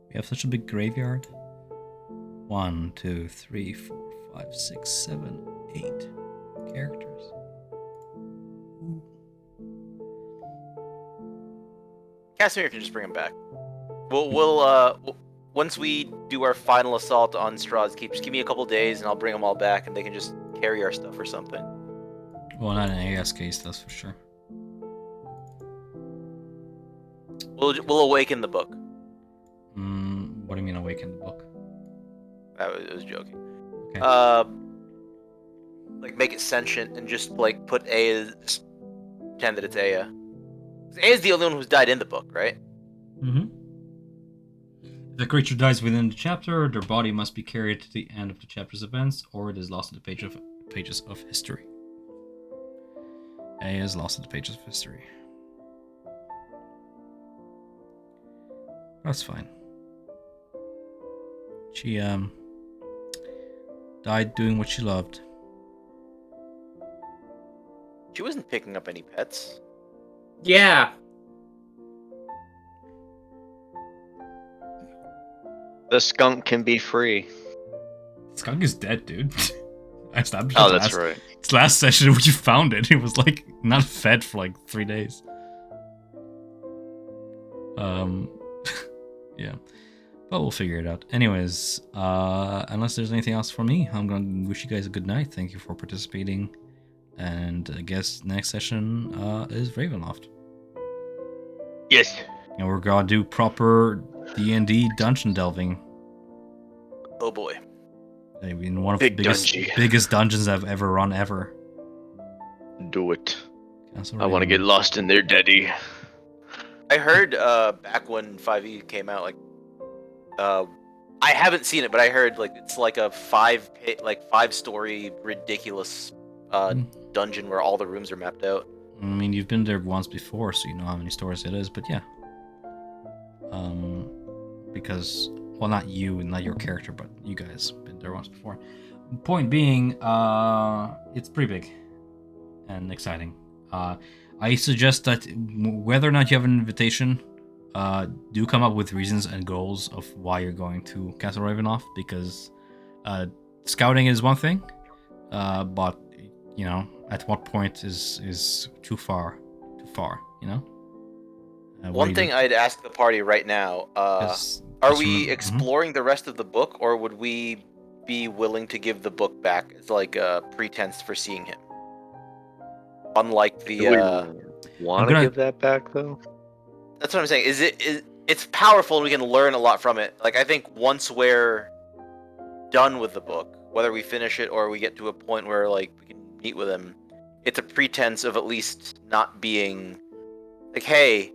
We have such a big graveyard. 1, 2, 3, 4, 5, 6, 7, 8 characters. Ooh. Casimir can just bring him back. once we do our final assault on Strahd's Keep, just give me a couple days and I'll bring them all back and they can just carry our stuff or something. Well, not in AS case, that's for sure. We'll awaken the book. What do you mean awaken the book? I was joking. Okay. Like make it sentient and just like put Aya, just pretend that it's Aya. 'Cause Aya's the only one who's died in the book, right? Mm-hmm. If the creature dies within the chapter, their body must be carried to the end of the chapter's events, or it is lost in the pages of history. Aya is lost in the pages of history. That's fine. She died doing what she loved. She wasn't picking up any pets. Yeah. The skunk can be free. Skunk is dead, dude. I established Oh, it that's right. It's last session when you found it. It was like not fed for like 3 days. Yeah. But we'll figure it out. Anyways, unless there's anything else for me, I'm gonna wish you guys a good night. Thank you for participating. And I guess next session is Ravenloft. Yes. And we're gonna do proper D&D dungeon delving. Oh boy. I mean, one of Big the dungeon. biggest dungeons I've ever run ever. Do it. Castle I want to get Ravenloft. lost in there, Daddy. I heard back when 5e came out, like I haven't seen it, but I heard like it's like a 5-story ridiculous dungeon where all the rooms are mapped out. I mean, you've been there once before, so you know how many stories it is, but yeah. Because, well, not you, not your character, but you guys been there once before. Point being, it's pretty big and exciting. I suggest that whether or not you have an invitation, do come up with reasons and goals of why you're going to Castle Ravenloft, because scouting is one thing, but you know, at what point is too far, you know? One thing I'd ask the party right now, are we exploring the rest of the book, or would we be willing to give the book back as like a pretense for seeing him? Unlike the Do we want to give that back though? That's what I'm saying. It's powerful and we can learn a lot from it. Like I think once we're done with the book, whether we finish it or we get to a point where like we can meet with him, it's a pretense of at least not being like, hey,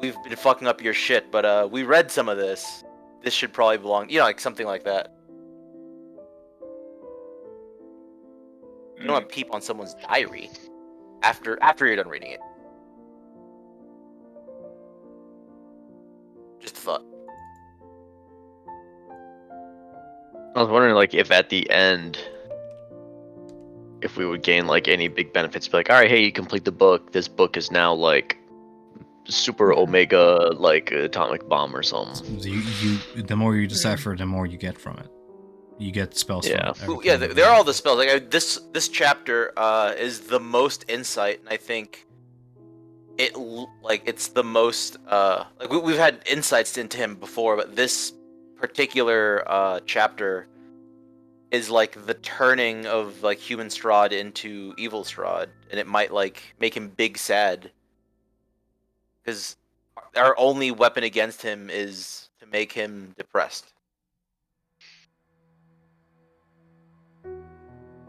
we've been fucking up your shit, but we read some of this. This should probably belong, you know, like something like that. You don't want to peep on someone's diary after you're done reading it. Just a thought. I was wondering, like, if at the end, if we would gain like any big benefits. Be like, all right, hey, you complete the book. This book is now like super omega, like atomic bomb or something. The more you decipher, the more you get from it. You get spells. Yeah. From it. Yeah, they're all the spells. Like this chapter is the most insight, and I think it's the most like we've had insights into him before, but this particular chapter is like the turning of like human Strahd into evil Strahd, and it might like make him big sad because our only weapon against him is to make him depressed.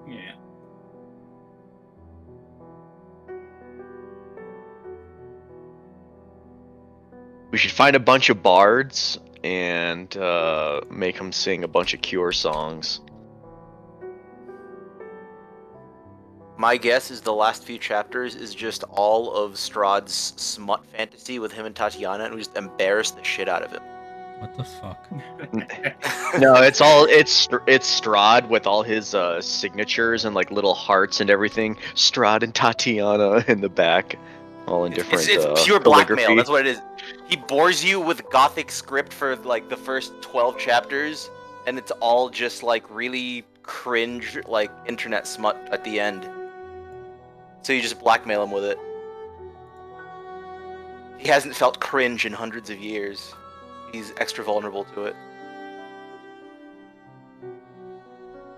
Yeah. We should find a bunch of bards and make them sing a bunch of Cure songs. My guess is the last few chapters is just all of Strahd's smut fantasy with him and Tatiana, and we just embarrass the shit out of him. What the fuck? No, it's Strahd with all his signatures and like little hearts and everything. Strahd and Tatiana in the back, all in different. It's pure calligraphy. blackmail. That's what it is. He bores you with gothic script for like the first 12 chapters, and it's all just like really cringe, like internet smut at the end. So you just blackmail him with it. He hasn't felt cringe in hundreds of years. he's extra vulnerable to it.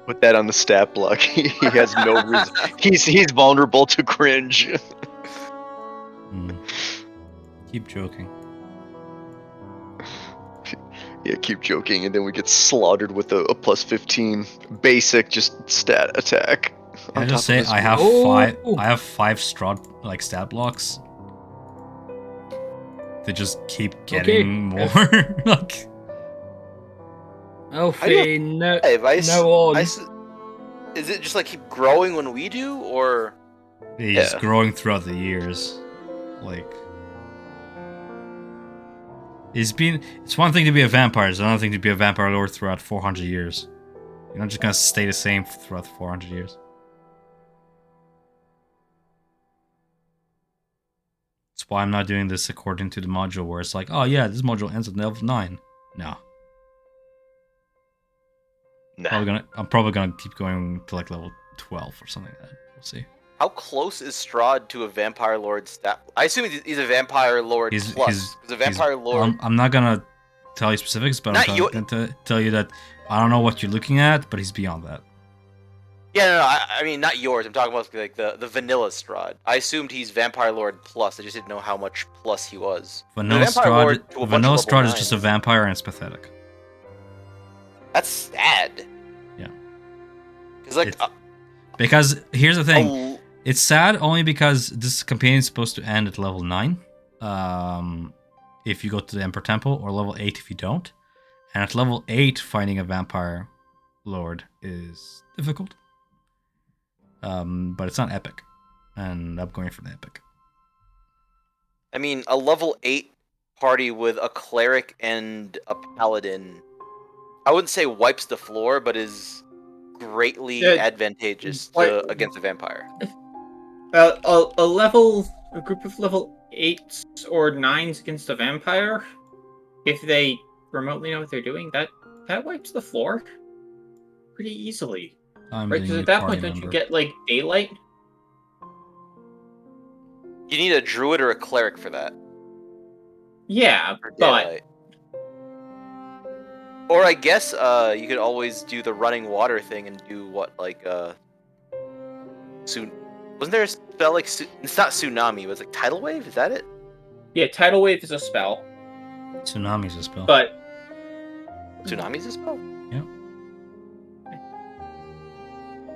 Put that on the stat block. He has no reason. He's vulnerable to cringe. Keep joking. Yeah, keep joking, and then we get slaughtered with a plus 15 basic just stat attack. Can I on just top say of his I have Oh! five Strahd like stat blocks. They just keep getting more. Like Alfie, no, Hey, no on. is it just like keep growing when we do, or he's Yeah. growing throughout the years. Like it's one thing to be a vampire, it's another thing to be a vampire lord throughout 400 years. You're not just gonna stay the same throughout 400 years. That's why I'm not doing this according to the module where it's like, oh yeah, this module ends at level 9. No. Nah. I'm probably gonna keep going to like level 12 or something like that. We'll see. how close is Strahd to a vampire lord stat? I assume he's a vampire lord plus. Because a vampire lord. I'm not gonna tell you specifics, but Not I'm you- going to tell you that I don't know what you're looking at, but he's beyond that. Yeah, no, I mean not yours. I'm talking about like the vanilla Strahd. I assumed he's vampire lord plus. I just didn't know how much plus he was. Vanilla vampire lord Strahd, to a bunch Vanilla of level Strahd is just a 9s. vampire and it's pathetic. That's sad. Yeah. Because like It's- Because here's the thing. a- It's sad only because this campaign is supposed to end at level 9. If you go to the Emperor Temple, or level 8 if you don't. And at level 8, finding a vampire lord is difficult. But it's not epic. And I'm going for the epic. I mean, a level 8 party with a cleric and a paladin, I wouldn't say wipes the floor, but is greatly Yeah, advantageous like- against a vampire. A group of level 8s or 9s against a vampire, if they remotely know what they're doing, that wipes the floor pretty easily. I'm Right? being Because a at that party point, don't you member. get like daylight? You need a druid or a cleric for that. Yeah, For but daylight. Or I guess you could always do the running water thing and do what like soon. Wasn't there a spell like it's not tsunami? It was like tidal wave. Is that it? yeah, tidal wave is a spell, Tsunami's a spell. but Tsunami's a spell.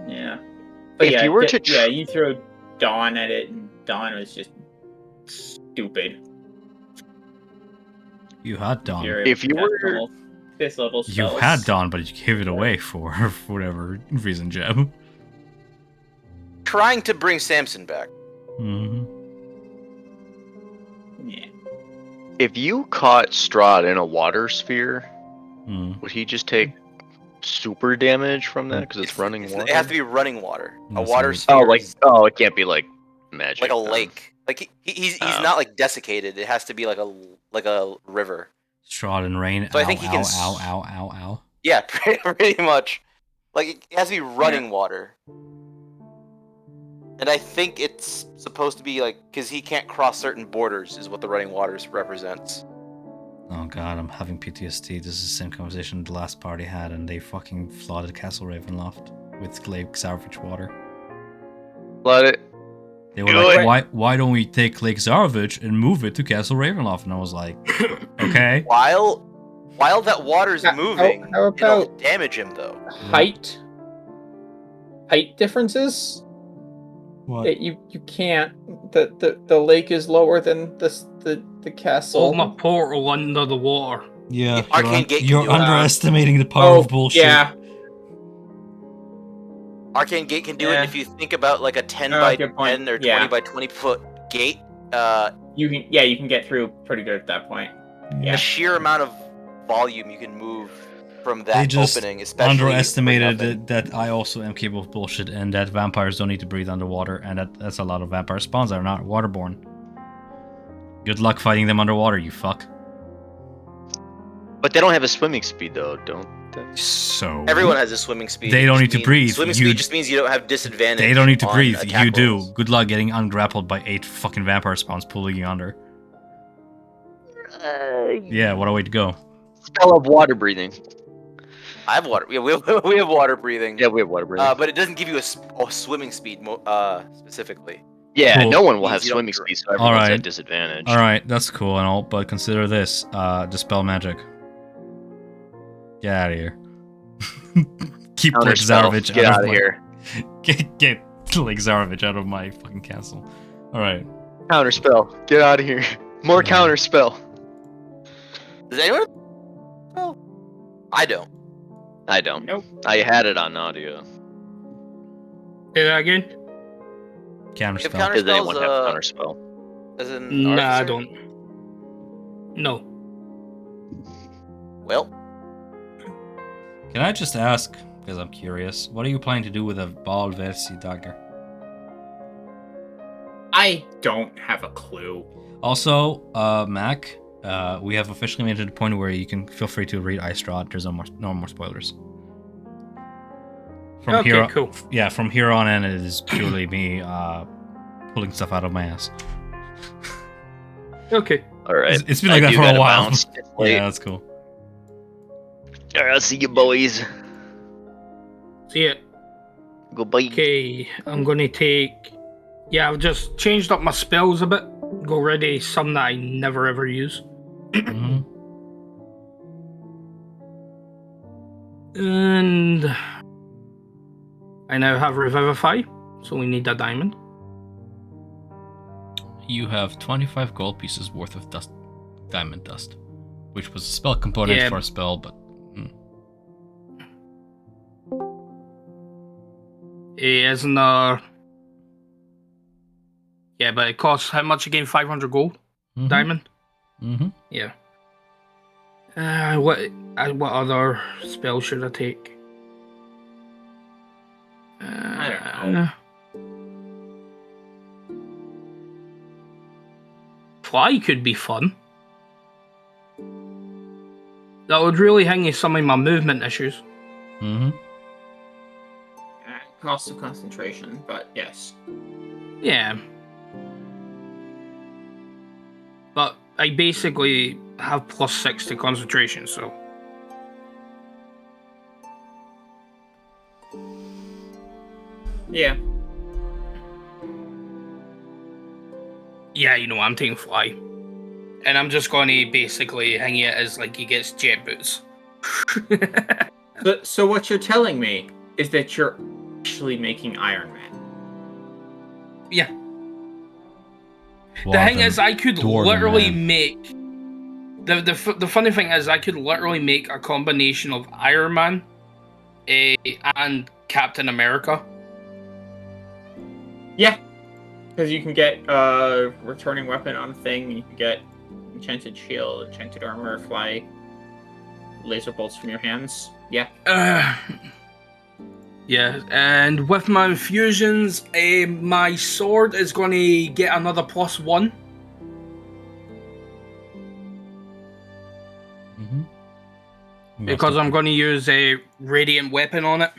yeah. But If yeah, you were to yeah, you throw Dawn at it, and Dawn was just stupid. You had Dawn. You're If able you to cast were- all 5th level You spells. had Dawn, but you gave it away for whatever reason, Jeb. Trying to bring Samson back. Mm-hmm. Yeah. If you caught Strahd in a water sphere, Mm. would he just take super damage from that because it's running water? It has to be running water. A That's water right. sphere. Oh, like is it can't be like magic. like a then. lake. Like he's Oh. not like desiccated. It has to be like a river. Strahd and Rain. So I ow, think he ow, can ow, ow, ow, ow. Yeah, pretty much. Like it has to be running water. And I think it's supposed to be like because he can't cross certain borders is what the running waters represents. Oh god, I'm having PTSD. This is the same conversation the last party had, and they fucking flooded Castle Ravenloft with Lake Zarvich water. Let it. They were Do like, it. why don't we take Lake Zarvich and move it to Castle Ravenloft? And I was like, okay. While that water's How- moving, how it'll about- damage him though. Height differences. What? You can't. The lake is lower than the castle. Hold my portal under the water. Yeah, Arcane Gate can you're do it. underestimating the power of bullshit. Yeah. Arcane Gate can do it. Yeah. If you think about like a 10 Oh, by good point. 10 or 20 Yeah. by 20 foot gate, You can get through pretty good at that point. Yeah. the sheer amount of volume you can move from They that just opening, especially for underestimated nothing. that I also am capable of bullshit, and that vampires don't need to breathe underwater, and that's a lot of vampire spawns that are not waterborne. Good luck fighting them underwater, you fuck. But they don't have a swimming speed though, don't they? So Everyone has a swimming speed. They It don't just need to means- breathe. Swimming You- speed just means you don't have disadvantage. They don't need to on breathe. attack You do. rolls. Good luck getting ungrappled by 8 fucking vampire spawns pulling you under. Yeah, what a way to go. spell of water breathing. I have water. Yeah, we have water breathing. Yeah, we have water breathing. But it doesn't give you a swimming speed specifically. Yeah, Cool. no one will have Means you don't swimming dr- speed, so everyone's Alright. at disadvantage. Alright, that's cool and all, but consider this. Dispel magic. Get out of here. Keep like Counterspell. Zarovich Get out of my- here. Get like Zarovich out of my fucking castle. Alright. Counterspell. Get out of here. More Yeah. counterspell. Does anyone? Oh, I don't. I don't. Nope. I had it on audio. Say that again? Counterspell. counter- Does anyone have Counterspell's, counterspell? As in Nah, I artificer? don't. No. Well, Can I just ask, because I'm curious, what are you planning to do with a ball versi dagger? I don't have a clue. Also, Mac, we have officially made it to the point where you can feel free to read Strahd. There's no more spoilers. From Okay, here, cool. Yeah, from here on in, it is purely me pulling stuff out of my ass. Okay. Alright. It's been like that do for a gotta while. bounce. It's late. Yeah, that's cool. Alright, I'll see you boys. See it. Goodbye. Okay, I'm gonna take. Yeah, I've just changed up my spells a bit. Go ready some that I never ever use. Mhm. And I now have Revivify, so we need a diamond. You have 25 gold pieces worth of dust, diamond dust, which was a spell component Yeah. for a spell, but Isn't yeah, but it costs how much again? 500 gold diamond. Mm-hmm. Yeah. What other spell should I take? I don't know. Fly could be fun. That would really hang you some of my movement issues. Mm-hmm. Cost of concentration, but yes. Yeah. But I basically have +6 to concentration, so. Yeah. Yeah, you know, I'm taking Fly. And I'm just going to basically hang it as like he gets jet boots. So what you're telling me is that you're actually making Iron Man. Yeah. The thing is, I could literally make. The funny thing is, I could literally make a combination of Iron Man and Captain America. Yeah. Because you can get returning weapon on thing, you can get enchanted shield, enchanted armor, fly, laser bolts from your hands. Yeah. Yeah, and with my infusions, my sword is going to get another +1. Mm-hmm. Because I'm going to use a radiant weapon on it.